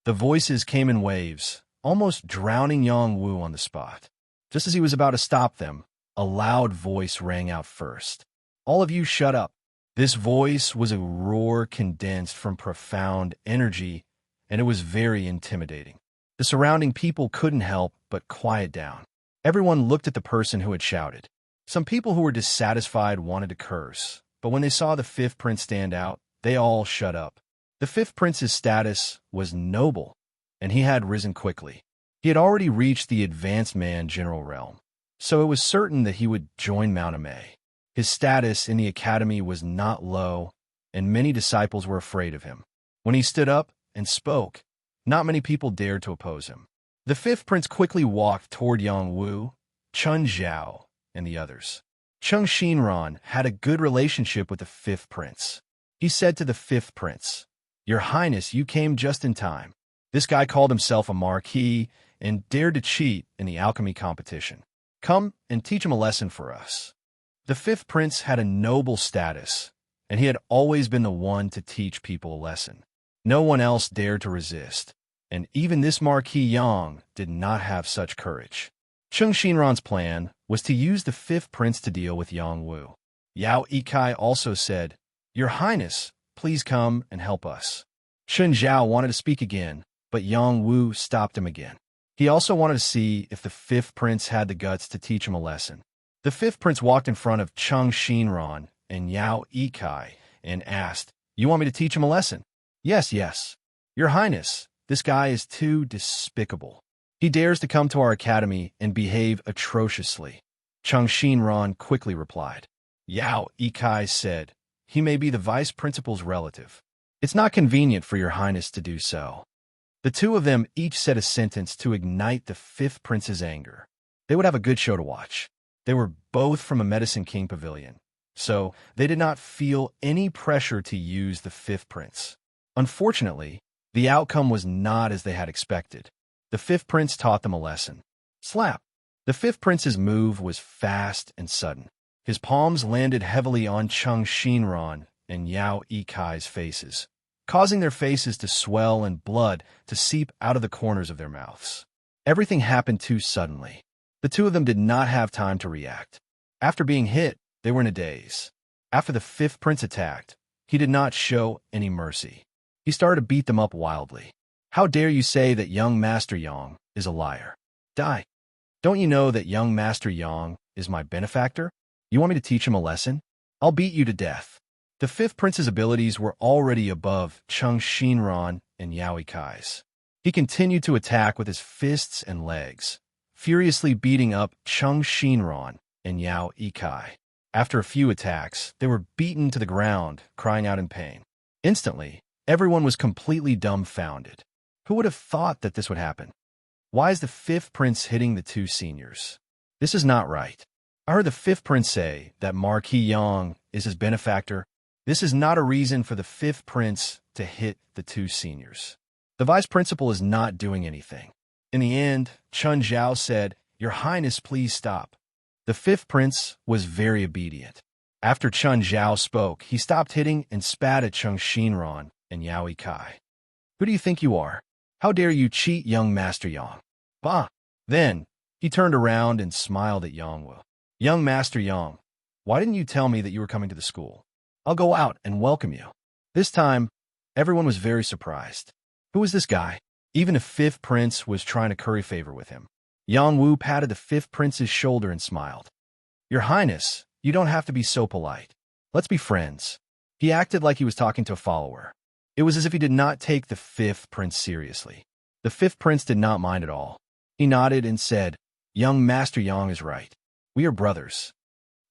The voices came in waves, almost drowning Yang Wu on the spot. Just as he was about to stop them, a loud voice rang out first. All of you shut up. This voice was a roar condensed from profound energy, and it was very intimidating. The surrounding people couldn't help but quiet down. Everyone looked at the person who had shouted. Some people who were dissatisfied wanted to curse, but when they saw the fifth prince stand out, they all shut up. The fifth prince's status was noble, and he had risen quickly. He had already reached the advanced man general realm, so it was certain that he would join Mount Amei. His status in the academy was not low, and many disciples were afraid of him. When he stood up and spoke, not many people dared to oppose him. The fifth prince quickly walked toward Yang Wu, Chun Zhao, and the others. Chung Shinran had a good relationship with the fifth prince. He said to the fifth prince, Your Highness, you came just in time. This guy called himself a marquis and dared to cheat in the alchemy competition. Come and teach him a lesson for us. The fifth prince had a noble status, and he had always been the one to teach people a lesson. No one else dared to resist, and even this Marquis Yang did not have such courage. Chung Shinran's plan was to use the fifth prince to deal with Yang Wu. Yao Ikai also said, Your Highness, please come and help us. Chen Zhao wanted to speak again, but Yang Wu stopped him again. He also wanted to see if the fifth prince had the guts to teach him a lesson. The fifth prince walked in front of Chung Shinran and Yao Ikai and asked, You want me to teach him a lesson? Yes, yes. Your Highness, this guy is too despicable. He dares to come to our academy and behave atrociously. Chung Shinran quickly replied. Yao Ikai said, He may be the vice principal's relative. It's not convenient for your Highness to do so. The two of them each said a sentence to ignite the fifth prince's anger. They would have a good show to watch. They were both from a Medicine King pavilion, so they did not feel any pressure to use the fifth prince. Unfortunately, the outcome was not as they had expected. The fifth prince taught them a lesson. Slap! The fifth prince's move was fast and sudden. His palms landed heavily on Chung Shinran and Yao Ikai's faces, causing their faces to swell and blood to seep out of the corners of their mouths. Everything happened too suddenly. The two of them did not have time to react. After being hit, they were in a daze. After the fifth prince attacked, he did not show any mercy. He started to beat them up wildly. How dare you say that young Master Yang is a liar? Die. Don't you know that young Master Yang is my benefactor? You want me to teach him a lesson? I'll beat you to death. The fifth prince's abilities were already above Chung Shinran and Yao Ikai's. He continued to attack with his fists and legs, furiously beating up Chung Shinran and Yao Ikai. After a few attacks, they were beaten to the ground, crying out in pain. Instantly, everyone was completely dumbfounded. Who would have thought that this would happen? Why is the fifth prince hitting the two seniors? This is not right. I heard the fifth prince say that Marquis Yang is his benefactor, this is not a reason for the fifth prince to hit the two seniors. The vice principal is not doing anything. In the end, Chun Zhao said, "Your Highness, please stop." The fifth prince was very obedient. After Chun Zhao spoke, he stopped hitting and spat at Cheng Xinran and Yao Yikai. "Who do you think you are? How dare you cheat young Master Yang?" "Bah!" Then, he turned around and smiled at Yang Wu. "Young Master Yang, why didn't you tell me that you were coming to the school? I'll go out and welcome you." This time, everyone was very surprised. Who is this guy? Even the fifth prince was trying to curry favor with him. Yang Wu patted the fifth prince's shoulder and smiled. "Your Highness, you don't have to be so polite. Let's be friends." He acted like he was talking to a follower. It was as if he did not take the fifth prince seriously. The fifth prince did not mind at all. He nodded and said, "Young Master Yang is right. We are brothers."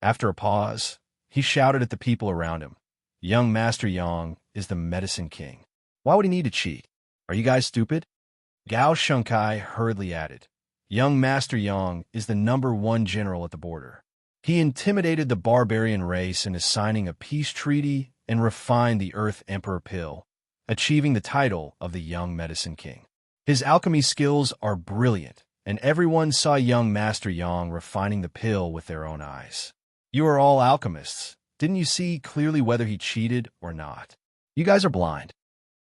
After a pause, he shouted at the people around him, "Young Master Yang is the medicine king. Why would he need to cheat? Are you guys stupid?" Gao Shunkai hurriedly added, "Young Master Yang is the #1 general at the border. He intimidated the barbarian race into signing a peace treaty and refined the Earth Emperor pill, achieving the title of the Young Medicine King. His alchemy skills are brilliant, and everyone saw young Master Yang refining the pill with their own eyes. You are all alchemists. Didn't you see clearly whether he cheated or not? You guys are blind."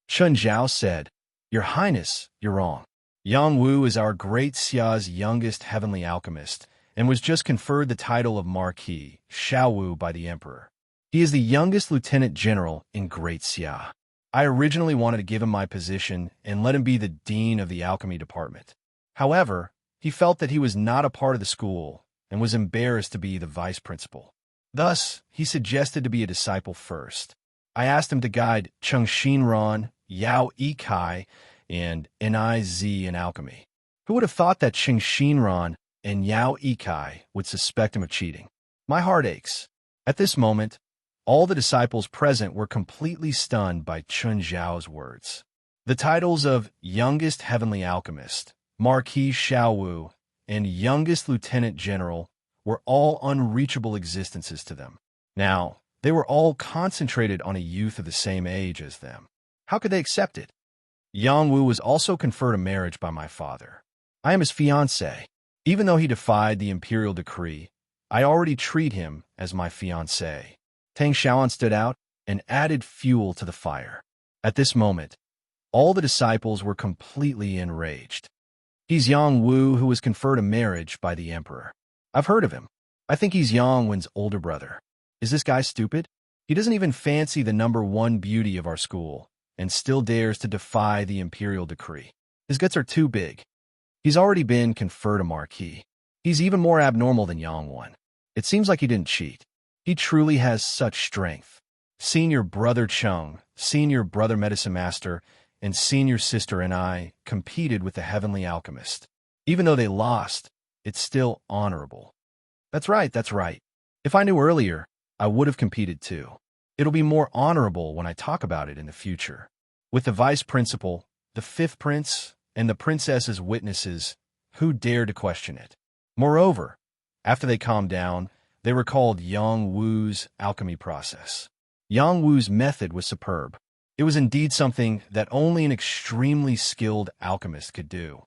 Chun Zhao said, "Your Highness, you're wrong. Yang Wu is our great Xia's youngest heavenly alchemist, and was just conferred the title of Marquis Xiao Wu by the Emperor. He is the youngest lieutenant general in Great Xia. I originally wanted to give him my position and let him be the dean of the alchemy department. However, he felt that he was not a part of the school and was embarrassed to be the vice principal. Thus, he suggested to be a disciple first. I asked him to guide Cheng Xinran, Yao Yikai, and Niz in alchemy. Who would have thought that Cheng Xinran and Yao Yikai would suspect him of cheating? My heart aches." At this moment, all the disciples present were completely stunned by Chun Zhao's words. The titles of Youngest Heavenly Alchemist, Marquis Xiao Wu, and Youngest Lieutenant General were all unreachable existences to them. Now, they were all concentrated on a youth of the same age as them. How could they accept it? Yang Wu was also conferred a marriage by my father. I am his fiancé. Even though he defied the imperial decree, I already treat him as my fiancé. Tang Xiaoan stood out and added fuel to the fire. At this moment, all the disciples were completely enraged. He's Yang Wu, who was conferred a marriage by the emperor. I've heard of him. I think he's Yang Wen's older brother. Is this guy stupid? He doesn't even fancy the #1 beauty of our school, and still dares to defy the imperial decree. His guts are too big. He's already been conferred a marquis. He's even more abnormal than Yang Wen. It seems like he didn't cheat. He truly has such strength. Senior brother Cheng, senior brother medicine master, and senior sister and I competed with the heavenly alchemist. Even though they lost, it's still honorable. That's right, that's right. If I knew earlier, I would have competed too. It'll be more honorable when I talk about it in the future. With the vice principal, the fifth prince, and the princess as witnesses, who dared to question it? Moreover, after they calmed down, they recalled Yang Wu's alchemy process. Yang Wu's method was superb. It was indeed something that only an extremely skilled alchemist could do.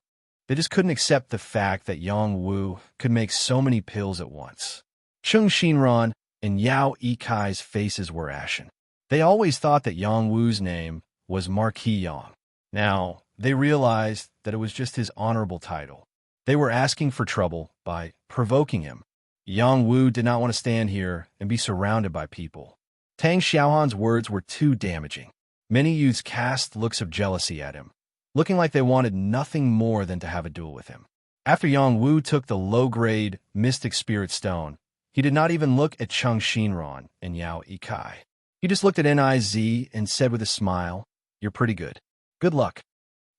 They just couldn't accept the fact that Yang Wu could make so many pills at once. Cheng Xinran and Yao Yikai's faces were ashen. They always thought that Yang Wu's name was Marquis Yang. Now, they realized that it was just his honorable title. They were asking for trouble by provoking him. Yang Wu did not want to stand here and be surrounded by people. Tang Xiaohan's words were too damaging. Many youths cast looks of jealousy at him, looking like they wanted nothing more than to have a duel with him. After Yang Wu took the low-grade Mystic Spirit Stone, he did not even look at Cheng Xinran and Yao Yikai. He just looked at Niz and said with a smile, "You're pretty good. Good luck."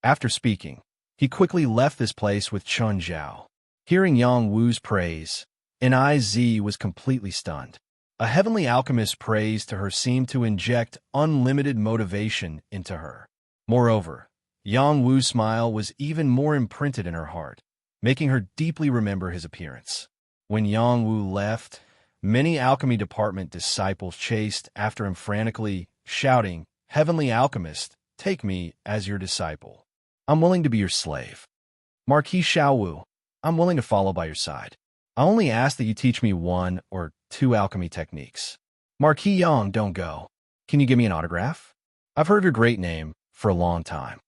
After speaking, he quickly left this place with Chun Zhao. Hearing Yang Wu's praise, Niz was completely stunned. A heavenly alchemist's praise to her seemed to inject unlimited motivation into her. Moreover, Yang Wu's smile was even more imprinted in her heart, making her deeply remember his appearance. When Yang Wu left, Many alchemy department disciples chased after him frantically, shouting, "Heavenly alchemist, take me as your disciple. I'm willing to be your slave. Marquis Xiaowu, I'm willing to follow by your side. I only ask that you teach me 1 or 2 alchemy techniques. Marquis Yang, don't go. Can you give me an autograph? I've heard your great name for a long time."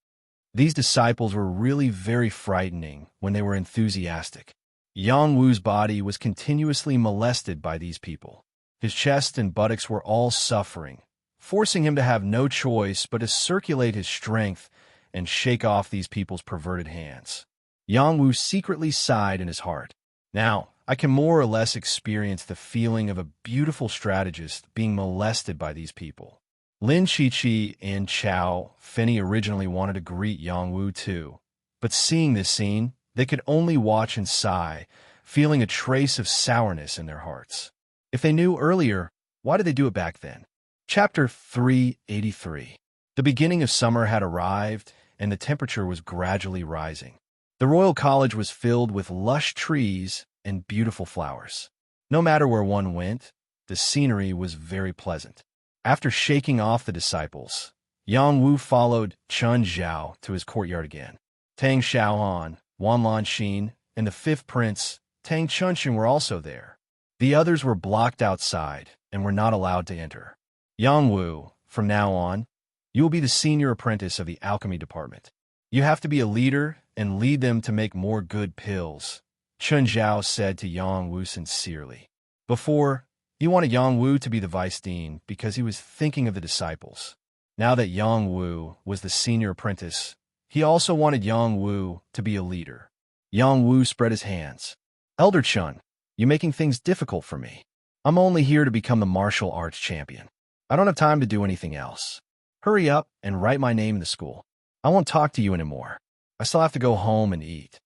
These disciples were really very frightening when they were enthusiastic. Yang Wu's body was continuously molested by these people. His chest and buttocks were all suffering, forcing him to have no choice but to circulate his strength and shake off these people's perverted hands. Yang Wu secretly sighed in his heart. Now, I can more or less experience the feeling of a beautiful strategist being molested by these people. Lin Qiqi and Chao Fenny originally wanted to greet Yang Wu too, but seeing this scene, they could only watch and sigh, feeling a trace of sourness in their hearts. If they knew earlier, why did they do it back then? Chapter 383. The beginning of summer had arrived, and the temperature was gradually rising. The Royal College was filled with lush trees and beautiful flowers. No matter where one went, the scenery was very pleasant. After shaking off the disciples, Yang Wu followed Chun Zhao to his courtyard again. Tang Xiaohan, Wan Lanxin, and the fifth prince, Tang Chunxin, were also there. The others were blocked outside and were not allowed to enter. Yang Wu, from now on, you will be the senior apprentice of the alchemy department. You have to be a leader and lead them to make more good pills, Chun Zhao said to Yang Wu sincerely. Before, he wanted Yang Wu to be the vice dean because he was thinking of the disciples. Now that Yang Wu was the senior apprentice, he also wanted Yang Wu to be a leader. Yang Wu spread his hands. "Elder Chun, you're making things difficult for me. I'm only here to become the martial arts champion. I don't have time to do anything else. Hurry up and write my name in the school. I won't talk to you anymore. I still have to go home and eat.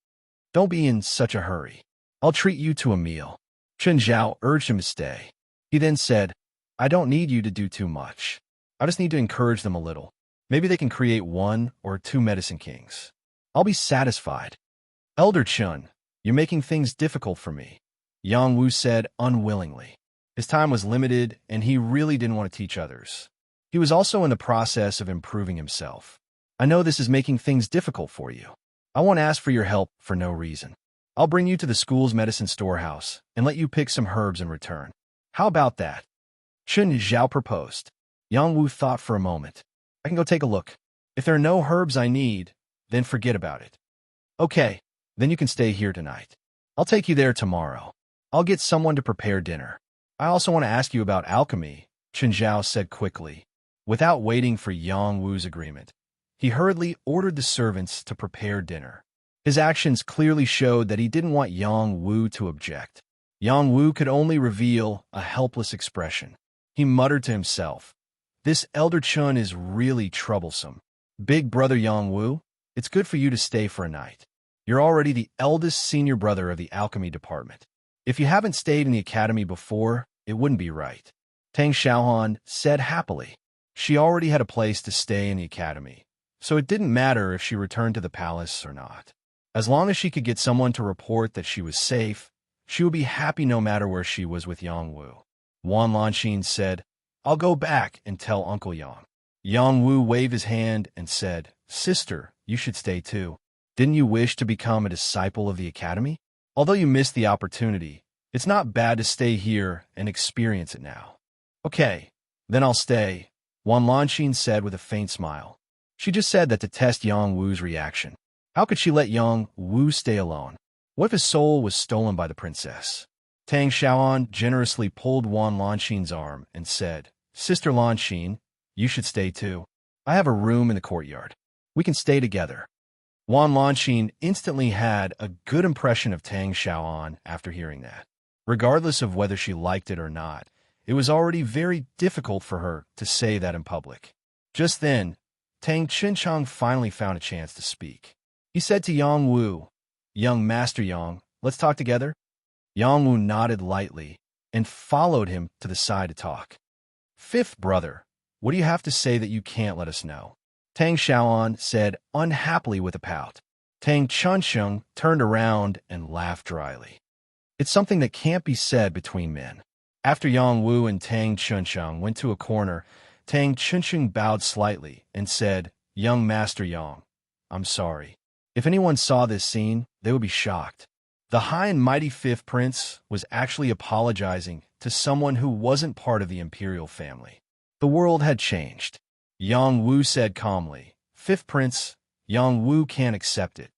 Don't be in such a hurry. I'll treat you to a meal." Chun Zhao urged him to stay. He then said, "I don't need you to do too much. I just need to encourage them a little. Maybe they can create 1 or 2 medicine kings. I'll be satisfied." "Elder Chun, you're making things difficult for me," Yang Wu said unwillingly. His time was limited, and he really didn't want to teach others. He was also in the process of improving himself. "I know this is making things difficult for you. I won't ask for your help for no reason. I'll bring you to the school's medicine storehouse and let you pick some herbs in return. How about that?" Chun Zhao proposed. Yang Wu thought for a moment. "I can go take a look. If there are no herbs I need, then forget about it." "Okay, then you can stay here tonight. I'll take you there tomorrow. I'll get someone to prepare dinner. I also want to ask you about alchemy," Chun Zhao said quickly. Without waiting for Yang Wu's agreement, he hurriedly ordered the servants to prepare dinner. His actions clearly showed that he didn't want Yang Wu to object. Yang Wu could only reveal a helpless expression. He muttered to himself, "This Elder Chun is really troublesome. Big brother Yang Wu, it's good for you to stay for a night. You're already the eldest senior brother of the alchemy department. If you haven't stayed in the academy before, it wouldn't be right." Tang Xiaohan said happily. She already had a place to stay in the academy, so it didn't matter if she returned to the palace or not. As long as she could get someone to report that she was safe, she would be happy no matter where she was with Yang Wu. Wan Lanxin said, "I'll go back and tell Uncle Yang." Yang Wu waved his hand and said, "Sister, you should stay too. Didn't you wish to become a disciple of the academy? Although you missed the opportunity, it's not bad to stay here and experience it now." "Okay, then I'll stay," Wan Lanxin said with a faint smile. She just said that to test Yang Wu's reaction. How could she let Yang Wu stay alone? What if his soul was stolen by the princess? Tang Xiaoan generously pulled Wan Lanxin's arm and said, "Sister Lanxin, you should stay too. I have a room in the courtyard. We can stay together." Wan Lanxin instantly had a good impression of Tang Xiaoan after hearing that. Regardless of whether she liked it or not, it was already very difficult for her to say that in public. Just then, Tang Chinchang finally found a chance to speak. He said to Yang Wu, "Young Master Yang, let's talk together." Yang Wu nodded lightly and followed him to the side to talk. "Fifth brother, what do you have to say that you can't let us know?" Tang Xiaoan said unhappily with a pout. Tang Chunsheng turned around and laughed dryly. "It's something that can't be said between men. After Yang Wu and Tang Chunsheng went to a corner, Tang Chunsheng bowed slightly and said, "Young Master Yang, I'm sorry. If anyone saw this scene, they would be shocked." The high and mighty fifth prince was actually apologizing to someone who wasn't part of the imperial family. The world had changed. Yang Wu said calmly, "Fifth prince, Yang Wu can't accept it."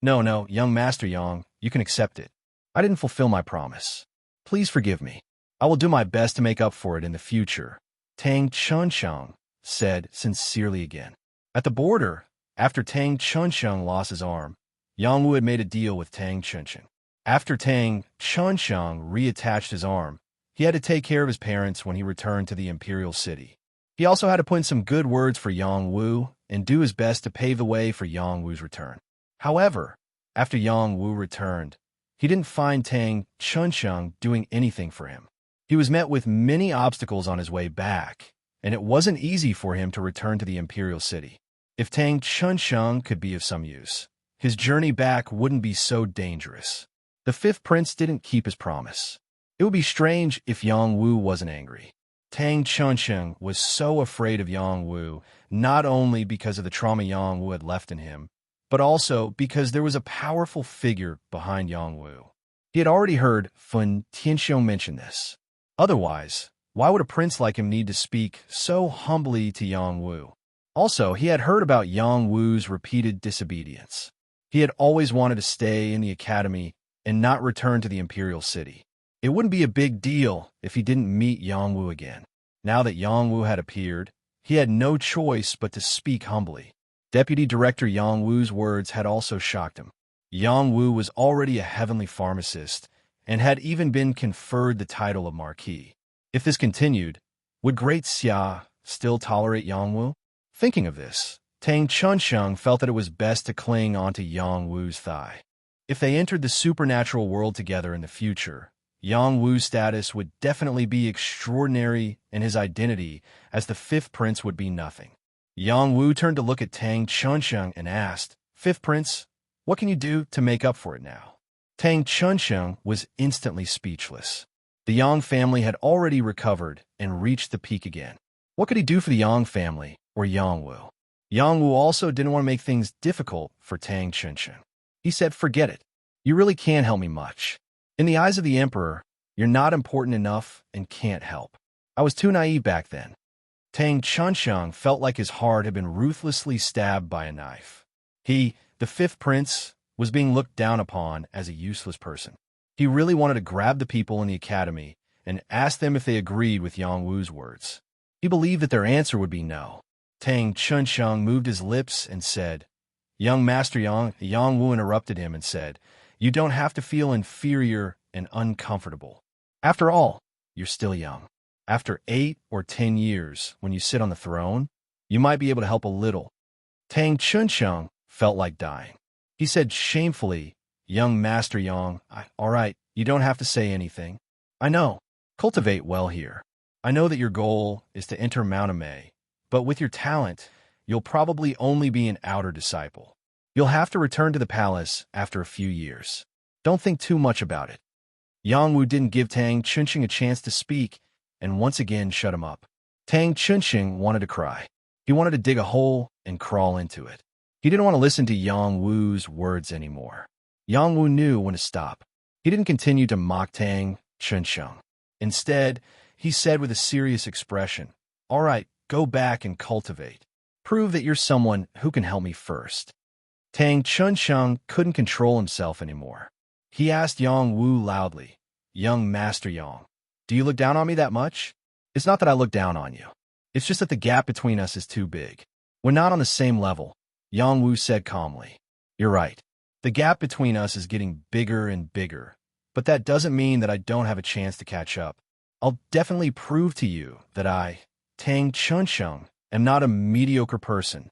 No, young Master Yang, you can accept it. I didn't fulfill my promise. Please forgive me. I will do my best to make up for it in the future," Tang Chunsheng said sincerely again. At the border, after Tang Chunsheng lost his arm, Yang Wu had made a deal with Tang Chunsheng. After Tang Chunsheng reattached his arm, he had to take care of his parents when he returned to the imperial city. He also had to put in some good words for Yang Wu and do his best to pave the way for Yang Wu's return. However, after Yang Wu returned, he didn't find Tang Chunsheng doing anything for him. He was met with many obstacles on his way back, and it wasn't easy for him to return to the imperial city. If Tang Chunsheng could be of some use, his journey back wouldn't be so dangerous. The fifth prince didn't keep his promise. It would be strange if Yang Wu wasn't angry. Tang Chunsheng was so afraid of Yang Wu, not only because of the trauma Yang Wu had left in him, but also because there was a powerful figure behind Yang Wu. He had already heard Fun Tianxiu mention this. Otherwise, why would a prince like him need to speak so humbly to Yang Wu? Also, he had heard about Yang Wu's repeated disobedience. He had always wanted to stay in the academy and not return to the imperial city. It wouldn't be a big deal if he didn't meet Yang Wu again. Now that Yang Wu had appeared, he had no choice but to speak humbly. Deputy Director Yang Wu's words had also shocked him. Yang Wu was already a heavenly pharmacist and had even been conferred the title of Marquis. If this continued, would Great Xia still tolerate Yang Wu? Thinking of this, Tang Chunsheng felt that it was best to cling onto Yang Wu's thigh. If they entered the supernatural world together in the future, Yang Wu's status would definitely be extraordinary and his identity as the fifth prince would be nothing. Yang Wu turned to look at Tang Chunsheng and asked, "Fifth prince, what can you do to make up for it now?" Tang Chunsheng was instantly speechless. The Yang family had already recovered and reached the peak again. What could he do for the Yang family or Yang Wu? Yang Wu also didn't want to make things difficult for Tang Chunsheng. He said, "Forget it. You really can't help me much. In the eyes of the emperor, you're not important enough and can't help. I was too naive back then." Tang Chunsheng felt like his heart had been ruthlessly stabbed by a knife. He, the fifth prince, was being looked down upon as a useless person. He really wanted to grab the people in the academy and ask them if they agreed with Yang Wu's words. He believed that their answer would be no. Tang Chunsheng moved his lips and said, "Young Master Yang." Yang Wu interrupted him and said, "You don't have to feel inferior and uncomfortable. After all, you're still young. After 8 or 10 years, when you sit on the throne, you might be able to help a little." Tang Chunsheng felt like dying. He said shamefully, "Young Master Yang, all right, you don't have to say anything. I know. Cultivate well here. I know that your goal is to enter Mount Amei, but with your talent, you'll probably only be an outer disciple. You'll have to return to the palace after a few years. Don't think too much about it." Yang Wu didn't give Tang Chunsheng a chance to speak and once again shut him up. Tang Chunsheng wanted to cry. He wanted to dig a hole and crawl into it. He didn't want to listen to Yang Wu's words anymore. Yang Wu knew when to stop. He didn't continue to mock Tang Chunsheng. Instead, he said with a serious expression, "All right, go back and cultivate. Prove that you're someone who can help me first." Tang Chunsheng couldn't control himself anymore. He asked Yang Wu loudly, "Young Master Yang, do you look down on me that much?" "It's not that I look down on you. It's just that the gap between us is too big. We're not on the same level," Yang Wu said calmly. "You're right. The gap between us is getting bigger and bigger, but that doesn't mean that I don't have a chance to catch up. I'll definitely prove to you that I, Tang Chunsheng, am not a mediocre person,"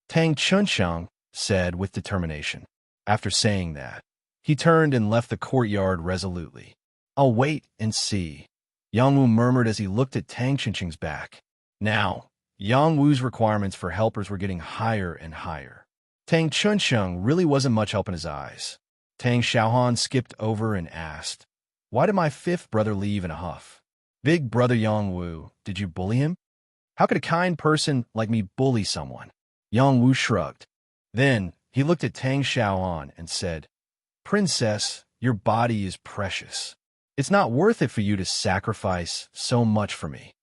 Tang Chunsheng said with determination. After saying that, he turned and left the courtyard resolutely. "I'll wait and see," Yang Wu murmured as he looked at Tang Chunsheng's back. Now, Yang Wu's requirements for helpers were getting higher and higher. Tang Chunsheng really wasn't much help in his eyes. Tang Xiaohan skipped over and asked, "Why did my fifth brother leave in a huff?" Big brother Yongwu, did you bully him? How could a kind person like me bully someone? Yongwu shrugged. Then he looked at Tang Xiaoan and said, Princess, your body is precious. It's not worth it for you to sacrifice so much for me.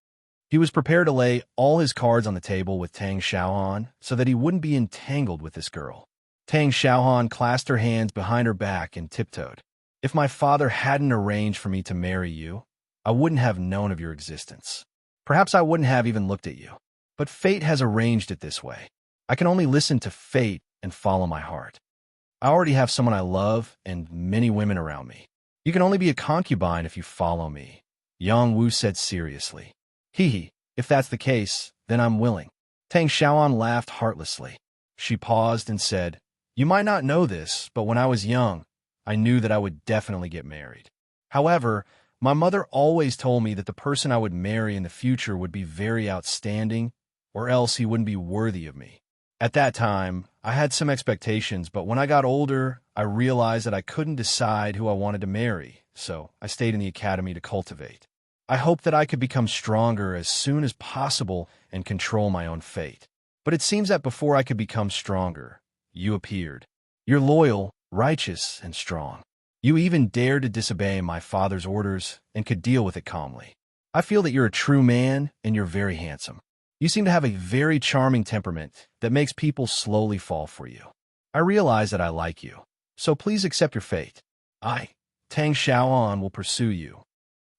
He was prepared to lay all his cards on the table with Tang Xiaoan so that he wouldn't be entangled with this girl. Tang Xiaoan clasped her hands behind her back and tiptoed. If my father hadn't arranged for me to marry you, I wouldn't have known of your existence. Perhaps I wouldn't have even looked at you. But fate has arranged it this way. I can only listen to fate and follow my heart. I already have someone I love and many women around me. You can only be a concubine if you follow me, Yang Wu said seriously. Hee, if that's the case, then I'm willing. Tang Xiaoan laughed heartlessly. She paused and said, You might not know this, but when I was young, I knew that I would definitely get married. However, my mother always told me that the person I would marry in the future would be very outstanding, or else he wouldn't be worthy of me. At that time, I had some expectations, but when I got older, I realized that I couldn't decide who I wanted to marry, so I stayed in the academy to cultivate. I hoped that I could become stronger as soon as possible and control my own fate. But it seems that before I could become stronger, you appeared. You're loyal, righteous, and strong. You even dared to disobey my father's orders and could deal with it calmly. I feel that you're a true man and you're very handsome. You seem to have a very charming temperament that makes people slowly fall for you. I realize that I like you, so please accept your fate. I, Tang Xiaoan, will pursue you.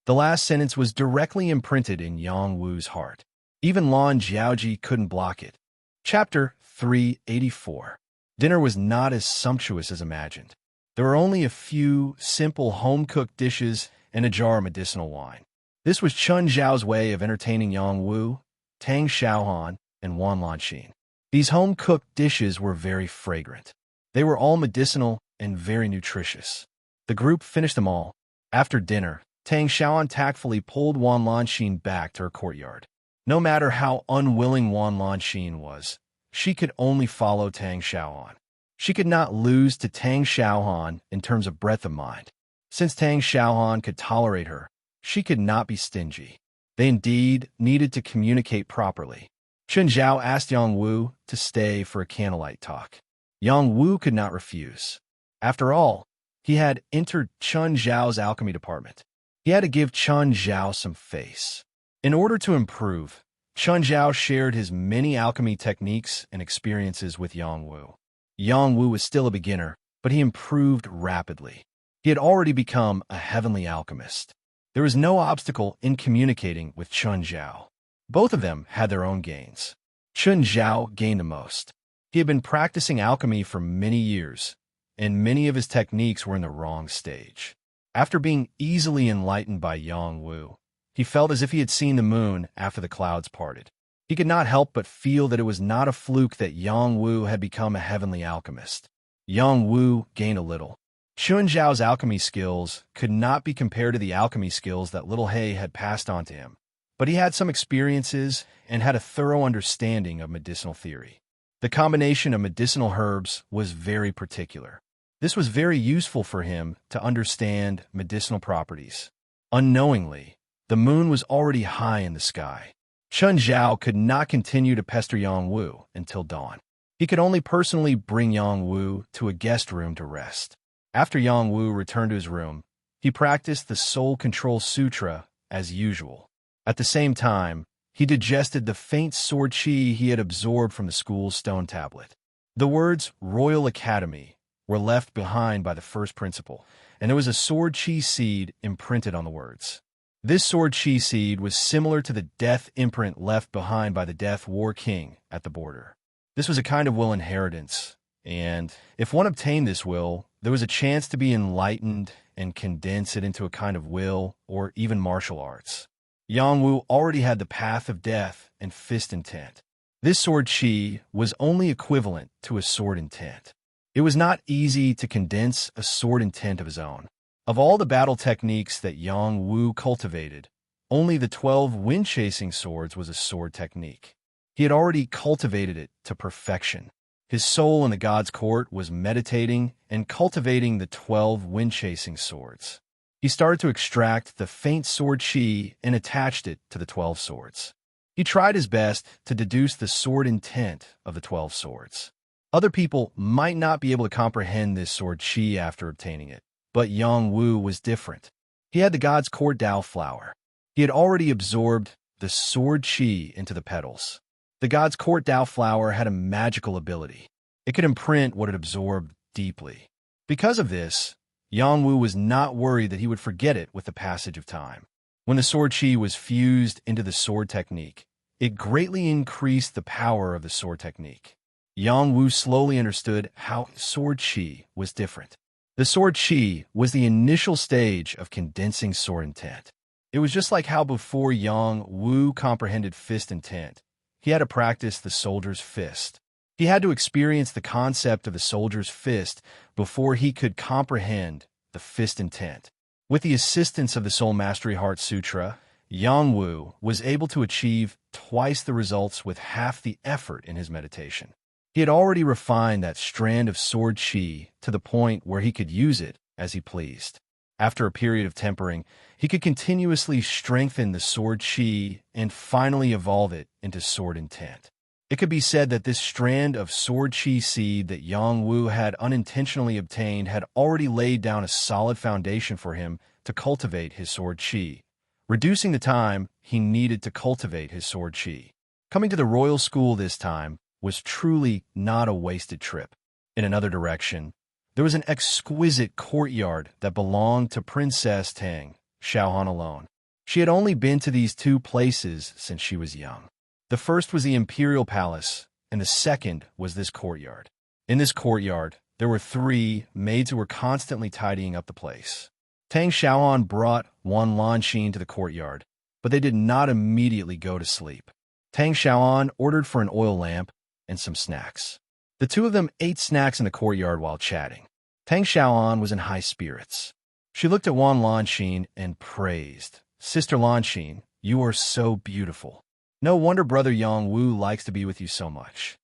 The last sentence was directly imprinted in Yang Wu's heart. Even Lan Jiaoji couldn't block it. Chapter 384. Dinner was not as sumptuous as imagined. There were only a few simple home-cooked dishes and a jar of medicinal wine. This was Chun Zhao's way of entertaining Yang Wu, Tang Xiaohan, and Wan Lanxin. These home-cooked dishes were very fragrant. They were all medicinal and very nutritious. The group finished them all. After dinner, Tang Xiaohan tactfully pulled Wan Lanxin back to her courtyard. No matter how unwilling Wan Lanxin was, she could only follow Tang Xiaohan. She could not lose to Tang Xiaohan in terms of breadth of mind. Since Tang Xiaohan could tolerate her, she could not be stingy. They indeed needed to communicate properly. Chun Zhao asked Yang Wu to stay for a candlelight talk. Yang Wu could not refuse. After all, he had entered Chun Zhao's alchemy department. He had to give Chun Zhao some face. In order to improve, Chun Zhao shared his many alchemy techniques and experiences with Yang Wu. Yang Wu was still a beginner, but he improved rapidly. He had already become a heavenly alchemist. There was no obstacle in communicating with Chun Zhao. Both of them had their own gains. Chun Zhao gained the most. He had been practicing alchemy for many years, and many of his techniques were in the wrong stage. After being easily enlightened by Yang Wu, he felt as if he had seen the moon after the clouds parted. He could not help but feel that it was not a fluke that Yang Wu had become a heavenly alchemist. Yang Wu gained a little. Chun Zhao's alchemy skills could not be compared to the alchemy skills that Little Hay had passed on to him, but he had some experiences and had a thorough understanding of medicinal theory. The combination of medicinal herbs was very particular. This was very useful for him to understand medicinal properties. Unknowingly, the moon was already high in the sky. Chun Zhao could not continue to pester Yang Wu until dawn. He could only personally bring Yang Wu to a guest room to rest. After Yang Wu returned to his room, he practiced the Soul Control Sutra as usual. At the same time, he digested the faint sword qi he had absorbed from the school's stone tablet. The words Royal Academy were left behind by the first principal, and there was a sword qi seed imprinted on the words. This sword qi seed was similar to the death imprint left behind by the Death War King at the border. This was a kind of will inheritance, and if one obtained this will, there was a chance to be enlightened and condense it into a kind of will or even martial arts. Yang Wu already had the path of death and fist intent. This sword qi was only equivalent to a sword intent. It was not easy to condense a sword intent of his own. Of all the battle techniques that Yang Wu cultivated, only the 12 wind-chasing swords was a sword technique. He had already cultivated it to perfection. His soul in the god's court was meditating and cultivating the 12 wind-chasing swords. He started to extract the faint sword chi and attached it to the 12 swords. He tried his best to deduce the sword intent of the 12 swords. Other people might not be able to comprehend this sword chi after obtaining it, but Yang Wu was different. He had the god's court Dao flower. He had already absorbed the sword chi into the petals. The god's court Dao flower had a magical ability. It could imprint what it absorbed deeply. Because of this, Yang Wu was not worried that he would forget it with the passage of time. When the sword chi was fused into the sword technique, it greatly increased the power of the sword technique. Yang Wu slowly understood how sword chi was different. The sword chi was the initial stage of condensing sword intent. It was just like how before Yang Wu comprehended fist intent, he had to practice the soldier's fist. He had to experience the concept of the soldier's fist before he could comprehend the fist intent. With the assistance of the Soul Mastery Heart Sutra, Yang Wu was able to achieve twice the results with half the effort in his meditation. He had already refined that strand of sword chi to the point where he could use it as he pleased. After a period of tempering, he could continuously strengthen the sword chi and finally evolve it into sword intent. It could be said that this strand of sword chi seed that Yang Wu had unintentionally obtained had already laid down a solid foundation for him to cultivate his sword chi, reducing the time he needed to cultivate his sword chi. Coming to the royal school this time was truly not a wasted trip. In another direction, there was an exquisite courtyard that belonged to Princess Tang Xiaohan alone. She had only been to these two places since she was young. The first was the imperial palace, and the second was this courtyard. In this courtyard, there were 3 maids who were constantly tidying up the place. Tang Xiaohan brought Wan Lanxin to the courtyard, but they did not immediately go to sleep. Tang Xiaohan ordered for an oil lamp and some snacks. The two of them ate snacks in the courtyard while chatting. Tang Xiaohan was in high spirits. She looked at Wan Lanxin and praised, "Sister Lanxin, you are so beautiful. No wonder Brother Yang Wu likes to be with you so much."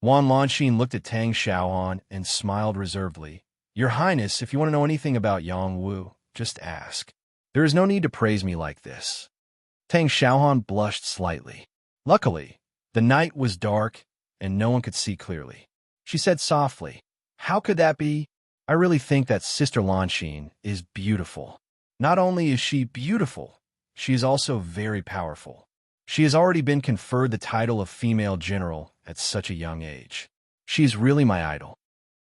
Wan Lanxin looked at Tang Xiaohan and smiled reservedly. "Your Highness, if you want to know anything about Yang Wu, just ask. There is no need to praise me like this." Tang Xiaohan blushed slightly. Luckily, the night was dark and no one could see clearly. She said softly, "How could that be? I really think that Sister Lanxin is beautiful. Not only is she beautiful, she is also very powerful. She has already been conferred the title of female general at such a young age. She is really my idol."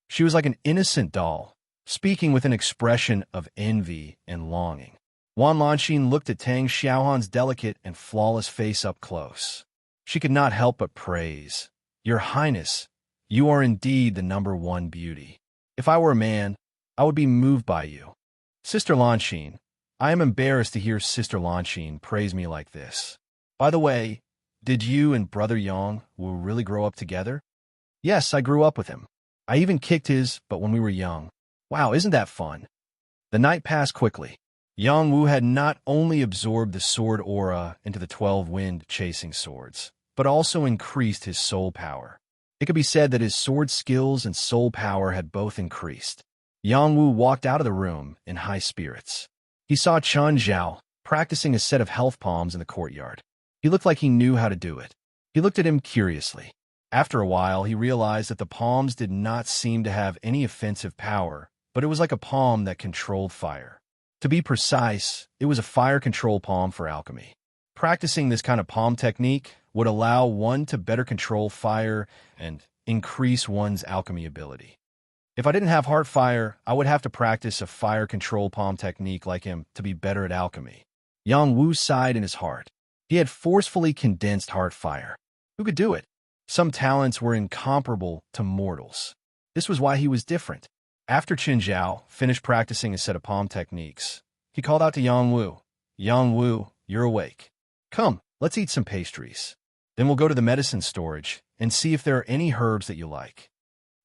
She was like an innocent doll, speaking with an expression of envy and longing. Wan Lanxin looked at Tang Xiaohan's delicate and flawless face up close. She could not help but praise, "Your Highness, you are indeed the #1 beauty. If I were a man, I would be moved by you." "Sister Lanxin, I am embarrassed to hear Sister Lanxin praise me like this. By the way, did you and Brother Yang Wu really grow up together?" "Yes, I grew up with him. I even kicked his butt when we were young. Wow, isn't that fun?" The night passed quickly. Yang Wu had not only absorbed the sword aura into the 12 wind-chasing swords, but also increased his soul power. It could be said that his sword skills and soul power had both increased. Yang Wu walked out of the room in high spirits. He saw Chun Zhao practicing a set of health palms in the courtyard. He looked like he knew how to do it. He looked at him curiously. After a while, he realized that the palms did not seem to have any offensive power, but it was like a palm that controlled fire. To be precise, it was a fire control palm for alchemy. Practicing this kind of palm technique would allow one to better control fire and increase one's alchemy ability. If I didn't have heart fire, I would have to practice a fire control palm technique like him to be better at alchemy. Yang Wu sighed in his heart. He had forcefully condensed heart fire. Who could do it? Some talents were incomparable to mortals. This was why he was different. After Qin Zhao finished practicing a set of palm techniques, he called out to Yang Wu, "Yang Wu, you're awake. Come, let's eat some pastries. Then we'll go to the medicine storage and see if there are any herbs that you like."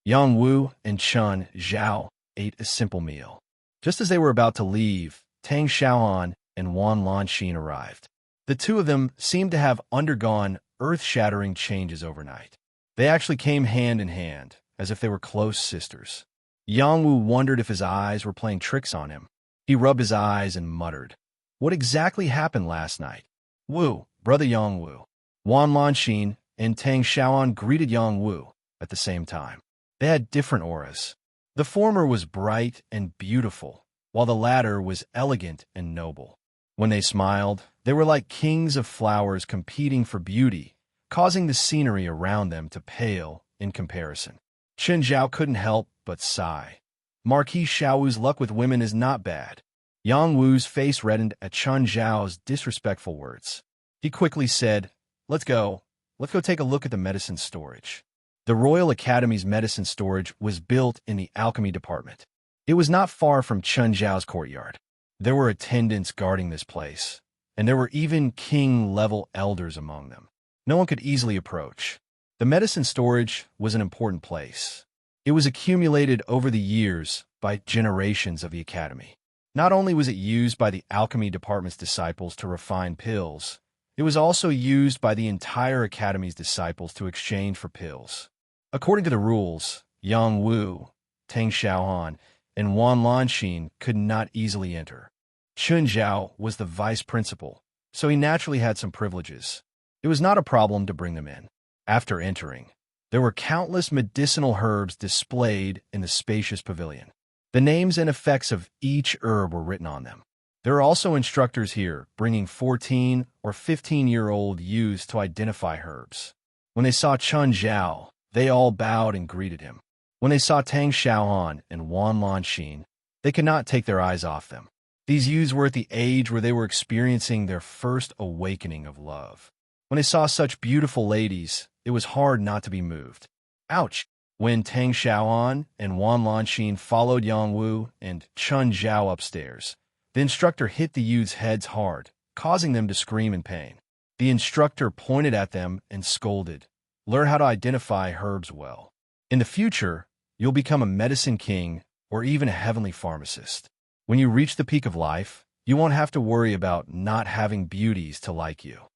Yang Wu and Chun Zhao ate a simple meal. Just as they were about to leave, Tang Xiaohan and Wan Lanxin arrived. The two of them seemed to have undergone earth-shattering changes overnight. They actually came hand in hand, as if they were close sisters. Yang Wu wondered if his eyes were playing tricks on him. He rubbed his eyes and muttered, "What exactly happened last night?" Wu, brother Yang Wu. Wan Lanxin and Tang Xiaoan greeted Yang Wu at the same time. They had different auras. The former was bright and beautiful, while the latter was elegant and noble. When they smiled, they were like kings of flowers competing for beauty, causing the scenery around them to pale in comparison. Chen Zhao couldn't help but sigh. Marquis Xiaowu's luck with women is not bad. Yang Wu's face reddened at Chen Zhao's disrespectful words. He quickly said, Let's go take a look at the medicine storage." The Royal Academy's medicine storage was built in the alchemy department. It was not far from Chen Zhao's courtyard. There were attendants guarding this place, and there were even king-level elders among them. No one could easily approach. The medicine storage was an important place. It was accumulated over the years by generations of the Academy. Not only was it used by the alchemy department's disciples to refine pills, it was also used by the entire Academy's disciples to exchange for pills. According to the rules, Yang Wu, Tang Xiaohan, and Wan Lanxin could not easily enter. Chen Zhao was the vice principal, so he naturally had some privileges. It was not a problem to bring them in. After entering, there were countless medicinal herbs displayed in the spacious pavilion. The names and effects of each herb were written on them. There are also instructors here, bringing 14 or 15-year-old youths to identify herbs. When they saw Chen Zhao, they all bowed and greeted him. When they saw Tang Xiaohan and Wan Lanxin, they could not take their eyes off them. These youths were at the age where they were experiencing their first awakening of love. When they saw such beautiful ladies, it was hard not to be moved. Ouch! When Tang Xiaohan and Wan Lanxin followed Yang Wu and Chen Zhao upstairs, the instructor hit the youths' heads hard, causing them to scream in pain. The instructor pointed at them and scolded, "Learn how to identify herbs well. In the future, you'll become a medicine king or even a heavenly pharmacist. When you reach the peak of life, you won't have to worry about not having beauties to like you."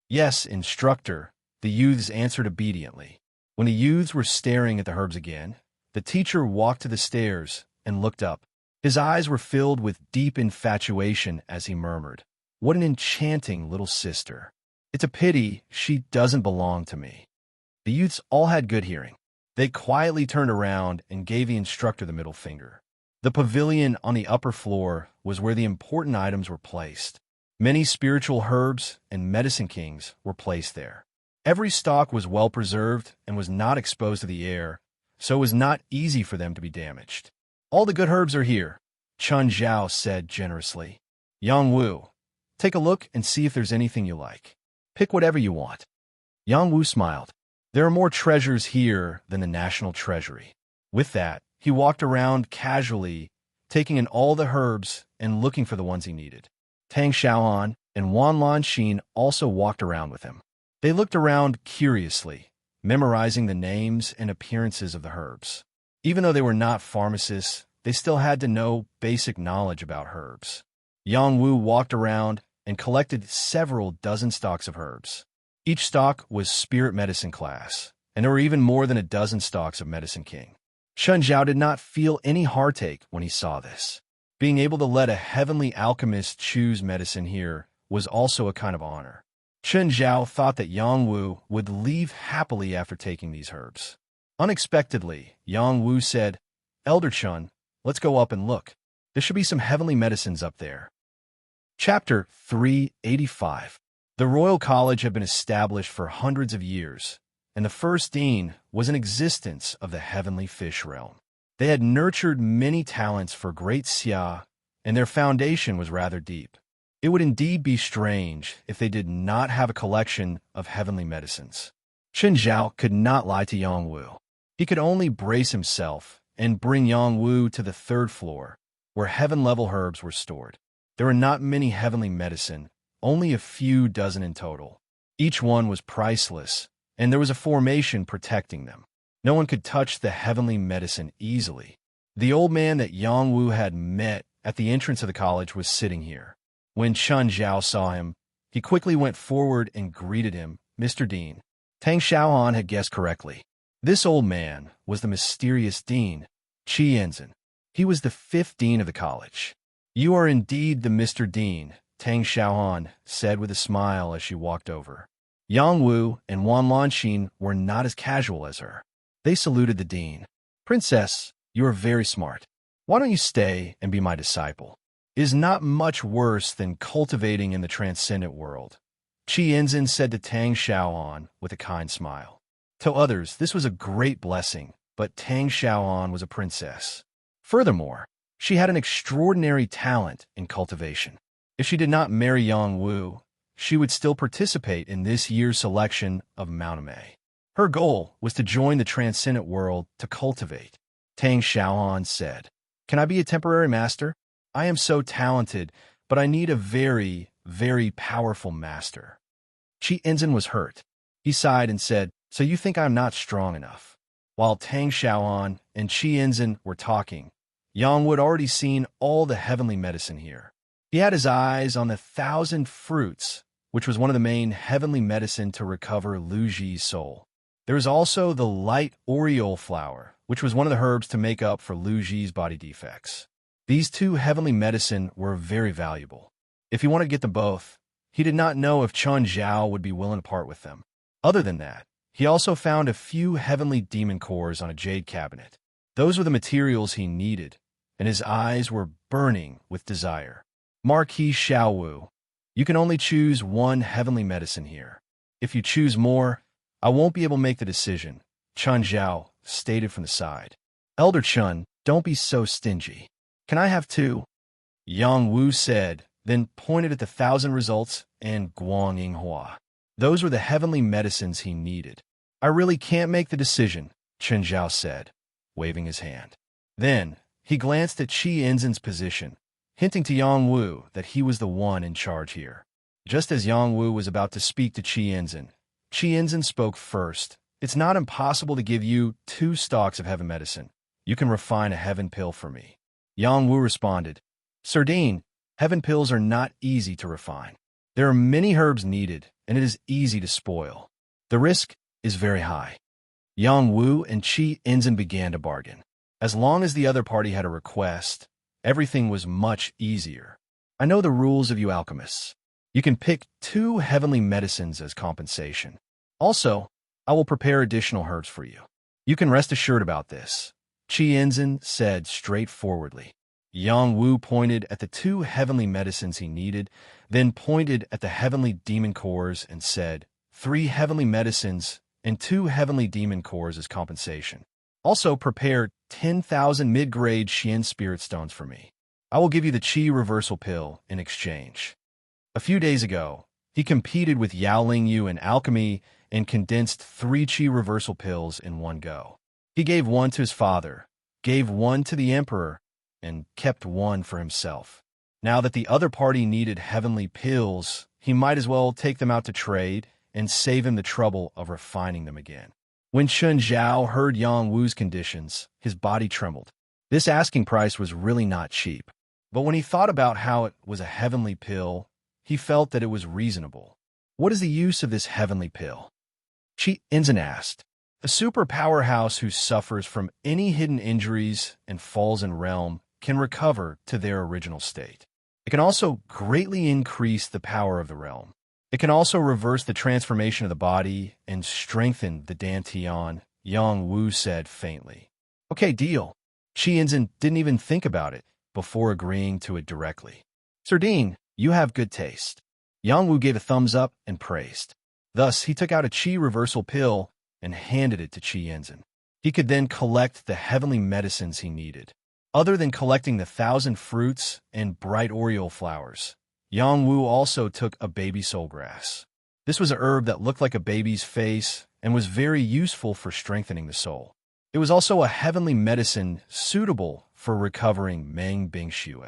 "Yes, instructor," the youths answered obediently. When the youths were staring at the herbs again, the teacher walked to the stairs and looked up. His eyes were filled with deep infatuation as he murmured, "What an enchanting little sister. It's a pity she doesn't belong to me." The youths all had good hearing. They quietly turned around and gave the instructor the middle finger. The pavilion on the upper floor was where the important items were placed. Many spiritual herbs and medicine kings were placed there. Every stalk was well preserved and was not exposed to the air, so it was not easy for them to be damaged. "All the good herbs are here," Chen Zhao said generously. "Yang Wu, take a look and see if there's anything you like. Pick whatever you want." Yang Wu smiled. There are more treasures here than the national treasury. With that, he walked around casually, taking in all the herbs and looking for the ones he needed. Tang Xiaohan and Wan Lanxin also walked around with him. They looked around curiously, memorizing the names and appearances of the herbs. Even though they were not pharmacists, they still had to know basic knowledge about herbs. Yang Wu walked around and collected several dozen stalks of herbs. Each stalk was spirit medicine class, and there were even more than a dozen stalks of medicine king. Chen Zhao did not feel any heartache when he saw this. Being able to let a heavenly alchemist choose medicine here was also a kind of honor. Chen Zhao thought that Yang Wu would leave happily after taking these herbs. Unexpectedly, Yang Wu said, "Elder Chen, let's go up and look. There should be some heavenly medicines up there." Chapter 385. The Royal College had been established for hundreds of years, and the first dean was in existence of the heavenly fish realm. They had nurtured many talents for great Xia, and their foundation was rather deep. It would indeed be strange if they did not have a collection of heavenly medicines. Chen Zhao could not lie to Yang Wu. He could only brace himself and bring Yang Wu to the third floor, where heaven-level herbs were stored. There were not many heavenly medicine, only a few dozen in total. Each one was priceless, and there was a formation protecting them. No one could touch the heavenly medicine easily. The old man that Yang Wu had met at the entrance of the college was sitting here. When Chen Zhao saw him, he quickly went forward and greeted him, "Mr. Dean." Tang Xiaohan had guessed correctly. This old man was the mysterious dean, Qi Yenzhen. He was the 5th dean of the college. "You are indeed the Mr. Dean," Tang Xiaohan said with a smile as she walked over. Yang Wu and Wan Lanxin were not as casual as her. They saluted the dean. "Princess, you are very smart. Why don't you stay and be my disciple? It is not much worse than cultivating in the transcendent world," Qi Yinzhen said to Tang Xiaohan with a kind smile. To others, this was a great blessing, but Tang Xiaohan was a princess. Furthermore, she had an extraordinary talent in cultivation. If she did not marry Yang Wu, she would still participate in this year's selection of Mount Amei. Her goal was to join the transcendent world to cultivate. Tang Xiaohan said, "Can I be a temporary master? I am so talented, but I need a very, very powerful master." Qi Yinzhen was hurt. He sighed and said, "So you think I'm not strong enough?" While Tang Xiaohan and Qi Yinzhen were talking, Yang Wu had already seen all the heavenly medicine here. He had his eyes on the 1,000 fruits, which was one of the main heavenly medicine to recover Lu Ji's soul. There was also the light oriole flower, which was one of the herbs to make up for Lu Ji's body defects. These two heavenly medicine were very valuable. If he wanted to get them both, he did not know if Chun Zhao would be willing to part with them. Other than that, he also found a few heavenly demon cores on a jade cabinet. Those were the materials he needed, and his eyes were burning with desire. Marquis Xiaowu, you can only choose one heavenly medicine here. If you choose more, I won't be able to make the decision, Chun Zhao stated from the side. Elder Chun, don't be so stingy. Can I have two? Yang Wu said, then pointed at the 1,000 results and Guang Yinghua. Those were the heavenly medicines he needed. I really can't make the decision, Chen Zhao said, waving his hand. Then, he glanced at Qi Yinzhen's position, hinting to Yang Wu that he was the one in charge here. Just as Yang Wu was about to speak to Qi Yinzhen spoke first. "It's not impossible to give you 2 stalks of heaven medicine. You can refine a heaven pill for me." Yang Wu responded, "Sir Dean, heaven pills are not easy to refine. There are many herbs needed, and it is easy to spoil. The risk is very high." Yang Wu and Qi Yinzhen began to bargain. As long as the other party had a request, everything was much easier. "I know the rules of you alchemists. You can pick 2 heavenly medicines as compensation. Also, I will prepare additional herbs for you. You can rest assured about this," Qi Yinzhen said straightforwardly. Yang Wu pointed at the 2 heavenly medicines he needed, then pointed at the heavenly demon cores and said, 3 heavenly medicines and 2 heavenly demon cores as compensation. Also prepare 10,000 mid-grade Xian spirit stones for me. I will give you the Qi reversal pill in exchange. A few days ago, he competed with Yao Lingyu in alchemy and condensed 3 Qi reversal pills in one go. He gave one to his father, gave one to the emperor, and kept one for himself. Now that the other party needed heavenly pills, he might as well take them out to trade and save him the trouble of refining them again. When Chun Zhao heard Yang Wu's conditions, his body trembled. This asking price was really not cheap. But when he thought about how it was a heavenly pill, he felt that it was reasonable. What is the use of this heavenly pill? Qi Yinzhen asked. A super powerhouse who suffers from any hidden injuries and falls in realm can recover to their original state. It can also greatly increase the power of the realm. It can also reverse the transformation of the body and strengthen the Dantian, Yang Wu said faintly. Okay, deal. Qi Yinzhen didn't even think about it before agreeing to it directly. Sir Dean, you have good taste. Yang Wu gave a thumbs up and praised. Thus, he took out a Qi reversal pill and handed it to Qi Yinzhen. He could then collect the heavenly medicines he needed. Other than collecting the 1,000 fruits and bright oriole flowers, Yang Wu also took a baby soul grass. This was a herb that looked like a baby's face and was very useful for strengthening the soul. It was also a heavenly medicine suitable for recovering Meng Bing Xue.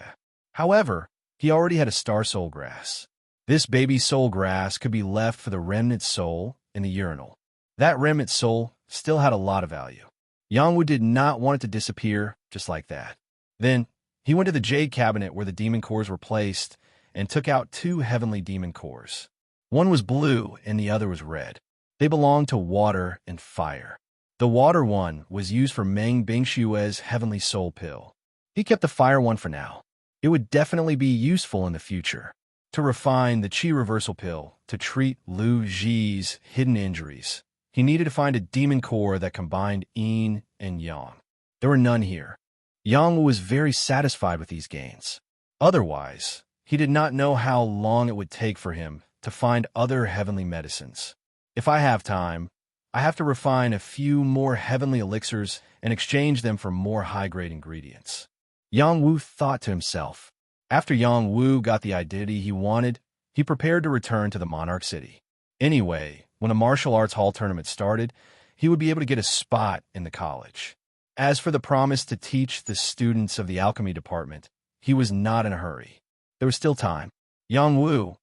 However, he already had a star soul grass. This baby soul grass could be left for the remnant soul in the urinal. That remnant soul still had a lot of value. Yang Wu did not want it to disappear just like that. Then, he went to the jade cabinet where the demon cores were placed and took out 2 heavenly demon cores. One was blue and the other was red. They belonged to water and fire. The water one was used for Meng Bing Xue's heavenly soul pill. He kept the fire one for now. It would definitely be useful in the future. To refine the Qi reversal pill to treat Lu Ji's hidden injuries, he needed to find a demon core that combined yin and yang. There were none here. Yang Wu was very satisfied with these gains. Otherwise, he did not know how long it would take for him to find other heavenly medicines. If I have time, I have to refine a few more heavenly elixirs and exchange them for more high-grade ingredients. Yang Wu thought to himself. After Yang Wu got the identity he wanted, he prepared to return to the Monarch City. Anyway, when a martial arts hall tournament started, he would be able to get a spot in the college. As for the promise to teach the students of the alchemy department, he was not in a hurry. There was still time. Yang Wu,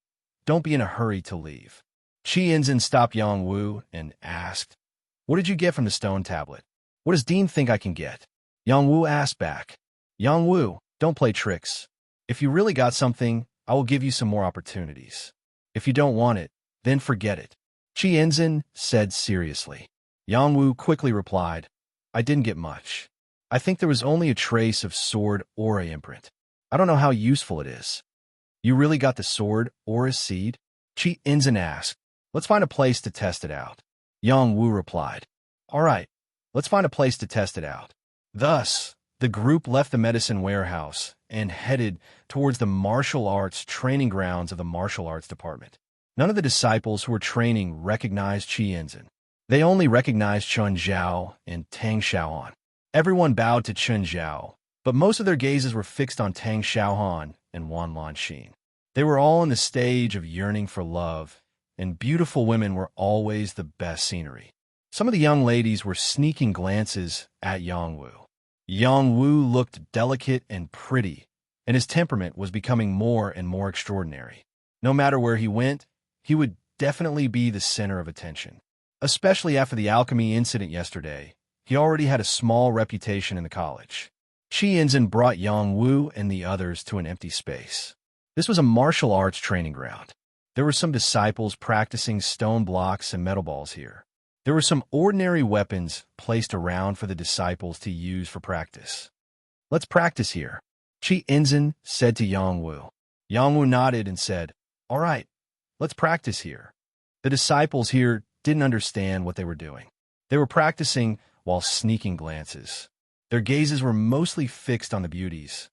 don't be in a hurry to leave. Qi Yinzhen stopped Yang Wu and asked, "What did you get from the stone tablet? What does Dean think I can get?" Yang Wu asked back, "Yang Wu, don't play tricks. If you really got something, I will give you some more opportunities. If you don't want it, then forget it." Qi Yinzhen said seriously. Yang Wu quickly replied, "I didn't get much. I think there was only a trace of sword aura imprint. I don't know how useful it is." "You really got the sword aura seed?" Qi Yinzhen asked. "Let's find a place to test it out." Yang Wu replied, "All right, let's find a place to test it out." Thus, the group left the medicine warehouse and headed towards the martial arts training grounds of the martial arts department. None of the disciples who were training recognized Qi Yinzhen. They only recognized Chun Zhao and Tang Xiaohan. Everyone bowed to Chun Zhao, but most of their gazes were fixed on Tang Xiaohan and Wan Lanxin. They were all in the stage of yearning for love, and beautiful women were always the best scenery. Some of the young ladies were sneaking glances at Yang Wu. Yang Wu looked delicate and pretty, and his temperament was becoming more and more extraordinary. No matter where he went, he would definitely be the center of attention. Especially after the alchemy incident yesterday, he already had a small reputation in the college. Qi Yinzhen brought Yang Wu and the others to an empty space. This was a martial arts training ground. There were some disciples practicing stone blocks and metal balls here. There were some ordinary weapons placed around for the disciples to use for practice. "Let's practice here," Qi Yinzhen said to Yang Wu. Yang Wu nodded and said, "All right, let's practice here." The disciples here didn't understand what they were doing. They were practicing while sneaking glances. Their gazes were mostly fixed on the beauties.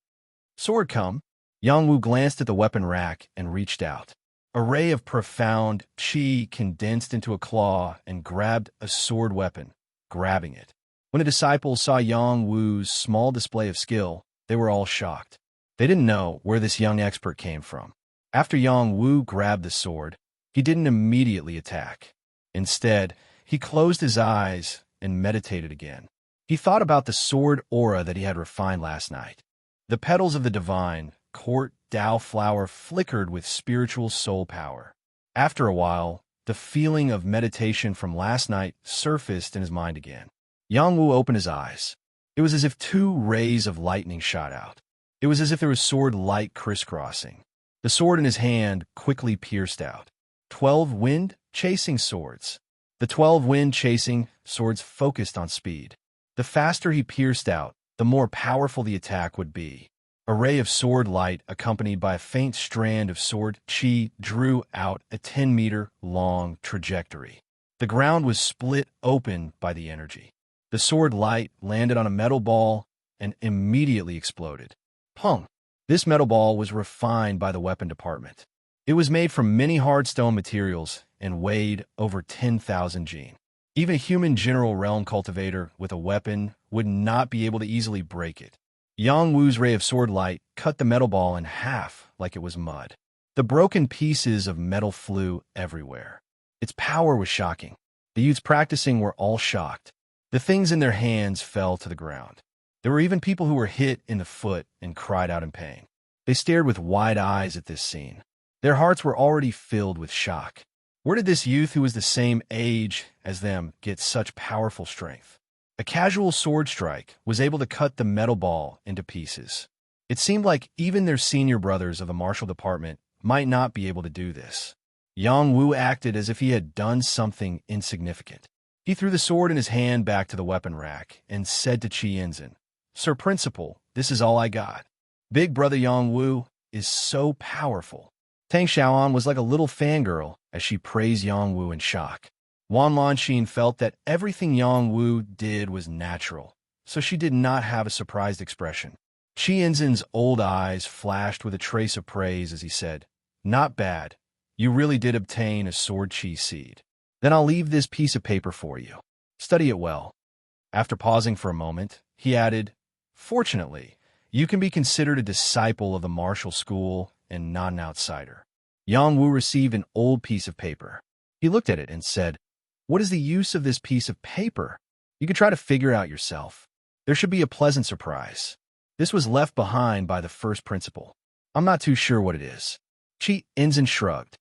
"Sword come." Yang Wu glanced at the weapon rack and reached out. A ray of profound qi condensed into a claw and grabbed a sword weapon, grabbing it. When the disciples saw Yang Wu's small display of skill, they were all shocked. They didn't know where this young expert came from. After Yang Wu grabbed the sword, he didn't immediately attack. Instead, he closed his eyes and meditated again. He thought about the sword aura that he had refined last night. The petals of the divine court Tao flower flickered with spiritual soul power. After a while, the feeling of meditation from last night surfaced in his mind again. Yang Wu opened his eyes. It was as if two rays of lightning shot out. It was as if there was sword light crisscrossing. The sword in his hand quickly pierced out. 12 wind-chasing swords. The 12 wind-chasing swords focused on speed. The faster he pierced out, the more powerful the attack would be. A ray of sword light accompanied by a faint strand of sword qi drew out a 10-meter-long trajectory. The ground was split open by the energy. The sword light landed on a metal ball and immediately exploded. Pung! This metal ball was refined by the weapon department. It was made from many hard stone materials and weighed over 10,000 jin. Even a human general realm cultivator with a weapon would not be able to easily break it. Yang Wu's ray of sword light cut the metal ball in half like it was mud. The broken pieces of metal flew everywhere. Its power was shocking. The youths practicing were all shocked. The things in their hands fell to the ground. There were even people who were hit in the foot and cried out in pain. They stared with wide eyes at this scene. Their hearts were already filled with shock. Where did this youth who was the same age as them get such powerful strength? A casual sword strike was able to cut the metal ball into pieces. It seemed like even their senior brothers of the martial department might not be able to do this. Yang Wu acted as if he had done something insignificant. He threw the sword in his hand back to the weapon rack and said to Qi Yinzhen, "Sir Principal, this is all I got." Big brother Yang Wu is so powerful. Tang Xiaoan was like a little fangirl as she praised Yang Wu in shock. Wan Lanxin felt that everything Yang Wu did was natural, so she did not have a surprised expression. Qi Yinzen's old eyes flashed with a trace of praise as he said, "Not bad. You really did obtain a sword chi seed. Then I'll leave this piece of paper for you. Study it well." After pausing for a moment, he added, "Fortunately, you can be considered a disciple of the martial school and not an outsider." Yang Wu received an old piece of paper. He looked at it and said, "What is the use of this piece of paper? You can try to figure out yourself. There should be a pleasant surprise. This was left behind by the first principal. I'm not too sure what it is." Qi Yinzen shrugged.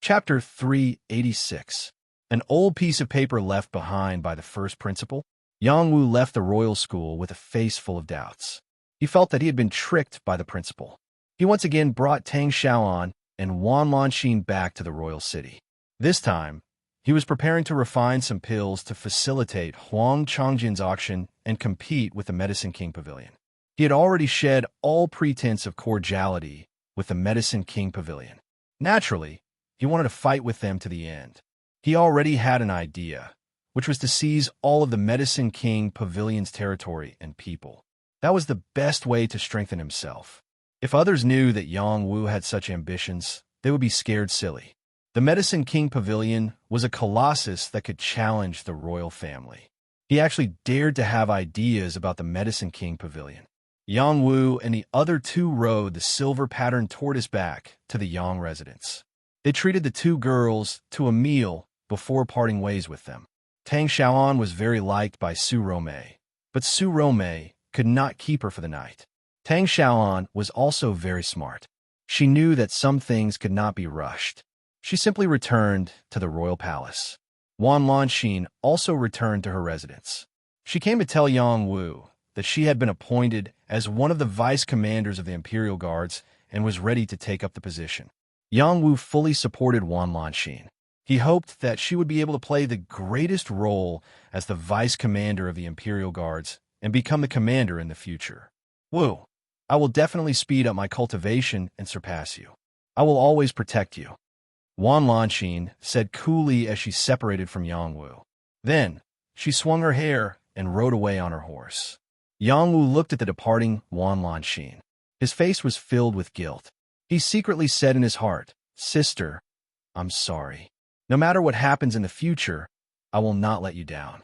Chapter 386. An old piece of paper left behind by the first principal. Yang Wu left the royal school with a face full of doubts. He felt that he had been tricked by the principal. He once again brought Tang Xiaoan and Wan Lanxin back to the royal city. This time, he was preparing to refine some pills to facilitate Huang Changjin's auction and compete with the Medicine King Pavilion. He had already shed all pretense of cordiality with the Medicine King Pavilion. Naturally, he wanted to fight with them to the end. He already had an idea, which was to seize all of the Medicine King Pavilion's territory and people. That was the best way to strengthen himself. If others knew that Yang Wu had such ambitions, they would be scared silly. The Medicine King Pavilion was a colossus that could challenge the royal family. He actually dared to have ideas about the Medicine King Pavilion. Yang Wu and the other two rode the silver-patterned tortoise back to the Yang residence. They treated the two girls to a meal before parting ways with them. Tang Xiaoan was very liked by Su Romei, but Su Romei could not keep her for the night. Tang Xiaoan was also very smart. She knew that some things could not be rushed. She simply returned to the royal palace. Wan Lanxin also returned to her residence. She came to tell Yang Wu that she had been appointed as one of the vice commanders of the Imperial Guards and was ready to take up the position. Yang Wu fully supported Wan Lanxin. He hoped that she would be able to play the greatest role as the vice commander of the Imperial Guards and become the commander in the future. "Wu, I will definitely speed up my cultivation and surpass you. I will always protect you," Wan Lanxin said coolly as she separated from Yang Wu. Then, she swung her hair and rode away on her horse. Yang Wu looked at the departing Wan Lanxin. His face was filled with guilt. He secretly said in his heart, "Sister, I'm sorry. No matter what happens in the future, I will not let you down."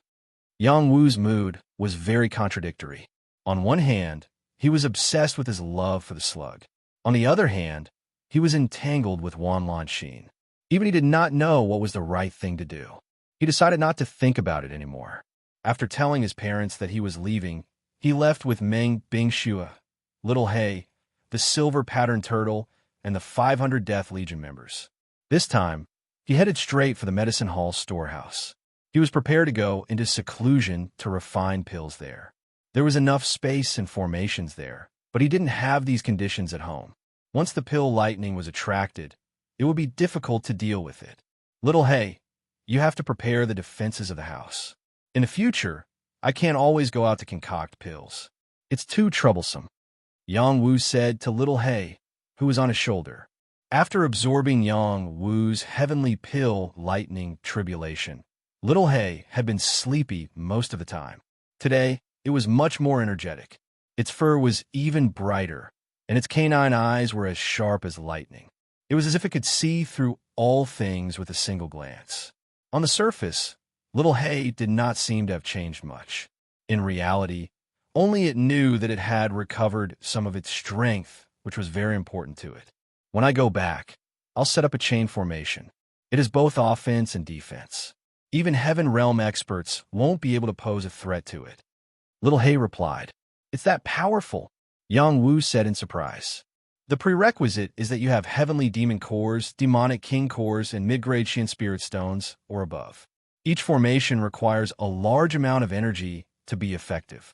Yang Wu's mood was very contradictory. On one hand, he was obsessed with his love for the slug. On the other hand, he was entangled with Wan Lanxin. Even he did not know what was the right thing to do. He decided not to think about it anymore. After telling his parents that he was leaving, he left with Meng Bingxue, Little Hay, the silver-patterned turtle, and the 500 Death Legion members. This time, he headed straight for the Medicine Hall storehouse. He was prepared to go into seclusion to refine pills there. There was enough space and formations there, but he didn't have these conditions at home. Once the pill lightning was attracted, it would be difficult to deal with it. "Little Hay, you have to prepare the defenses of the house. In the future, I can't always go out to concoct pills. It's too troublesome," Yang Wu said to Little Hay, who was on his shoulder. After absorbing Yang Wu's heavenly pill lightning tribulation, Little Hay had been sleepy most of the time. Today, it was much more energetic. Its fur was even brighter, and its canine eyes were as sharp as lightning. It was as if it could see through all things with a single glance. On the surface, Little Hay did not seem to have changed much. In reality, only it knew that it had recovered some of its strength, which was very important to it. "When I go back, I'll set up a chain formation. It is both offense and defense. Even Heaven Realm experts won't be able to pose a threat to it." Little Hay replied, "It's that powerful," Yang Wu said in surprise. "The prerequisite is that you have Heavenly Demon Cores, Demonic King Cores, and Mid-Grade Shin Spirit Stones, or above. Each formation requires a large amount of energy to be effective."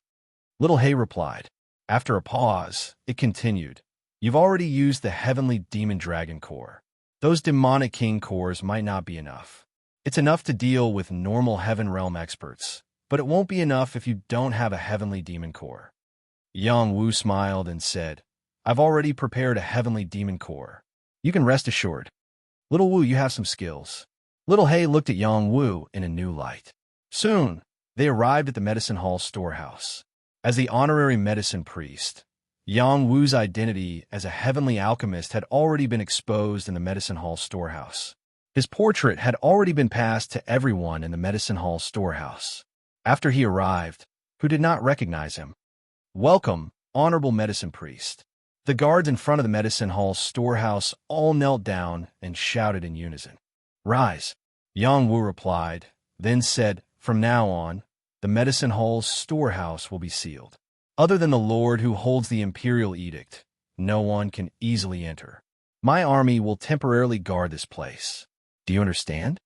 Little Hay replied. After a pause, it continued, "You've already used the Heavenly Demon Dragon Core. Those Demonic King Cores might not be enough. It's enough to deal with normal Heaven Realm experts, but it won't be enough if you don't have a Heavenly Demon Core." Yang Wu smiled and said, I've already prepared a heavenly demon core. You can rest assured. Little Wu, you have some skills. Little Hay looked at Yang Wu in a new light. Soon, they arrived at the medicine hall storehouse. As the honorary medicine priest, Yang Wu's identity as a heavenly alchemist had already been exposed in the medicine hall storehouse. His portrait had already been passed to everyone in the medicine hall storehouse. After he arrived, who did not recognize him? Welcome, honorable medicine priest. The guards in front of the medicine hall storehouse all knelt down and shouted in unison. Rise, Yang Wu replied, then said, from now on, the medicine hall's storehouse will be sealed. Other than the Lord who holds the imperial edict, no one can easily enter. My army will temporarily guard this place. Do you understand?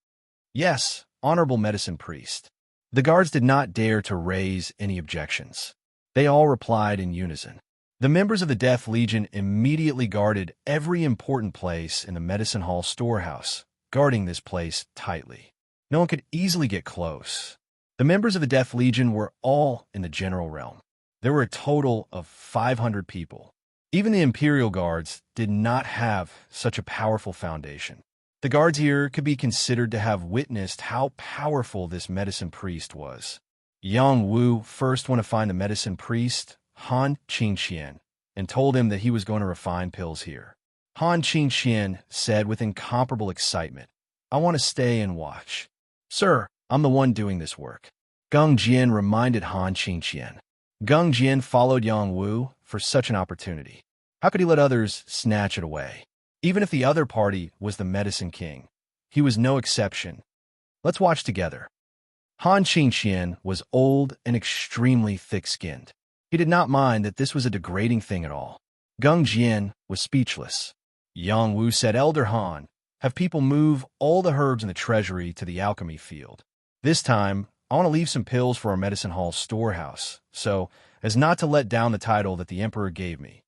Yes, honorable medicine priest. The guards did not dare to raise any objections. They all replied in unison. The members of the Death Legion immediately guarded every important place in the medicine hall storehouse, guarding this place tightly. No one could easily get close. The members of the Death Legion were all in the general realm. There were a total of 500 people. Even the Imperial Guards did not have such a powerful foundation. The guards here could be considered to have witnessed how powerful this medicine priest was. Yang Wu first went to find the medicine priest, Han Qingxian, and told him that he was going to refine pills here. Han Qingxian said with incomparable excitement, I want to stay and watch. Sir, I'm the one doing this work. Geng Jian reminded Han Qingxian. Geng Jian followed Yang Wu for such an opportunity. How could he let others snatch it away? Even if the other party was the Medicine King, he was no exception. Let's watch together. Han Qingxian was old and extremely thick-skinned. He did not mind that this was a degrading thing at all. Geng Jian was speechless. Yang Wu said, Elder Han, have people move all the herbs in the treasury to the alchemy field. This time, I want to leave some pills for our medicine hall storehouse, so as not to let down the title that the emperor gave me.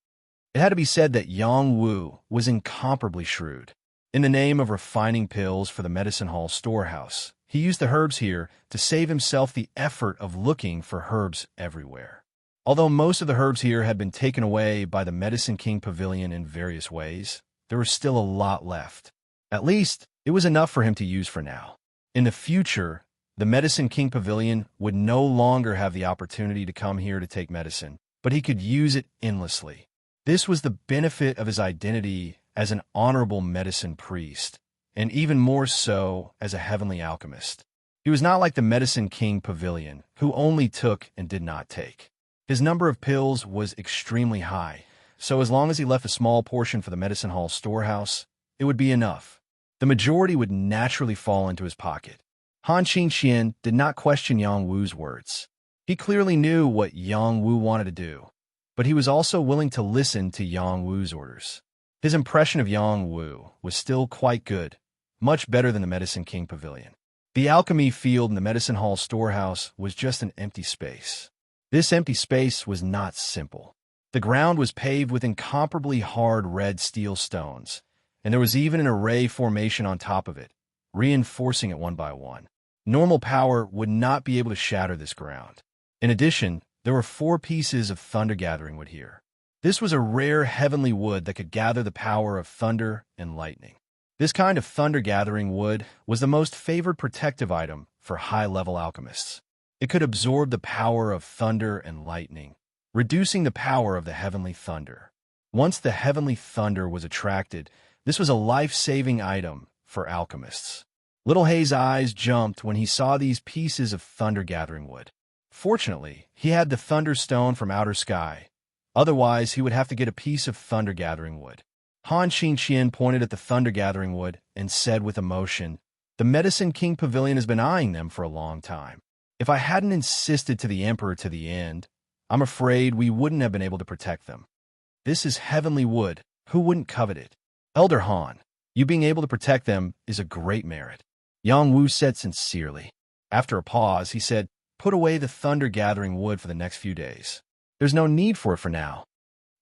It had to be said that Yang Wu was incomparably shrewd. In the name of refining pills for the medicine hall storehouse, he used the herbs here to save himself the effort of looking for herbs everywhere. Although most of the herbs here had been taken away by the Medicine King Pavilion in various ways, there was still a lot left. At least, it was enough for him to use for now. In the future, the Medicine King Pavilion would no longer have the opportunity to come here to take medicine, but he could use it endlessly. This was the benefit of his identity as an honorable medicine priest, and even more so as a heavenly alchemist. He was not like the Medicine King Pavilion, who only took and did not take. His number of pills was extremely high, so as long as he left a small portion for the medicine hall storehouse, it would be enough. The majority would naturally fall into his pocket. Han Qingxian did not question Yang Wu's words. He clearly knew what Yang Wu wanted to do, but he was also willing to listen to Yang Wu's orders. His impression of Yang Wu was still quite good, much better than the Medicine King Pavilion. The alchemy field in the medicine hall storehouse was just an empty space. This empty space was not simple. The ground was paved with incomparably hard red steel stones, and there was even an array formation on top of it, reinforcing it one by one. Normal power would not be able to shatter this ground. In addition, there were 4 pieces of thunder-gathering wood here. This was a rare heavenly wood that could gather the power of thunder and lightning. This kind of thunder-gathering wood was the most favored protective item for high-level alchemists. It could absorb the power of thunder and lightning, reducing the power of the heavenly thunder. Once the heavenly thunder was attracted, this was a life-saving item for alchemists. Little Hay's eyes jumped when he saw these pieces of thunder-gathering wood. Fortunately, he had the thunderstone from outer sky. Otherwise, he would have to get a piece of thunder-gathering wood. Han Qingxian pointed at the thunder-gathering wood and said with emotion, The Medicine King Pavilion has been eyeing them for a long time. If I hadn't insisted to the Emperor to the end, I'm afraid we wouldn't have been able to protect them. This is heavenly wood. Who wouldn't covet it? Elder Han, you being able to protect them is a great merit. Yang Wu said sincerely. After a pause, he said, Put away the thunder-gathering wood for the next few days. There's no need for it for now.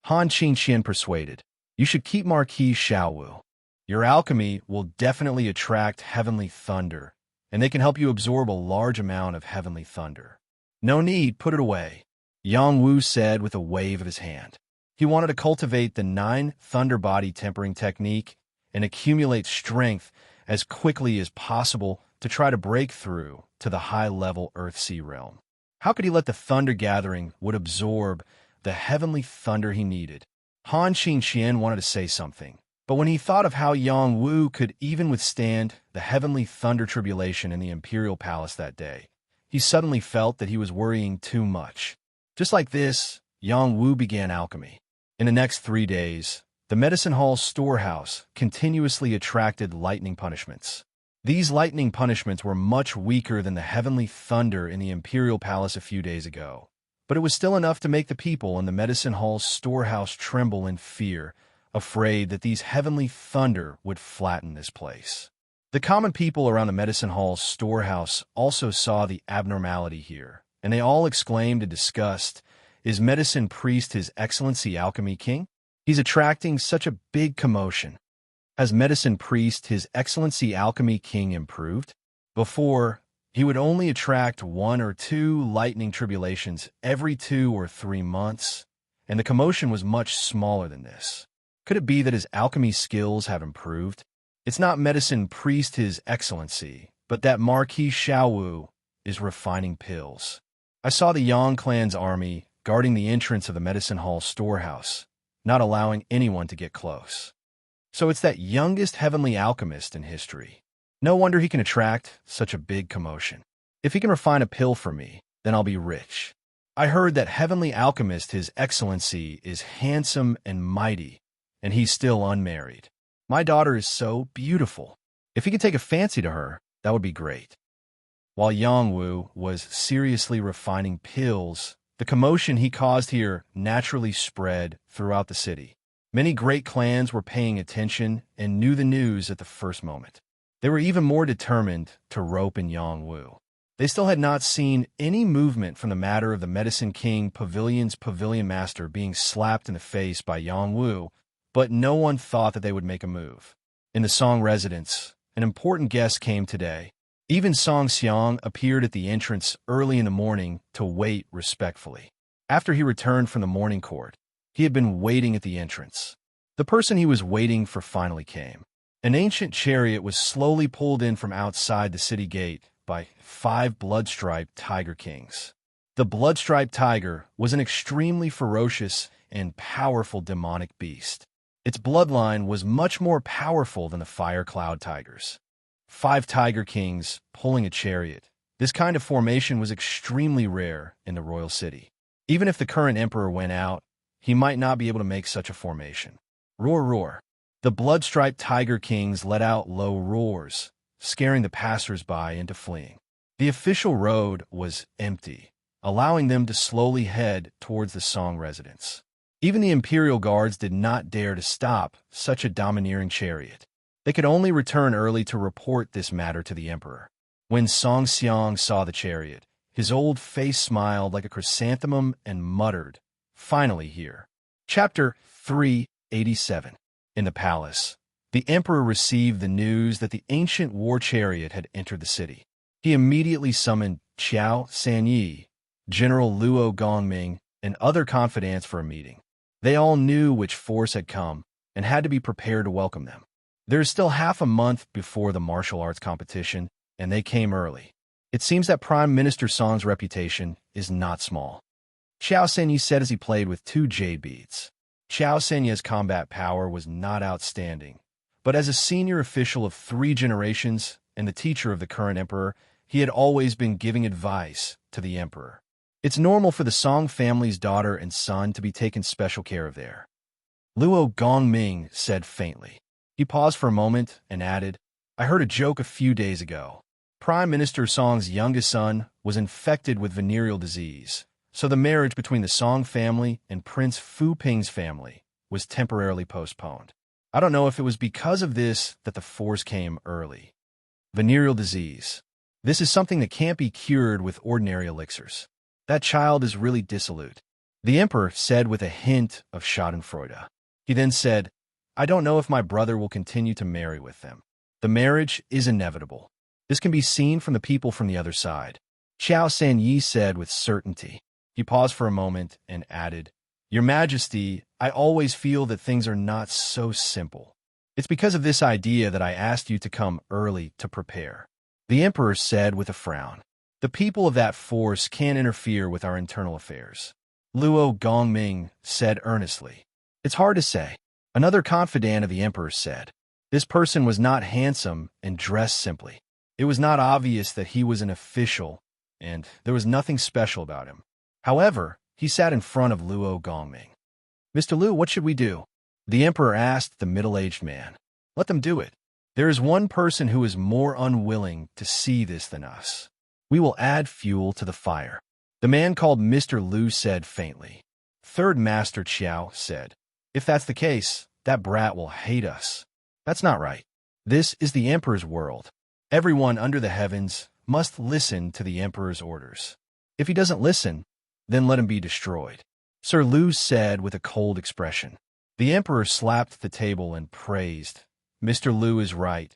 Han Qingxian persuaded. You should keep Marquis Xiaowu. Your alchemy will definitely attract heavenly thunder, and they can help you absorb a large amount of heavenly thunder. No need, put it away, Yang Wu said with a wave of his hand. He wanted to cultivate the 9 thunder body tempering technique and accumulate strength as quickly as possible to try to break through to the high-level Earth-Sea realm. How could he let the thunder gathering would absorb the heavenly thunder he needed? Han Xingqian wanted to say something, but when he thought of how Yang Wu could even withstand the heavenly thunder tribulation in the imperial palace that day, he suddenly felt that he was worrying too much. Just like this, Yang Wu began alchemy. In the next 3 days, the medicine hall storehouse continuously attracted lightning punishments. These lightning punishments were much weaker than the heavenly thunder in the imperial palace a few days ago, but it was still enough to make the people in the medicine hall storehouse tremble in fear, afraid that these heavenly thunder would flatten this place. The common people around the medicine hall storehouse also saw the abnormality here, and they all exclaimed in disgust, "Is medicine priest His Excellency Alchemy King? He's attracting such a big commotion. Has medicine priest His Excellency Alchemy King improved? Before, he would only attract 1 or 2 lightning tribulations every 2 or 3 months, and the commotion was much smaller than this. Could it be that his alchemy skills have improved? It's not medicine priest His Excellency, but that Marquis Xiaowu is refining pills. I saw the Yang clan's army guarding the entrance of the medicine hall storehouse, not allowing anyone to get close. So it's that youngest heavenly alchemist in history. No wonder he can attract such a big commotion. If he can refine a pill for me, then I'll be rich. I heard that heavenly alchemist His Excellency is handsome and mighty, and he's still unmarried. My daughter is so beautiful. If he could take a fancy to her, that would be great." While Yang Wu was seriously refining pills, the commotion he caused here naturally spread throughout the city. Many great clans were paying attention and knew the news at the first moment. They were even more determined to rope in Yang Wu. They still had not seen any movement from the matter of the Medicine King Pavilion's pavilion master being slapped in the face by Yang Wu, but no one thought that they would make a move. In the Song residence, an important guest came today. Even Song Xiang appeared at the entrance early in the morning to wait respectfully. After he returned from the morning court, he had been waiting at the entrance. The person he was waiting for finally came. An ancient chariot was slowly pulled in from outside the city gate by 5 blood-striped tiger kings. The blood-striped tiger was an extremely ferocious and powerful demonic beast. Its bloodline was much more powerful than the fire cloud tigers. 5 tiger kings pulling a chariot. This kind of formation was extremely rare in the royal city. Even if the current emperor went out, he might not be able to make such a formation. Roar, roar. The blood-striped tiger kings let out low roars, scaring the passers-by into fleeing. The official road was empty, allowing them to slowly head towards the Song residence. Even the imperial guards did not dare to stop such a domineering chariot. They could only return early to report this matter to the emperor. When Song Xiang saw the chariot, his old face smiled like a chrysanthemum and muttered, "Finally here." Chapter 387. In the palace, the emperor received the news that the ancient war chariot had entered the city. He immediately summoned Qiao Sanyi, General Luo Gongming, and other confidants for a meeting. They all knew which force had come and had to be prepared to welcome them. There is still half a month before the martial arts competition, and they came early. It seems that Prime Minister Song's reputation is not small. Qiao Sanyi said as he played with 2 jade beads. Qiao Sanyi's combat power was not outstanding, but as a senior official of 3 generations and the teacher of the current emperor, he had always been giving advice to the emperor. It's normal for the Song family's daughter and son to be taken special care of there. Luo Gongming said faintly. He paused for a moment and added, "I heard a joke a few days ago. Prime Minister Song's youngest son was infected with venereal disease, so the marriage between the Song family and Prince Fu Ping's family was temporarily postponed. I don't know if it was because of this that the force came early. Venereal disease. This is something that can't be cured with ordinary elixirs. That child is really dissolute," the emperor said with a hint of schadenfreude. He then said, "I don't know if my brother will continue to marry with them. The marriage is inevitable. This can be seen from the people from the other side," Qiao Sanyi said with certainty. He paused for a moment and added, "Your Majesty, I always feel that things are not so simple. It's because of this idea that I asked you to come early to prepare." The emperor said with a frown. "The people of that force can't interfere with our internal affairs." Luo Gongming said earnestly. "It's hard to say." Another confidant of the emperor said. This person was not handsome and dressed simply. It was not obvious that he was an official, and there was nothing special about him. However, he sat in front of Luo Gongming. "Mr. Lu, what should we do?" The emperor asked the middle-aged man. "Let them do it. There is one person who is more unwilling to see this than us. We will add fuel to the fire." The man called Mr. Lu said faintly. Third Master Qiao said, "If that's the case, that brat will hate us." "That's not right. This is the emperor's world. Everyone under the heavens must listen to the emperor's orders. If he doesn't listen, then let him be destroyed." Sir Lu said with a cold expression. The emperor slapped the table and praised. "Mr. Lu is right.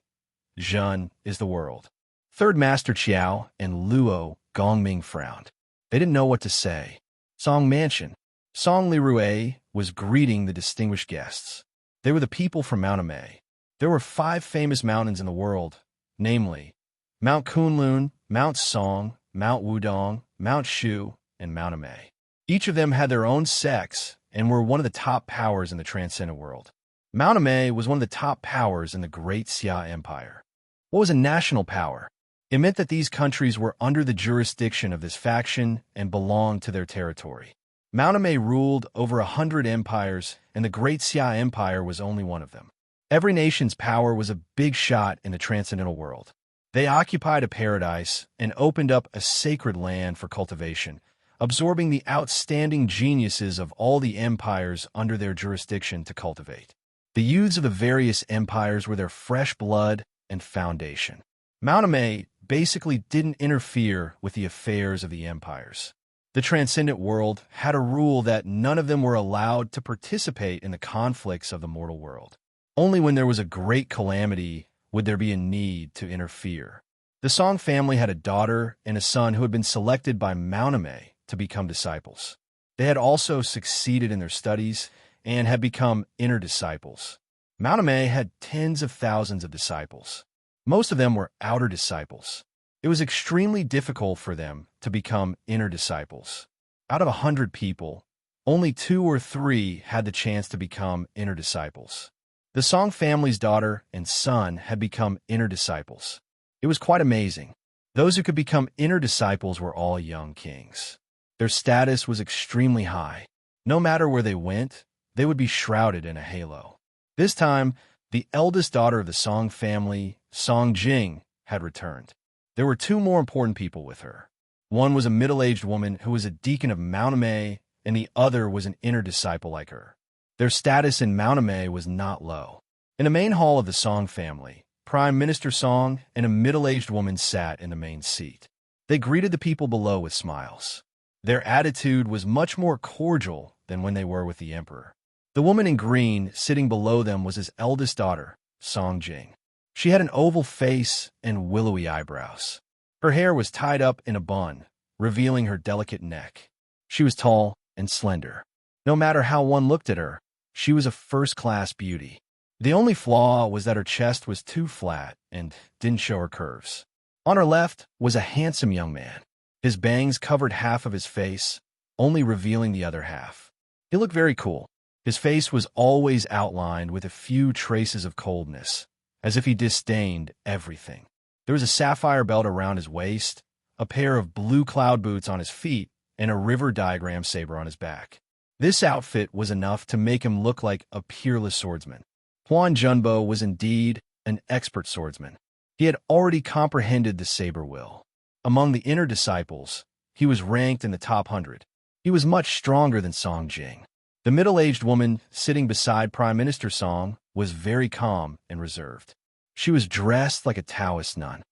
Zhen is the world." Third Master Qiao and Luo Gongming frowned. They didn't know what to say. Song Mansion. Song Lirue was greeting the distinguished guests. They were the people from Mount Amei. There were 5 famous mountains in the world, namely Mount Kunlun, Mount Song, Mount Wudong, Mount Shu, and Mount Amei. Each of them had their own sex and were one of the top powers in the transcendent world. Mount Amei was one of the top powers in the Great Xia Empire. What was a national power? It meant that these countries were under the jurisdiction of this faction and belonged to their territory. Mount Amei ruled over 100 empires, and the Great Xia Empire was only one of them. Every nation's power was a big shot in the transcendental world. They occupied a paradise and opened up a sacred land for cultivation, absorbing the outstanding geniuses of all the empires under their jurisdiction to cultivate. The youths of the various empires were their fresh blood and foundation. Mount Amei basically didn't interfere with the affairs of the empires. The transcendent world had a rule that none of them were allowed to participate in the conflicts of the mortal world. Only when there was a great calamity would there be a need to interfere. The Song family had a daughter and a son who had been selected by Mount Amei to become disciples. They had also succeeded in their studies and had become inner disciples. Mount Amei had tens of thousands of disciples. Most of them were outer disciples. It was extremely difficult for them to become inner disciples. Out of 100 people, only 2 or 3 had the chance to become inner disciples. The Song family's daughter and son had become inner disciples. It was quite amazing. Those who could become inner disciples were all young kings. Their status was extremely high. No matter where they went, they would be shrouded in a halo. This time, the eldest daughter of the Song family, Song Jing, had returned. There were 2 more important people with her. One was a middle-aged woman who was a deacon of Mount Amei, and the other was an inner disciple like her. Their status in Mount Amei was not low. In the main hall of the Song family, Prime Minister Song and a middle-aged woman sat in the main seat. They greeted the people below with smiles. Their attitude was much more cordial than when they were with the emperor. The woman in green sitting below them was his eldest daughter, Song Jing. She had an oval face and willowy eyebrows. Her hair was tied up in a bun, revealing her delicate neck. She was tall and slender. No matter how one looked at her, she was a first-class beauty. The only flaw was that her chest was too flat and didn't show her curves. On her left was a handsome young man. His bangs covered half of his face, only revealing the other half. He looked very cool. His face was always outlined with a few traces of coldness, as if he disdained everything. There was a sapphire belt around his waist, a pair of blue cloud boots on his feet, and a river diagram saber on his back. This outfit was enough to make him look like a peerless swordsman. Huan Junbo was indeed an expert swordsman. He had already comprehended the saber will. Among the inner disciples, he was ranked in the top 100. He was much stronger than Song Jing. The middle-aged woman sitting beside Prime Minister Song was very calm and reserved. She was dressed like a Taoist nun.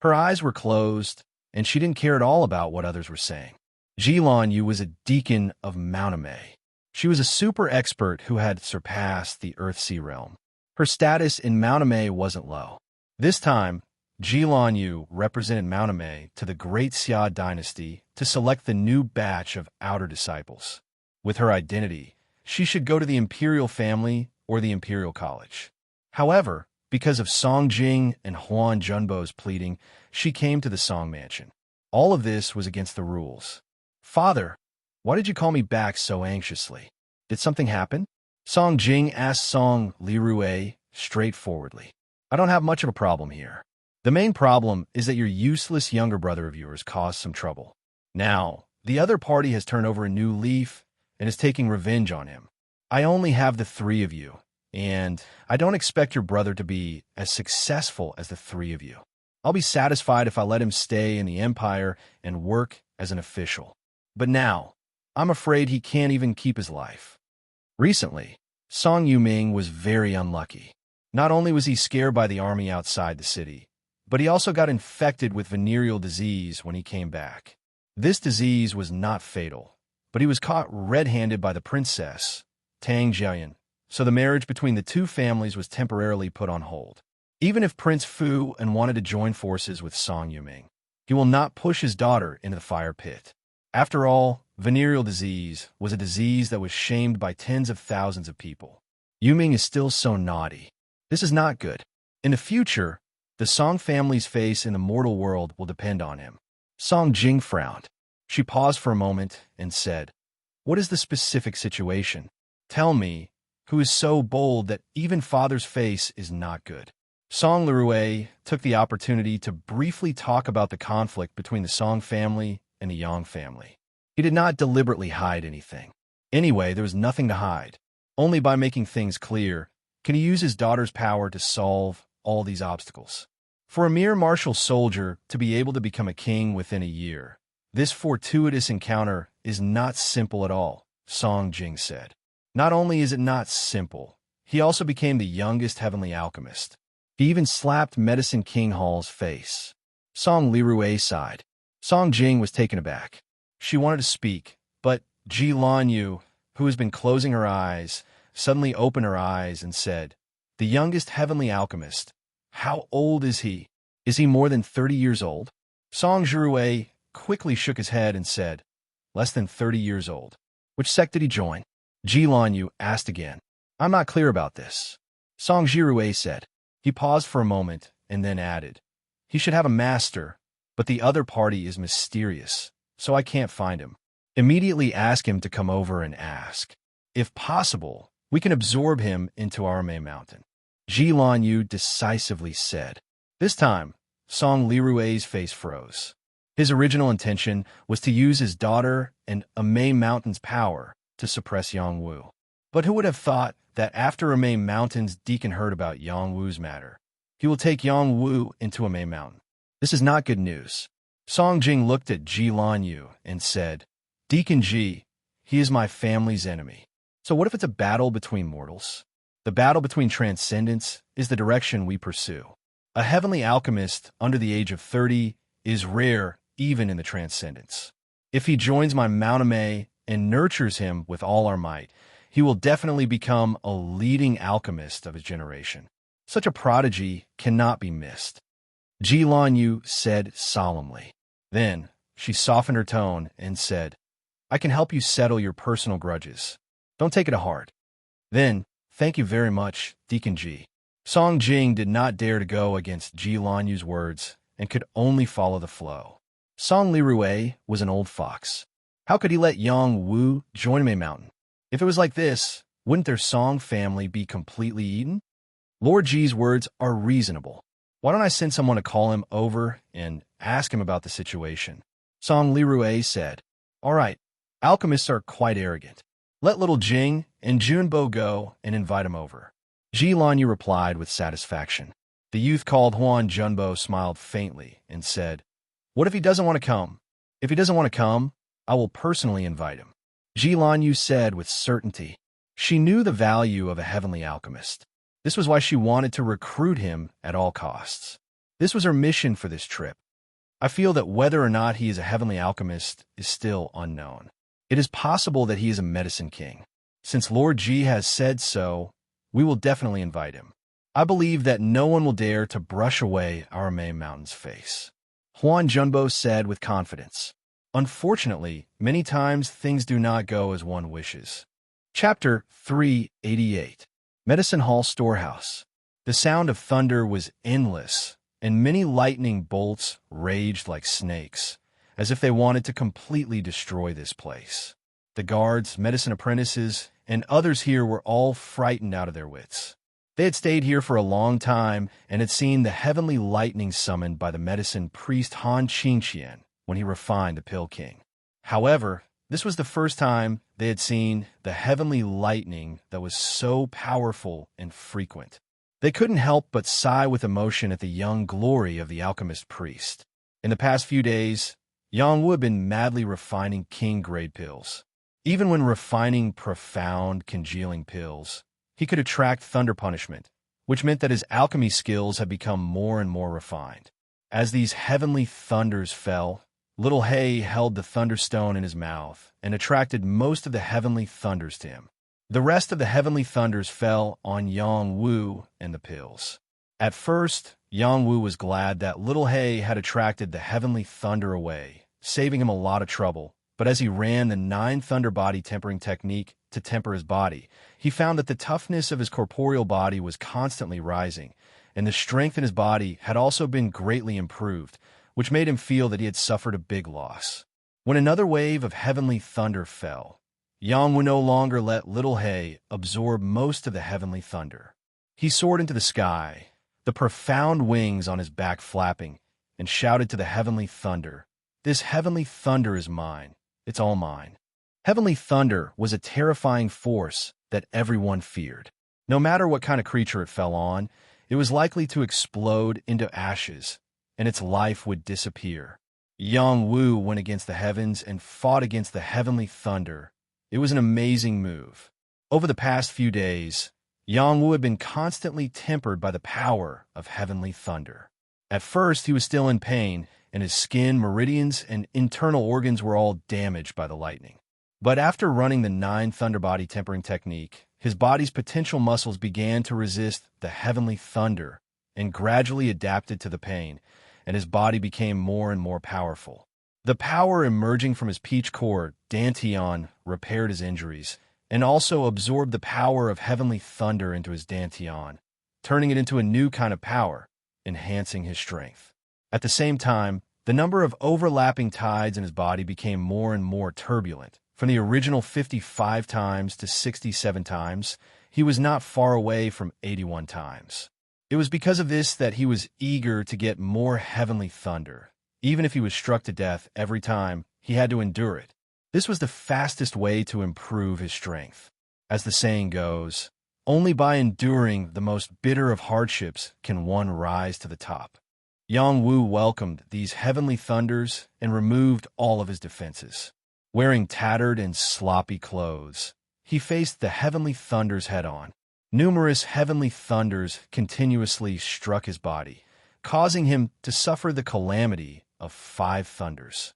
Her eyes were closed, and she didn't care at all about what others were saying. Jilan Yu was a deacon of Mount Amei. She was a super expert who had surpassed the Earth-Sea realm. Her status in Mount Amei wasn't low. This time, Jilan Yu represented Mount Amei to the Great Xia dynasty to select the new batch of outer disciples. With her identity, she should go to the imperial family or the imperial college. However, because of Song Jing and Huan Junbo's pleading, she came to the Song mansion. All of this was against the rules. "Father, why did you call me back so anxiously? Did something happen?" Song Jing asked Song Lirue straightforwardly. "I don't have much of a problem here. The main problem is that your useless younger brother of yours caused some trouble. Now, the other party has turned over a new leaf and is taking revenge on him. I only have the three of you, and I don't expect your brother to be as successful as the three of you. I'll be satisfied if I let him stay in the Empire and work as an official. But now, I'm afraid he can't even keep his life." Recently, Song Yuming was very unlucky. Not only was he scared by the army outside the city, but he also got infected with venereal disease when he came back. This disease was not fatal, but he was caught red-handed by the princess, Tang Jiayan, so the marriage between the two families was temporarily put on hold. Even if Prince Fu and wanted to join forces with Song Yuming, he will not push his daughter into the fire pit. After all, venereal disease was a disease that was shamed by tens of thousands of people. Yuming is still so naughty. This is not good. In the future, the Song family's face in the mortal world will depend on him. Song Jing frowned. She paused for a moment and said, "What is the specific situation? Tell me, who is so bold that even father's face is not good." Song Lirue took the opportunity to briefly talk about the conflict between the Song family and the Yang family. He did not deliberately hide anything. Anyway, there was nothing to hide. Only by making things clear can he use his daughter's power to solve all these obstacles. For a mere martial soldier to be able to become a king within a year, this fortuitous encounter is not simple at all, Song Jing said. Not only is it not simple, he also became the youngest heavenly alchemist. He even slapped Medicine King Hall's face. Song Lirue sighed. Song Jing was taken aback. She wanted to speak, but Ji Lanyu, who has been closing her eyes, suddenly opened her eyes and said, "The youngest heavenly alchemist. How old is he? Is he more than 30 years old?" Song Zhirue quickly shook his head and said, "Less than 30 years old." "Which sect did he join?" Ji Lanyu asked again. "I'm not clear about this." Song Zhirue said. He paused for a moment and then added, "He should have a master, but the other party is mysterious, so I can't find him. Immediately ask him to come over and ask. If possible, we can absorb him into Arame Mountain," Ji Lanyu decisively said. This time, Song Lirue's face froze. His original intention was to use his daughter and Amei Mountain's power to suppress Yang Wu. But who would have thought that after Amei Mountain's deacon heard about Yang Wu's matter, he will take Yang Wu into Amei Mountain? This is not good news. Song Jing looked at Ji Lanyu and said, "Deacon Ji, he is my family's enemy. So what if it's a battle between mortals? The battle between transcendence is the direction we pursue. A heavenly alchemist under the age of 30 is rare even in the transcendence. If he joins my Mount Amei and nurtures him with all our might, he will definitely become a leading alchemist of his generation. Such a prodigy cannot be missed," Ji Lanyu said solemnly. Then she softened her tone and said, "I can help you settle your personal grudges. Don't take it to heart." "Then, thank you very much, Deacon Ji." Song Jing did not dare to go against Ji Lanyu's words and could only follow the flow. Song Lirue was an old fox. How could he let Yang Wu join Mei Mountain? If it was like this, wouldn't their Song family be completely eaten? Lord Ji's words are reasonable. Why don't I send someone to call him over and ask him about the situation? Song Lirue said. "All right, alchemists are quite arrogant. Let little Jing and Junbo go and invite him over." Ji Lanyu replied with satisfaction. The youth called Huan Junbo smiled faintly and said, "What if he doesn't want to come? If he doesn't want to come, I will personally invite him," Ji Lanyu said with certainty. She knew the value of a heavenly alchemist. This was why she wanted to recruit him at all costs. This was her mission for this trip. I feel that whether or not he is a heavenly alchemist is still unknown. It is possible that he is a medicine king. Since Lord Ji has said so, we will definitely invite him. I believe that no one will dare to brush away our Mei Mountain's face," Huan Junbo said with confidence. "Unfortunately, many times things do not go as one wishes." Chapter 388. Medicine Hall Storehouse. The sound of thunder was endless, and many lightning bolts raged like snakes, as if they wanted to completely destroy this place. The guards, medicine apprentices, and others here were all frightened out of their wits. They had stayed here for a long time and had seen the heavenly lightning summoned by the medicine priest Han Qingqian when he refined the Pill King. However, this was the first time they had seen the heavenly lightning that was so powerful and frequent. They couldn't help but sigh with emotion at the young glory of the alchemist priest. In the past few days, Yang Wu had been madly refining king-grade pills. Even when refining profound, congealing pills, he could attract thunder punishment, which meant that his alchemy skills had become more and more refined. As these heavenly thunders fell, Little Hay held the thunderstone in his mouth and attracted most of the heavenly thunders to him. The rest of the heavenly thunders fell on Yang Wu and the pills. At first, Yang Wu was glad that Little Hay had attracted the heavenly thunder away, saving him a lot of trouble. But as he ran the 9 thunder body tempering technique to temper his body, he found that the toughness of his corporeal body was constantly rising, and the strength in his body had also been greatly improved, which made him feel that he had suffered a big loss. When another wave of heavenly thunder fell, Yang would no longer let Little Hay absorb most of the heavenly thunder. He soared into the sky, the profound wings on his back flapping, and shouted to the heavenly thunder, "This heavenly thunder is mine. It's all mine." Heavenly thunder was a terrifying force that everyone feared. No matter what kind of creature it fell on, it was likely to explode into ashes, and its life would disappear. Yang Wu went against the heavens and fought against the heavenly thunder. It was an amazing move. Over the past few days, Yang Wu had been constantly tempered by the power of heavenly thunder. At first, he was still in pain, and his skin, meridians, and internal organs were all damaged by the lightning. But after running the 9 thunder body tempering technique, his body's potential muscles began to resist the heavenly thunder and gradually adapted to the pain, and his body became more and more powerful. The power emerging from his peach core, Dantian, repaired his injuries, and also absorbed the power of heavenly thunder into his Dantian, turning it into a new kind of power, enhancing his strength. At the same time, the number of overlapping tides in his body became more and more turbulent. From the original 55 times to 67 times, he was not far away from 81 times. It was because of this that he was eager to get more heavenly thunder. Even if he was struck to death every time, he had to endure it. This was the fastest way to improve his strength. As the saying goes, only by enduring the most bitter of hardships can one rise to the top. Yang Wu welcomed these heavenly thunders and removed all of his defenses. Wearing tattered and sloppy clothes, he faced the heavenly thunders head-on. Numerous heavenly thunders continuously struck his body, causing him to suffer the calamity of 5 thunders.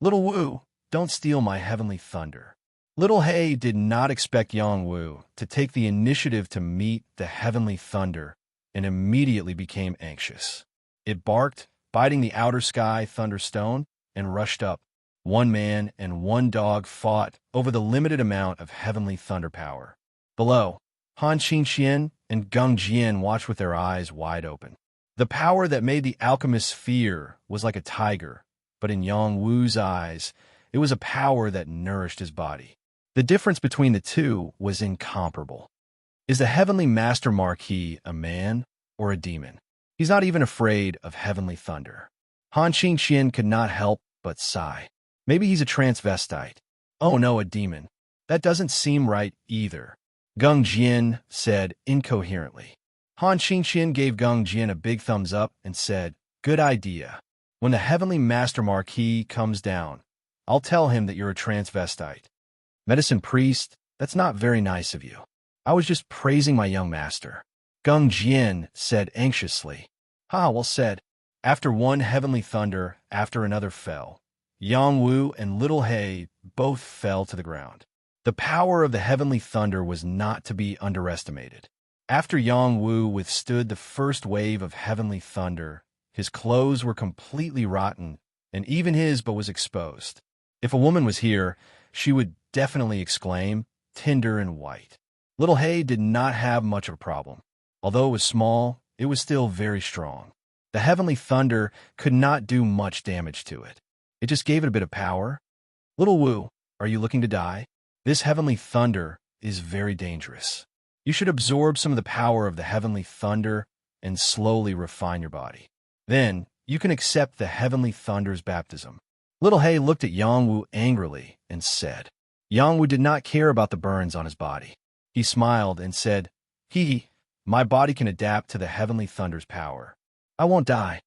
"Little Wu, don't steal my heavenly thunder." Little Hay did not expect Yang Wu to take the initiative to meet the heavenly thunder and immediately became anxious. It barked, biting the outer sky thunderstone, and rushed up. One man and one dog fought over the limited amount of heavenly thunder power. Below, Han Qingqian and Geng Jian watched with their eyes wide open. The power that made the alchemists fear was like a tiger, but in Yang Wu's eyes, it was a power that nourished his body. The difference between the two was incomparable. Is the heavenly master Marquis a man or a demon? He's not even afraid of heavenly thunder. Han Qingqian could not help but sigh. Maybe he's a transvestite. Oh no, a demon. That doesn't seem right either. Geng Jian said incoherently. Han Qingqian gave Geng Jian a big thumbs up and said, "Good idea. When the heavenly master Marquis comes down, I'll tell him that you're a transvestite." "Medicine priest, that's not very nice of you. I was just praising my young master." Geng Jian said anxiously. Well said. After one heavenly thunder after another fell, Yang Wu and Little Hay both fell to the ground. The power of the heavenly thunder was not to be underestimated. After Yang Wu withstood the first wave of heavenly thunder, his clothes were completely rotten, and even his bow was exposed. If a woman was here, she would definitely exclaim, tender and white. Little Hay did not have much of a problem. Although it was small, it was still very strong. The heavenly thunder could not do much damage to it. It just gave it a bit of power. Little Wu, are you looking to die? This heavenly thunder is very dangerous. You should absorb some of the power of the heavenly thunder and slowly refine your body. Then, you can accept the heavenly thunder's baptism. Little Hay looked at Yangwu angrily and said. Yangwu did not care about the burns on his body. He smiled and said, my body can adapt to the heavenly thunder's power. I won't die.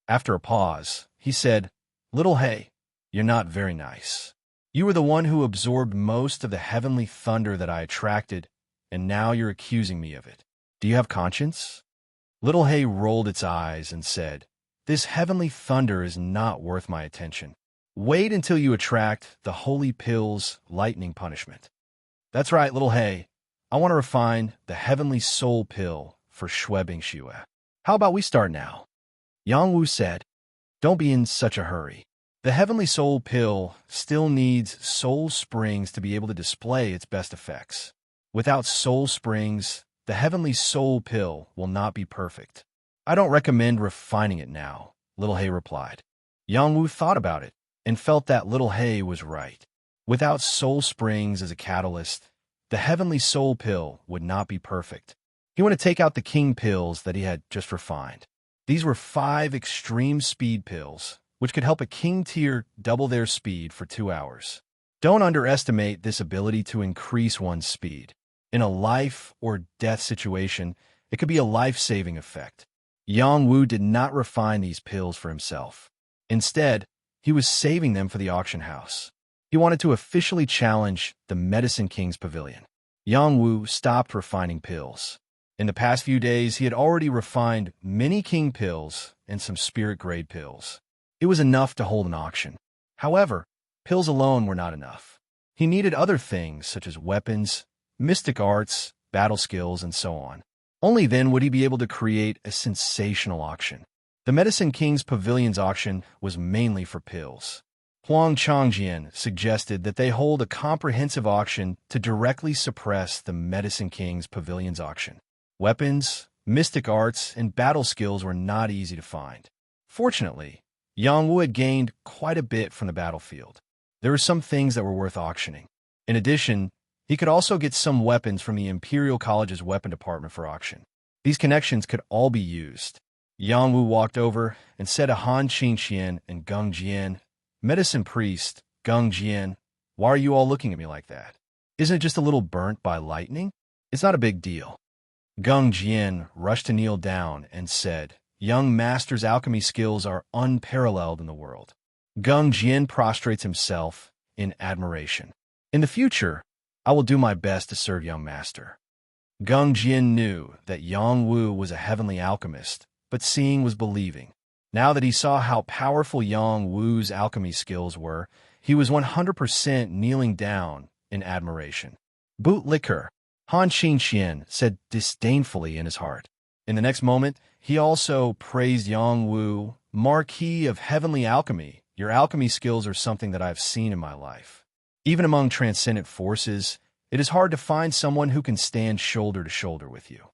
After a pause, he said, Little Hay, you're not very nice. You were the one who absorbed most of the heavenly thunder that I attracted, and now you're accusing me of it. Do you have conscience? Little Hay rolled its eyes and said, This heavenly thunder is not worth my attention. Wait until you attract the holy pill's lightning punishment. That's right, Little Hay. I want to refine the heavenly soul pill for Shuebing Shue. How about we start now? Yang Wu said, Don't be in such a hurry. The heavenly soul pill still needs soul springs to be able to display its best effects. Without soul springs, the heavenly soul pill will not be perfect. I don't recommend refining it now, Little Hay replied. Yang Wu thought about it and felt that Little Hay was right. Without soul springs as a catalyst, the heavenly soul pill would not be perfect. He wanted to take out the king pills that he had just refined. These were 5 extreme speed pills, which could help a king tier double their speed for 2 hours. Don't underestimate this ability to increase one's speed. In a life or death situation, it could be a life-saving effect. Yang Wu did not refine these pills for himself. Instead, he was saving them for the auction house. He wanted to officially challenge the Medicine King's pavilion. Yang Wu stopped refining pills. In the past few days, he had already refined many king pills and some spirit-grade pills. It was enough to hold an auction. However, pills alone were not enough. He needed other things such as weapons, mystic arts, battle skills, and so on. Only then would he be able to create a sensational auction. The Medicine King's pavilion's auction was mainly for pills. Huang Changjian suggested that they hold a comprehensive auction to directly suppress the Medicine King's pavilion's auction. Weapons, mystic arts, and battle skills were not easy to find. Fortunately, Yang Wu had gained quite a bit from the battlefield. There were some things that were worth auctioning. In addition, he could also get some weapons from the Imperial College's weapon department for auction. These connections could all be used. Yang Wu walked over and said to Han Qingxian and Geng Jian, Medicine priest, Geng Jian, why are you all looking at me like that? Isn't it just a little burnt by lightning? It's not a big deal. Geng Jian rushed to kneel down and said, Young master's alchemy skills are unparalleled in the world. Geng Jian prostrates himself in admiration. In the future, I will do my best to serve young master. Geng Jian knew that Yang Wu was a heavenly alchemist, but seeing was believing. Now that he saw how powerful Yang Wu's alchemy skills were, he was 100% kneeling down in admiration. Bootlicker, Han Qingxian said disdainfully in his heart. In the next moment, he also praised Yang Wu, Marquis of Heavenly Alchemy. Your alchemy skills are something that I have seen in my life. Even among transcendent forces, it is hard to find someone who can stand shoulder to shoulder with you.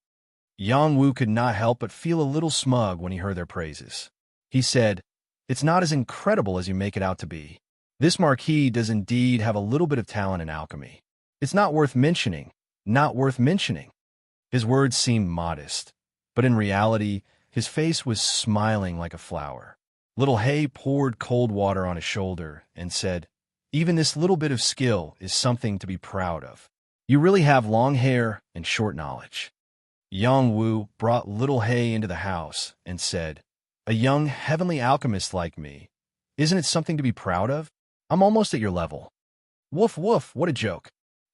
Yang Wu could not help but feel a little smug when he heard their praises. He said, It's not as incredible as you make it out to be. This Marquis does indeed have a little bit of talent in alchemy. It's not worth mentioning. Not worth mentioning. His words seemed modest, but in reality, his face was smiling like a flower. Little Hay poured cold water on his shoulder and said, Even this little bit of skill is something to be proud of. You really have long hair and short knowledge. Yang Wu brought Little Hay into the house and said, A young heavenly alchemist like me, isn't it something to be proud of? I'm almost at your level. Woof woof, what a joke.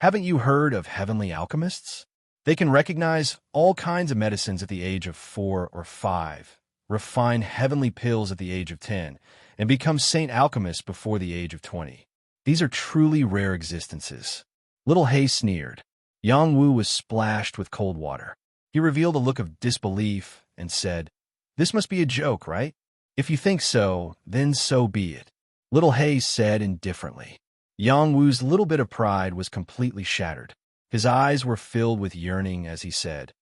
Haven't you heard of heavenly alchemists? They can recognize all kinds of medicines at the age of 4 or 5, refine heavenly pills at the age of 10, and become saint alchemists before the age of 20. These are truly rare existences. Little Hay sneered. Yang Wu was splashed with cold water. He revealed a look of disbelief and said, This must be a joke, right? If you think so, then so be it. Little Hay said indifferently. Yang Wu's little bit of pride was completely shattered. His eyes were filled with yearning as he said,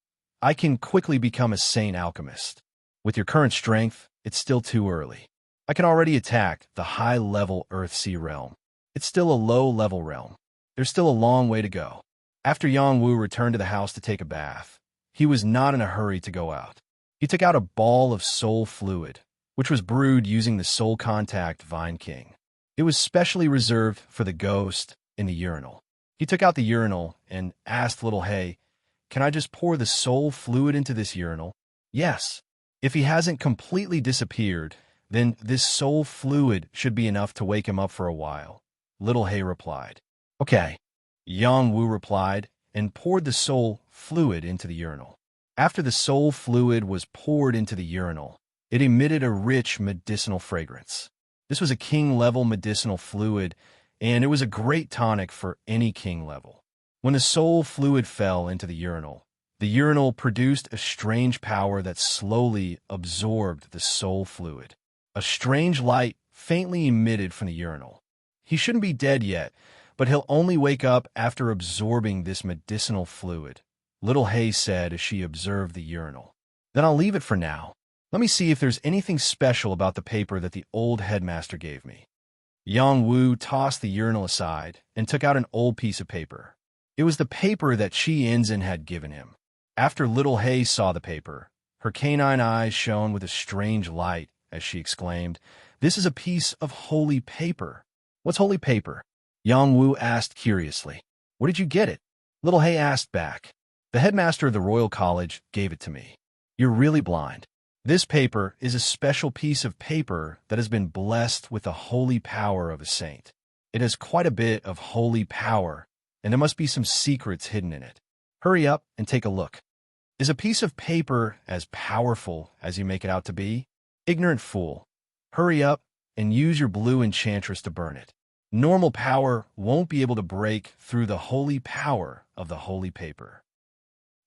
"I can quickly become a saint alchemist. With your current strength, it's still too early. I can already attack the high-level Earth-Sea realm. It's still a low-level realm. There's still a long way to go." After Yang Wu returned to the house to take a bath, he was not in a hurry to go out. He took out a ball of soul fluid, which was brewed using the soul contact Vine King. It was specially reserved for the ghost in the urinal. He took out the urinal and asked Little Hay, "Can I just pour the soul fluid into this urinal?" "Yes. If he hasn't completely disappeared, then this soul fluid should be enough to wake him up for a while," Little Hay replied. "Okay," Yang Wu replied, and poured the soul fluid into the urinal. After the soul fluid was poured into the urinal, it emitted a rich medicinal fragrance. This was a king-level medicinal fluid, and it was a great tonic for any king level. When the soul fluid fell into the urinal produced a strange power that slowly absorbed the soul fluid. A strange light faintly emitted from the urinal. "He shouldn't be dead yet, but he'll only wake up after absorbing this medicinal fluid," Little Hay said as she observed the urinal. "Then I'll leave it for now. Let me see if there's anything special about the paper that the old headmaster gave me." Yang Wu tossed the urinal aside and took out an old piece of paper. It was the paper that Chi Inzin had given him. After Little Hay saw the paper, her canine eyes shone with a strange light as she exclaimed, "This is a piece of holy paper." "What's holy paper?" Yang Wu asked curiously. "Where did you get it?" Little Hay asked back. "The headmaster of the Royal College gave it to me." "You're really blind. This paper is a special piece of paper that has been blessed with the holy power of a saint. It has quite a bit of holy power, and there must be some secrets hidden in it. Hurry up and take a look." "Is a piece of paper as powerful as you make it out to be? Ignorant fool. Hurry up and use your blue enchantress to burn it. Normal power won't be able to break through the holy power of the holy paper."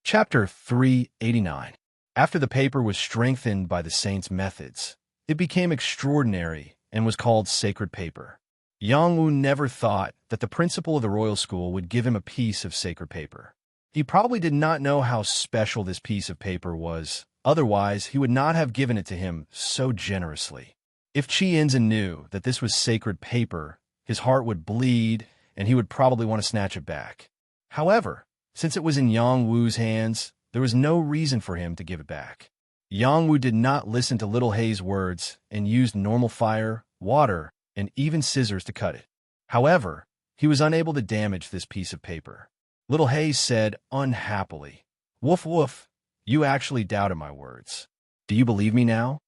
Chapter 389. After the paper was strengthened by the saint's methods, it became extraordinary and was called sacred paper. Yang Wu never thought that the principal of the royal school would give him a piece of sacred paper. He probably did not know how special this piece of paper was, otherwise he would not have given it to him so generously. If Chi Inzin knew that this was sacred paper, his heart would bleed and he would probably want to snatch it back. However, since it was in Yang Wu's hands, there was no reason for him to give it back. Yang Wu did not listen to Little Hay's words and used normal fire, water, and even scissors to cut it. However, he was unable to damage this piece of paper. Little Hay said unhappily, "Woof woof, you actually doubted my words. Do you believe me now?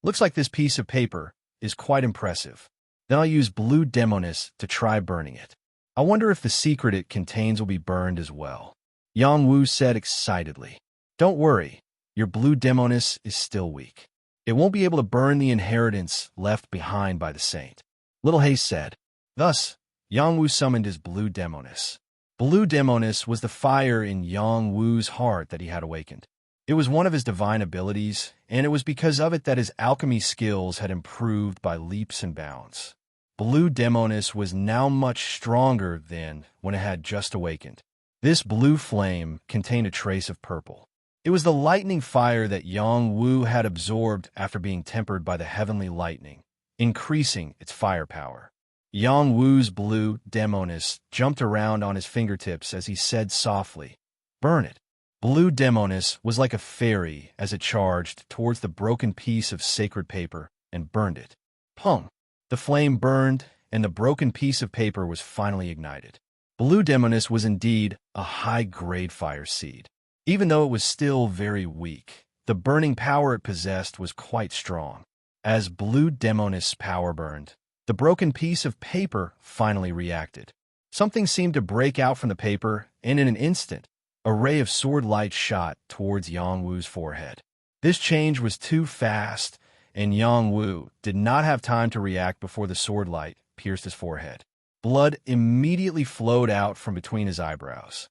Looks like this piece of paper is quite impressive. Then I'll use blue demonis to try burning it. I wonder if the secret it contains will be burned as well." Yang Wu said excitedly, "Don't worry, your blue demonis is still weak. It won't be able to burn the inheritance left behind by the saint." Little Hay said. Thus, Yang Wu summoned his blue demonis. Blue demonis was the fire in Yang Wu's heart that he had awakened. It was one of his divine abilities, and it was because of it that his alchemy skills had improved by leaps and bounds. Blue demonis was now much stronger than when it had just awakened. This blue flame contained a trace of purple. It was the lightning fire that Yang Wu had absorbed after being tempered by the heavenly lightning, increasing its firepower. Yang Wu's blue demonis jumped around on his fingertips as he said softly, "Burn it." Blue demonis was like a fairy as it charged towards the broken piece of sacred paper and burned it. Pum! The flame burned, and the broken piece of paper was finally ignited. Blue demonis was indeed a high-grade fire seed. Even though it was still very weak, the burning power it possessed was quite strong. As blue demonis power burned, the broken piece of paper finally reacted. Something seemed to break out from the paper, and in an instant, a ray of sword light shot towards Yang Wu's forehead. This change was too fast, and Yang Wu did not have time to react before the sword light pierced his forehead. Blood immediately flowed out from between his eyebrows.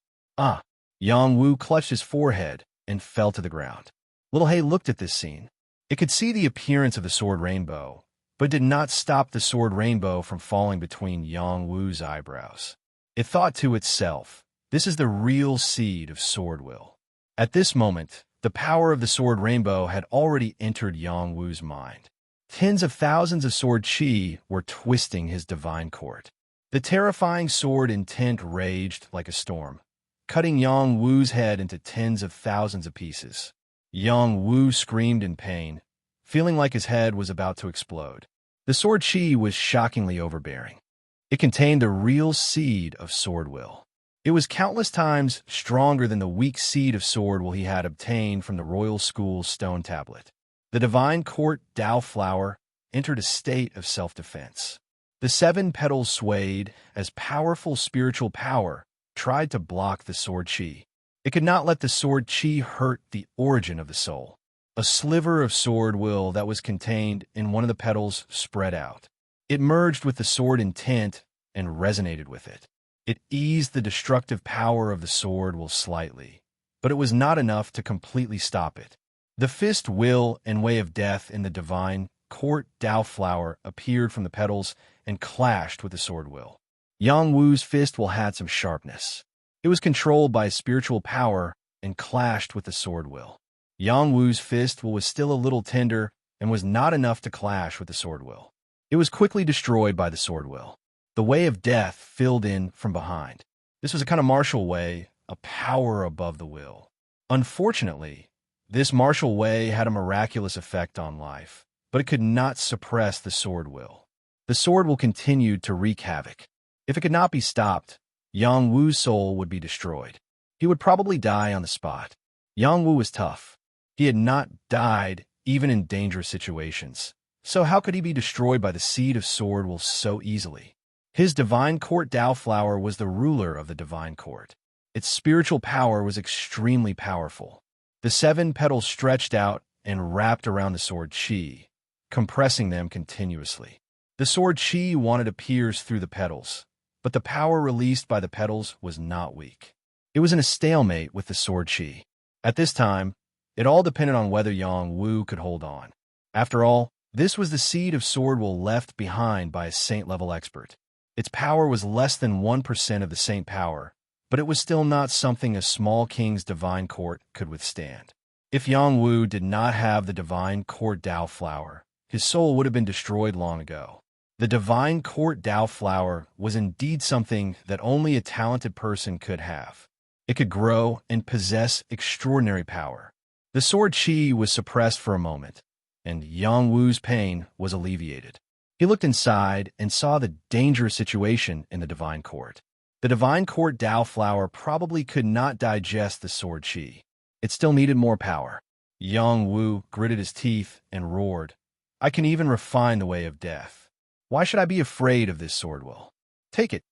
Yang Wu clutched his forehead and fell to the ground. Little Hay looked at this scene. It could see the appearance of the sword rainbow, but did not stop the sword rainbow from falling between Yang Wu's eyebrows. It thought to itself, This is the real seed of sword will. At this moment, the power of the sword rainbow had already entered Yang Wu's mind. Tens of thousands of sword chi were twisting his divine court. The terrifying sword intent raged like a storm, cutting Yang Wu's head into tens of thousands of pieces. Yang Wu screamed in pain, feeling like his head was about to explode. The sword chi was shockingly overbearing. It contained the real seed of sword will. It was countless times stronger than the weak seed of sword will he had obtained from the royal school's stone tablet. The divine court Dao flower entered a state of self-defense. The 7 petals swayed as powerful spiritual power tried to block the sword chi. It could not let the sword chi hurt the origin of the soul. A sliver of sword will that was contained in one of the petals spread out. It merged with the sword intent and resonated with it. It eased the destructive power of the sword will slightly, but it was not enough to completely stop it. The fist will and way of death in the divine court Dao flower appeared from the petals and clashed with the sword will. Yang Wu's fist will had some sharpness. It was controlled by spiritual power and clashed with the sword will. Yang Wu's fist will was still a little tender and was not enough to clash with the sword will. It was quickly destroyed by the sword will. The way of death filled in from behind. This was a kind of martial way, a power above the will. Unfortunately, this martial way had a miraculous effect on life, but it could not suppress the sword will. The sword will continued to wreak havoc. If it could not be stopped, Yang Wu's soul would be destroyed. He would probably die on the spot. Yang Wu was tough. He had not died even in dangerous situations. So how could he be destroyed by the seed of sword will so easily? His divine court Dao flower was the ruler of the divine court. Its spiritual power was extremely powerful. The 7 petals stretched out and wrapped around the sword chi, compressing them continuously. The sword chi wanted to pierce through the petals, but the power released by the petals was not weak. It was in a stalemate with the sword chi. At this time, it all depended on whether Yang Wu could hold on. After all, this was the seed of sword will left behind by a saint-level expert. Its power was less than 1% of the saint power, but it was still not something a small king's divine court could withstand. If Yang Wu did not have the divine court Dao flower, his soul would have been destroyed long ago. The divine court Dao flower was indeed something that only a talented person could have. It could grow and possess extraordinary power. The sword chi was suppressed for a moment, and Yang Wu's pain was alleviated. He looked inside and saw the dangerous situation in the divine court. The divine court Dao flower probably could not digest the sword chi. It still needed more power. Yang Wu gritted his teeth and roared, "I can even refine the way of death. Why should I be afraid of this sword will? Take it."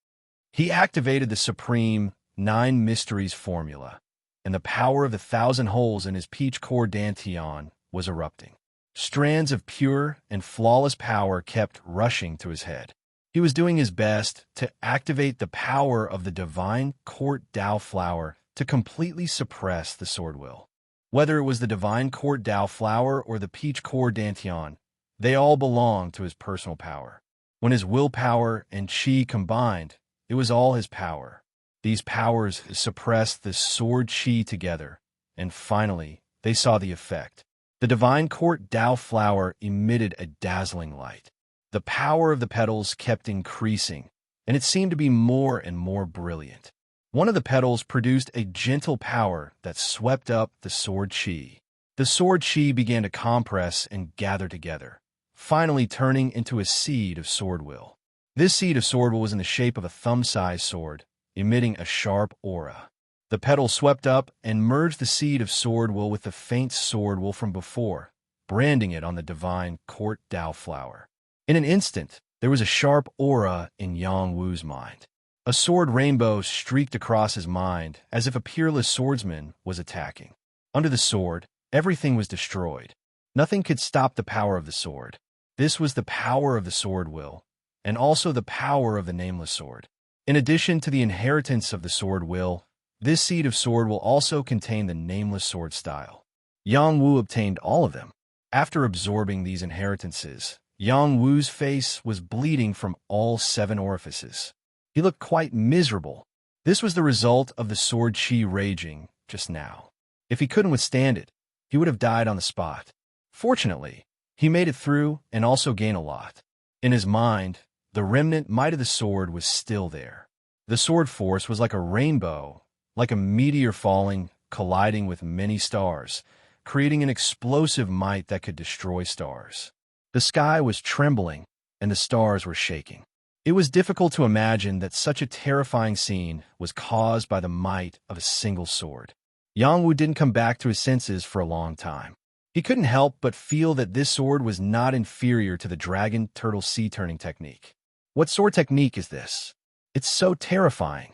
He activated the supreme 9 mysteries formula, and the power of the 1,000 holes in his peach core dantian was erupting. Strands of pure and flawless power kept rushing to his head. He was doing his best to activate the power of the divine court Dao flower to completely suppress the sword will. Whether it was the divine court Dao flower or the peach core dantian, they all belonged to his personal power. When his willpower and chi combined, it was all his power. These powers suppressed the sword chi together, and finally, they saw the effect. The divine court Dao flower emitted a dazzling light. The power of the petals kept increasing, and it seemed to be more and more brilliant. One of the petals produced a gentle power that swept up the sword chi. The sword chi began to compress and gather together, finally turning into a seed of sword will. This seed of sword will was in the shape of a thumb-sized sword, emitting a sharp aura. The petal swept up and merged the seed of sword will with the faint sword will from before, branding it on the divine court Dao flower. In an instant, there was a sharp aura in Yang Wu's mind. A sword rainbow streaked across his mind as if a peerless swordsman was attacking. Under the sword, everything was destroyed. Nothing could stop the power of the sword. This was the power of the sword will, and also the power of the nameless sword. In addition to the inheritance of the sword will, this seed of sword will also contain the nameless sword style. Yang Wu obtained all of them. After absorbing these inheritances, Yang Wu's face was bleeding from all 7 orifices. He looked quite miserable. This was the result of the sword chi raging just now. If he couldn't withstand it, he would have died on the spot. Fortunately, he made it through and also gained a lot. In his mind, the remnant might of the sword was still there. The sword force was like a rainbow, like a meteor falling, colliding with many stars, creating an explosive might that could destroy stars. The sky was trembling, and the stars were shaking. It was difficult to imagine that such a terrifying scene was caused by the might of a single sword. Yang Wu didn't come back to his senses for a long time. He couldn't help but feel that this sword was not inferior to the dragon turtle sea turning technique. What sword technique is this? It's so terrifying.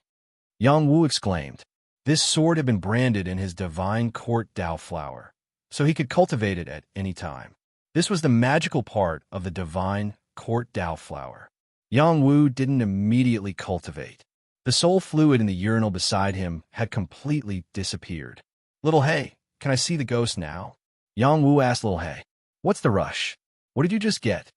Yang Wu exclaimed. This sword had been branded in his divine court Dao flower, so he could cultivate it at any time. This was the magical part of the divine court Dao flower. Yang Wu didn't immediately cultivate. The soul fluid in the urinal beside him had completely disappeared. Little Hey, can I see the ghost now? Yang Wu asked Little Hey. What's the rush? What did you just get?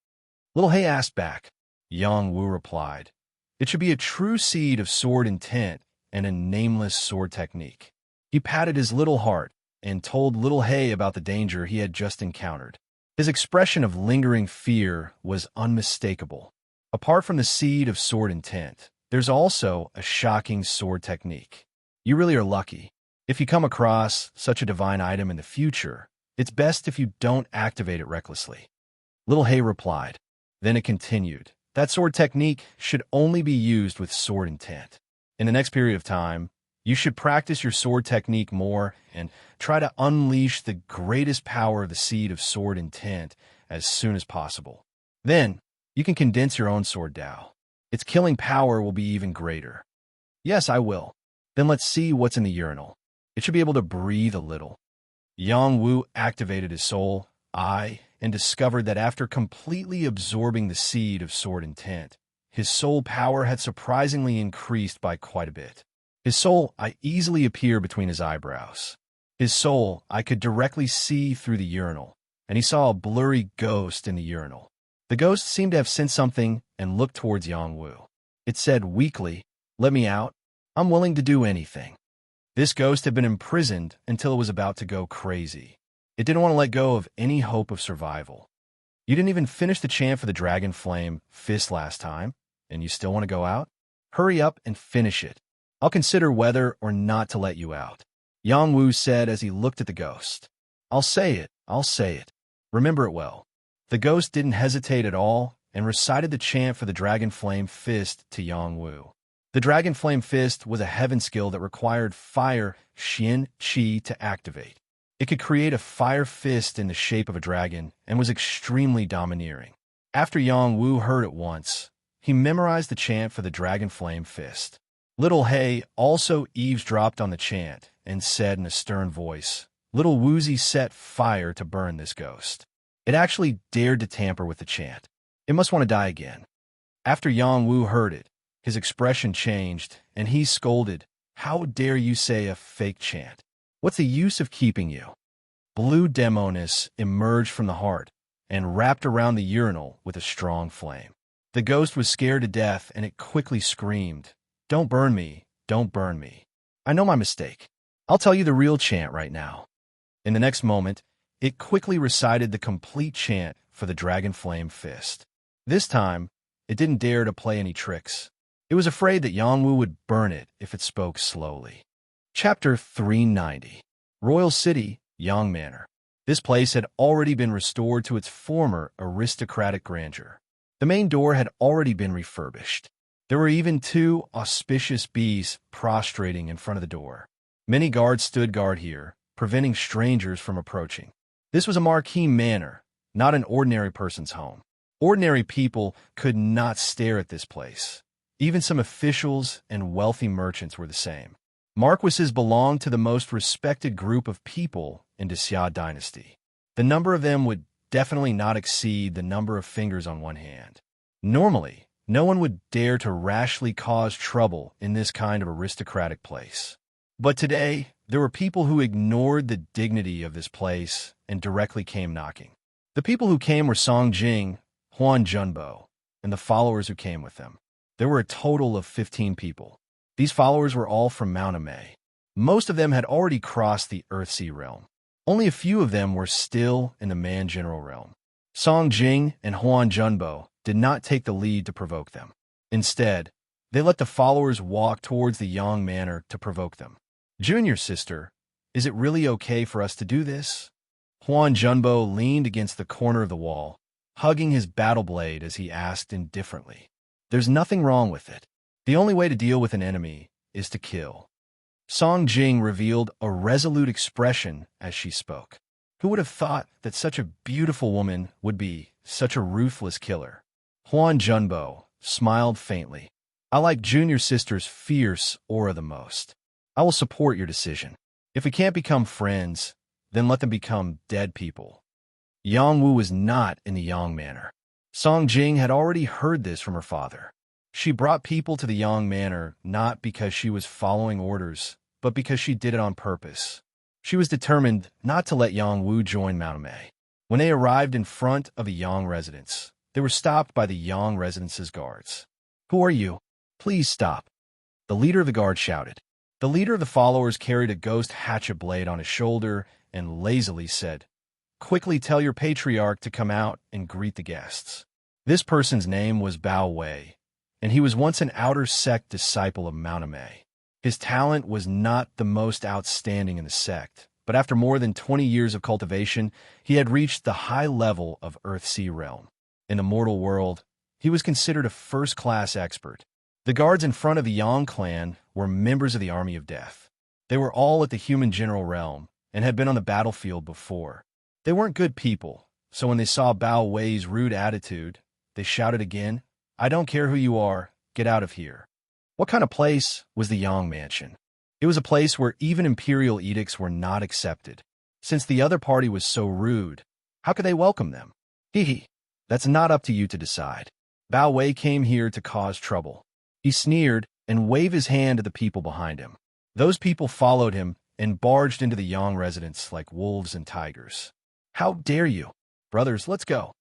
Little Hey asked back. Yang Wu replied. It should be a true seed of sword intent and a nameless sword technique. He patted his little heart and told Little Hey about the danger he had just encountered. His expression of lingering fear was unmistakable. Apart from the seed of sword intent, there's also a shocking sword technique. You really are lucky. If you come across such a divine item in the future, it's best if you don't activate it recklessly. Little Hay replied. Then it continued. That sword technique should only be used with sword intent. In the next period of time, you should practice your sword technique more and try to unleash the greatest power of the seed of sword intent as soon as possible. Then, you can condense your own sword Dao. Its killing power will be even greater. Yes, I will. Then let's see what's in the urinal. It should be able to breathe a little. Yang Wu activated his soul, eye, and discovered that after completely absorbing the seed of sword intent, his soul power had surprisingly increased by quite a bit. His soul eye easily appeared between his eyebrows. His soul eye could directly see through the urinal, and he saw a blurry ghost in the urinal. The ghost seemed to have sensed something and looked towards Yang Wu. It said weakly, "Let me out. I'm willing to do anything." This ghost had been imprisoned until it was about to go crazy. It didn't want to let go of any hope of survival. You didn't even finish the chant for the dragon flame fist last time, and you still want to go out? Hurry up and finish it. I'll consider whether or not to let you out. Yang Wu said as he looked at the ghost. I'll say it. Remember it well. The ghost didn't hesitate at all and recited the chant for the dragon flame fist to Yang Wu. The dragon flame fist was a heaven skill that required fire Xian Qi to activate. It could create a fire fist in the shape of a dragon and was extremely domineering. After Yang Wu heard it once, he memorized the chant for the dragon flame fist. Little Hay also eavesdropped on the chant and said in a stern voice, Little Woozy set fire to burn this ghost. It actually dared to tamper with the chant. It must want to die again. After Yang Wu heard it, his expression changed, and he scolded, How dare you say a fake chant? What's the use of keeping you? Blue demoness emerged from the heart and wrapped around the urinal with a strong flame. The ghost was scared to death, and it quickly screamed, Don't burn me, don't burn me. I know my mistake. I'll tell you the real chant right now. In the next moment, it quickly recited the complete chant for the dragon flame fist. This time, it didn't dare to play any tricks. It was afraid that Yang Wu would burn it if it spoke slowly. Chapter 390. Royal City, Yang Manor. This place had already been restored to its former aristocratic grandeur. The main door had already been refurbished. There were even 2 auspicious bees prostrating in front of the door. Many guards stood guard here, preventing strangers from approaching. This was a marquee manor, not an ordinary person's home. Ordinary people could not stare at this place. Even some officials and wealthy merchants were the same. Marquises belonged to the most respected group of people in the Xia dynasty. The number of them would definitely not exceed the number of fingers on one hand. Normally, no one would dare to rashly cause trouble in this kind of aristocratic place. But today, there were people who ignored the dignity of this place and directly came knocking. The people who came were Song Jing, Huan Junbo, and the followers who came with them. There were a total of 15 people. These followers were all from Mount Amay. Most of them had already crossed the Earthsea realm. Only a few of them were still in the Man-General realm. Song Jing and Huan Junbo did not take the lead to provoke them. Instead, they let the followers walk towards the Yang Manor to provoke them. "Junior sister, is it really okay for us to do this?" Huan Junbo leaned against the corner of the wall, hugging his battle blade as he asked indifferently. "There's nothing wrong with it. The only way to deal with an enemy is to kill." Song Jing revealed a resolute expression as she spoke. Who would have thought that such a beautiful woman would be such a ruthless killer? Huan Junbo smiled faintly. "I like Junior Sister's fierce aura the most. I will support your decision. If we can't become friends, then let them become dead people." Yang Wu was not in the Yang Manor. Song Jing had already heard this from her father. She brought people to the Yang Manor not because she was following orders, but because she did it on purpose. She was determined not to let Yang Wu join Mount Amay. When they arrived in front of the Yang residence, they were stopped by the Yang residence's guards. "Who are you? Please stop," the leader of the guard shouted. The leader of the followers carried a ghost hatchet blade on his shoulder and lazily said, "Quickly tell your patriarch to come out and greet the guests." This person's name was Bao Wei, and he was once an outer sect disciple of Mount Amay. His talent was not the most outstanding in the sect, but after more than 20 years of cultivation, he had reached the high level of Earthsea realm. In the mortal world, he was considered a first-class expert. The guards in front of the Yang clan were members of the Army of Death. They were all at the human general realm and had been on the battlefield before. They weren't good people, so when they saw Bao Wei's rude attitude, they shouted again, "I don't care who you are, get out of here." What kind of place was the Yang Mansion? It was a place where even imperial edicts were not accepted. Since the other party was so rude, how could they welcome them? Hee, that's not up to you to decide. Bao Wei came here to cause trouble. He sneered and waved his hand at the people behind him. Those people followed him and barged into the Yang residence like wolves and tigers. "How dare you? Brothers, let's go."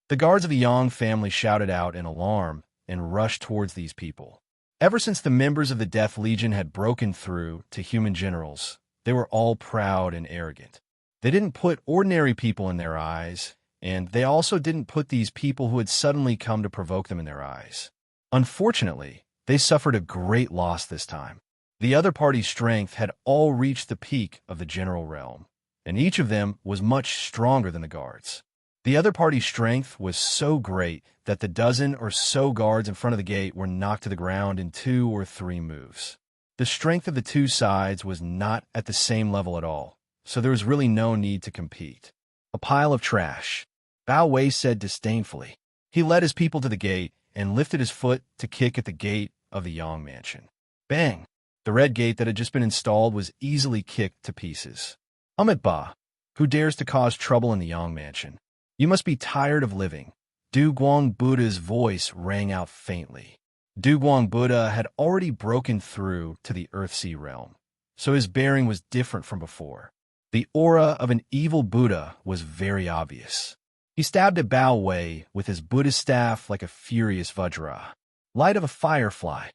The guards of the Yang family shouted out in alarm and rushed towards these people. Ever since the members of the Death Legion had broken through to human generals, they were all proud and arrogant. They didn't put ordinary people in their eyes, and they also didn't put these people who had suddenly come to provoke them in their eyes. Unfortunately, they suffered a great loss this time. The other party's strength had all reached the peak of the general realm, and each of them was much stronger than the guards. The other party's strength was so great that the dozen or so guards in front of the gate were knocked to the ground in 2 or 3 moves. The strength of the two sides was not at the same level at all, so there was really no need to compete. "A pile of trash," Bao Wei said disdainfully. He led his people to the gate and lifted his foot to kick at the gate of the Yang Mansion. Bang! The red gate that had just been installed was easily kicked to pieces. "Amit Ba, who dares to cause trouble in the Yang Mansion? You must be tired of living." Du Guang Buddha's voice rang out faintly. Du Guang Buddha had already broken through to the Earthsea realm, so his bearing was different from before. The aura of an evil Buddha was very obvious. He stabbed at Bao Wei with his Buddhist staff like a furious Vajra, light of a firefly.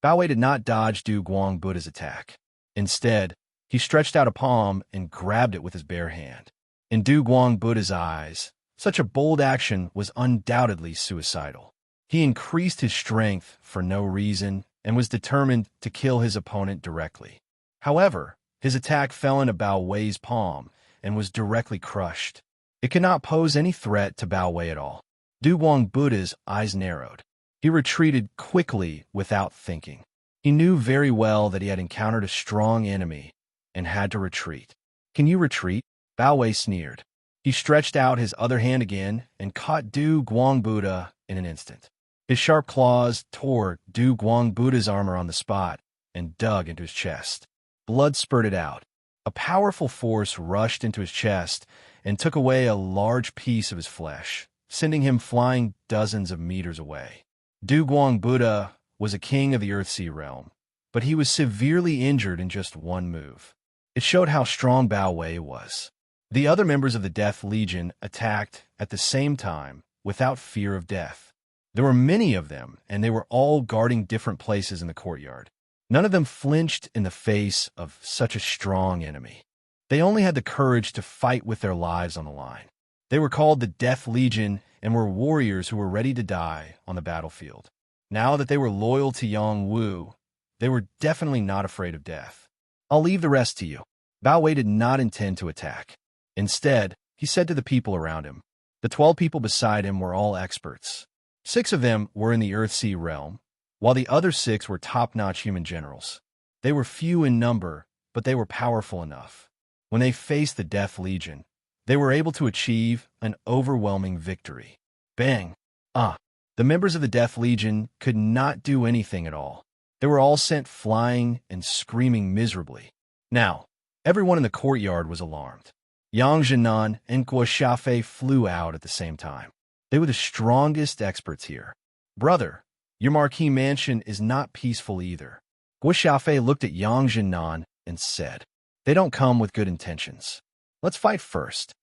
Bao Wei did not dodge Du Guang Buddha's attack. Instead, he stretched out a palm and grabbed it with his bare hand. In Du Guang Buddha's eyes, such a bold action was undoubtedly suicidal. He increased his strength for no reason and was determined to kill his opponent directly. However, his attack fell into Bao Wei's palm and was directly crushed. It could not pose any threat to Bao Wei at all. Du Guang Buddha's eyes narrowed. He retreated quickly without thinking. He knew very well that he had encountered a strong enemy and had to retreat. "Can you retreat?" Bao Wei sneered. He stretched out his other hand again and caught Du Guang Buddha in an instant. His sharp claws tore Du Guang Buddha's armor on the spot and dug into his chest. Blood spurted out. A powerful force rushed into his chest and took away a large piece of his flesh, sending him flying dozens of meters away. Du Guang Buddha was a king of the Earthsea realm, but he was severely injured in just one move. It showed how strong Bao Wei was. The other members of the Death Legion attacked at the same time without fear of death. There were many of them, and they were all guarding different places in the courtyard. None of them flinched in the face of such a strong enemy. They only had the courage to fight with their lives on the line. They were called the Death Legion and were warriors who were ready to die on the battlefield. Now that they were loyal to Yang Wu, they were definitely not afraid of death. I'll leave the rest to you. Bao Wei did not intend to attack. Instead, he said to the people around him. The 12 people beside him were all experts. 6 of them were in the Earthsea realm, while the other 6 were top-notch human generals. They were few in number, but they were powerful enough. When they faced the Death Legion, they were able to achieve an overwhelming victory. Bang! The members of the Death Legion could not do anything at all. They were all sent flying and screaming miserably. Now, everyone in the courtyard was alarmed. Yang Jinan and Guo Xiafei flew out at the same time. They were the strongest experts here. Brother, your marquee mansion is not peaceful either. Guo Xiafei looked at Yang Jinan and said, They don't come with good intentions. Let's fight first.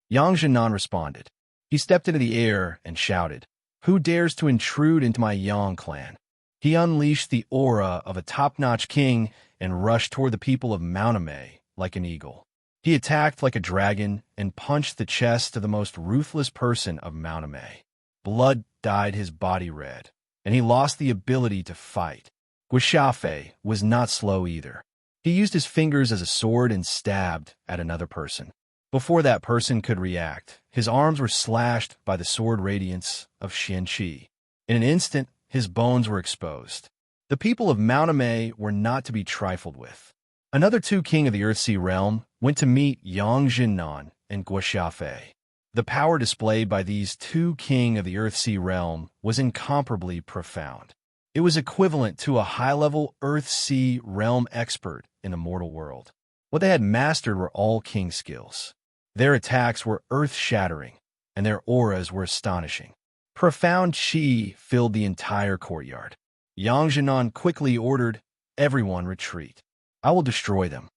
Yang Jinan responded. He stepped into the air and shouted, Who dares to intrude into my Yang clan? He unleashed the aura of a top-notch king and rushed toward the people of Maunamei like an eagle. He attacked like a dragon and punched the chest of the most ruthless person of Maunamei. Blood dyed his body red, and he lost the ability to fight. Guo Xiafei was not slow either. He used his fingers as a sword and stabbed at another person. Before that person could react, his arms were slashed by the sword radiance of Xianqi. In an instant, his bones were exposed. The people of Maunamei were not to be trifled with. Another 2 king of the Earthsea realm went to meet Yang Jinan and Guo Xiafei. The power displayed by these 2 king of the Earthsea realm was incomparably profound. It was equivalent to a high-level Earthsea realm expert in the mortal world. What they had mastered were all king skills. Their attacks were earth-shattering, and their auras were astonishing. Profound chi filled the entire courtyard. Yang Jinan quickly ordered, Everyone retreat. I will destroy them.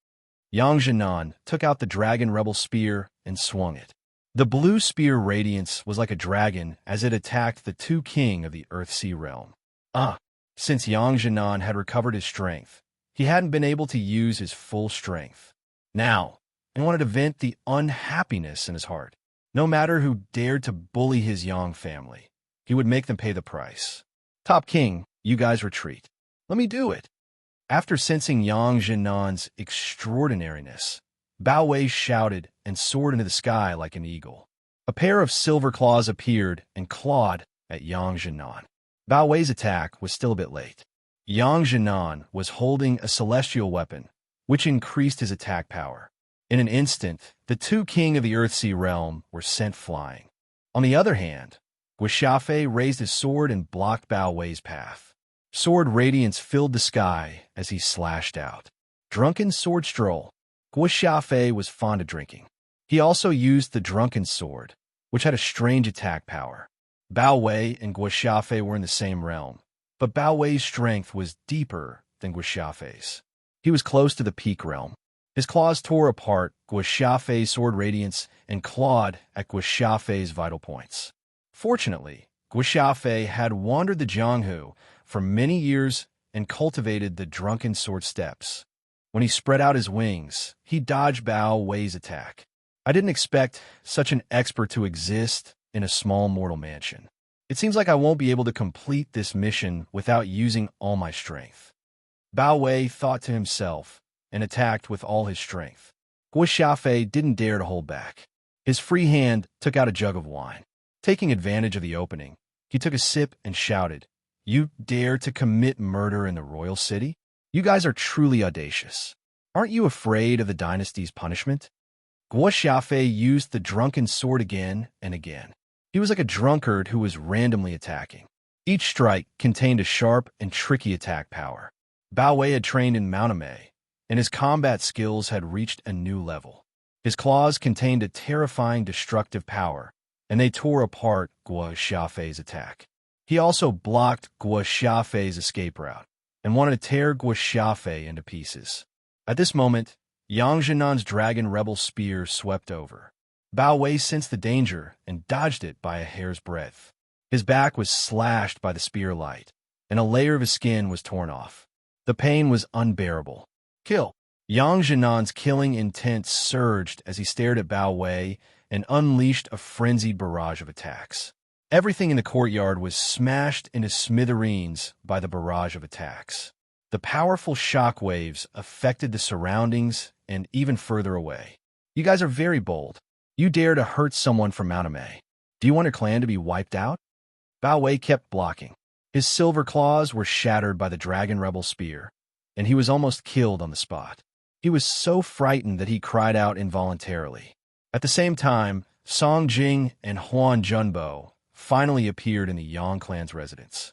Yang Jinan took out the dragon rebel spear and swung it. The blue spear radiance was like a dragon as it attacked the 2 king of the Earthsea realm. Since Yang Jinan had recovered his strength, he hadn't been able to use his full strength. Now, he wanted to vent the unhappiness in his heart. No matter who dared to bully his Yang family, he would make them pay the price. Top King, you guys retreat. Let me do it. After sensing Yang Jinan's extraordinariness, Bao Wei shouted and soared into the sky like an eagle. A pair of silver claws appeared and clawed at Yang Jinan. Bao Wei's attack was still a bit late. Yang Jinan was holding a celestial weapon, which increased his attack power. In an instant, the 2 king of the Earthsea realm were sent flying. On the other hand, Guo Xiafei raised his sword and blocked Bao Wei's path. Sword radiance filled the sky as he slashed out. Drunken sword stroll. Guo Xiafei was fond of drinking. He also used the drunken sword, which had a strange attack power. Bao Wei and Guo Xiafei were in the same realm, but Bao Wei's strength was deeper than Guo Xiafei's. He was close to the peak realm. His claws tore apart Guo Xiafei's sword radiance and clawed at Guo Xiafei's vital points. Fortunately, Guo Xiafei had wandered the Jianghu for many years and cultivated the drunken sword steps. When he spread out his wings, he dodged Bao Wei's attack. I didn't expect such an expert to exist in a small mortal mansion. It seems like I won't be able to complete this mission without using all my strength. Bao Wei thought to himself and attacked with all his strength. Guo Xiafei didn't dare to hold back. His free hand took out a jug of wine. Taking advantage of the opening, he took a sip and shouted, You dare to commit murder in the royal city? You guys are truly audacious. Aren't you afraid of the dynasty's punishment? Guo Xiafei used the drunken sword again and again. He was like a drunkard who was randomly attacking. Each strike contained a sharp and tricky attack power. Bao Wei had trained in Maunamei, and his combat skills had reached a new level. His claws contained a terrifying destructive power, and they tore apart Guo Xiafei's attack. He also blocked Guo Xiafei's escape route and wanted to tear Guo Xiafei into pieces. At this moment, Yang Jinan's dragon rebel spear swept over. Bao Wei sensed the danger and dodged it by a hair's breadth. His back was slashed by the spear light, and a layer of his skin was torn off. The pain was unbearable. Kill! Yang Zhenan's killing intent surged as he stared at Bao Wei and unleashed a frenzied barrage of attacks. Everything in the courtyard was smashed into smithereens by the barrage of attacks. The powerful shock waves affected the surroundings and even further away. You guys are very bold. You dare to hurt someone from Mount Amei. Do you want your clan to be wiped out? Bao Wei kept blocking. His silver claws were shattered by the dragon rebel spear, and he was almost killed on the spot. He was so frightened that he cried out involuntarily. At the same time, Song Jing and Huan Junbo finally appeared in the Yang clan's residence.